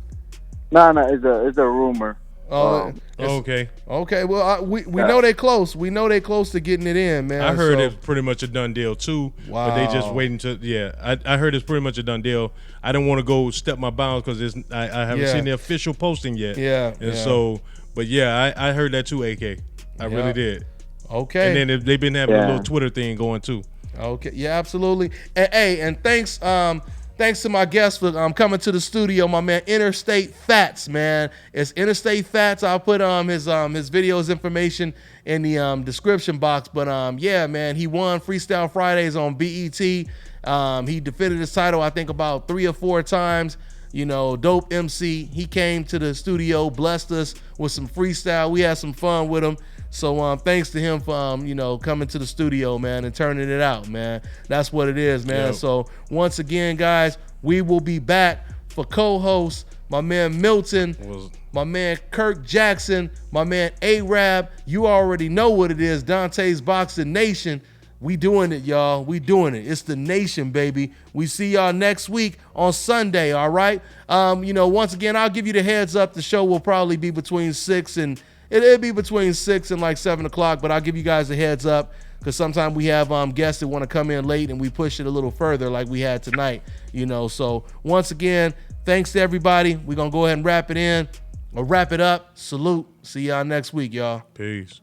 No, it's a rumor. Okay. Okay. Well, we know they close. We know they close to getting it in, man. I heard it's pretty much a done deal too. Wow. But they just waiting to. Yeah, I heard it's pretty much a done deal. I didn't want to go step my bounds because I haven't seen the official posting yet. Yeah. And so, but yeah, I heard that too. AK, I really did. Okay. And then they've been having a little Twitter thing going too. Okay. Yeah, absolutely. And hey, and thanks to my guest for coming to the studio, my man Interstate Fatz, man. It's Interstate Fatz. I'll put his videos information in the description box. But yeah, man, he won Freestyle Fridays on BET. He defended his title, I think, about 3 or 4 times. Dope MC. He came to the studio, blessed us with some freestyle. We had some fun with him. So thanks to him for coming to the studio, man, and turning it out, man. That's what it is, man. Yep. So once again, guys, we will be back for co-hosts, my man Milton, my man Kirk Jackson, my man Arab. You already know what it is, Dontaesboxingnation. We doing it, y'all. We doing it. It's the nation, baby. We see y'all next week on Sunday, all right? Once again, I'll give you the heads up. The show will probably be between 6 and It'll be between 6 and like 7 o'clock, but I'll give you guys a heads up because sometimes we have guests that want to come in late and we push it a little further like we had tonight, So once again, thanks to everybody. We're going to go ahead and wrap it up. Salute. See y'all next week, y'all. Peace.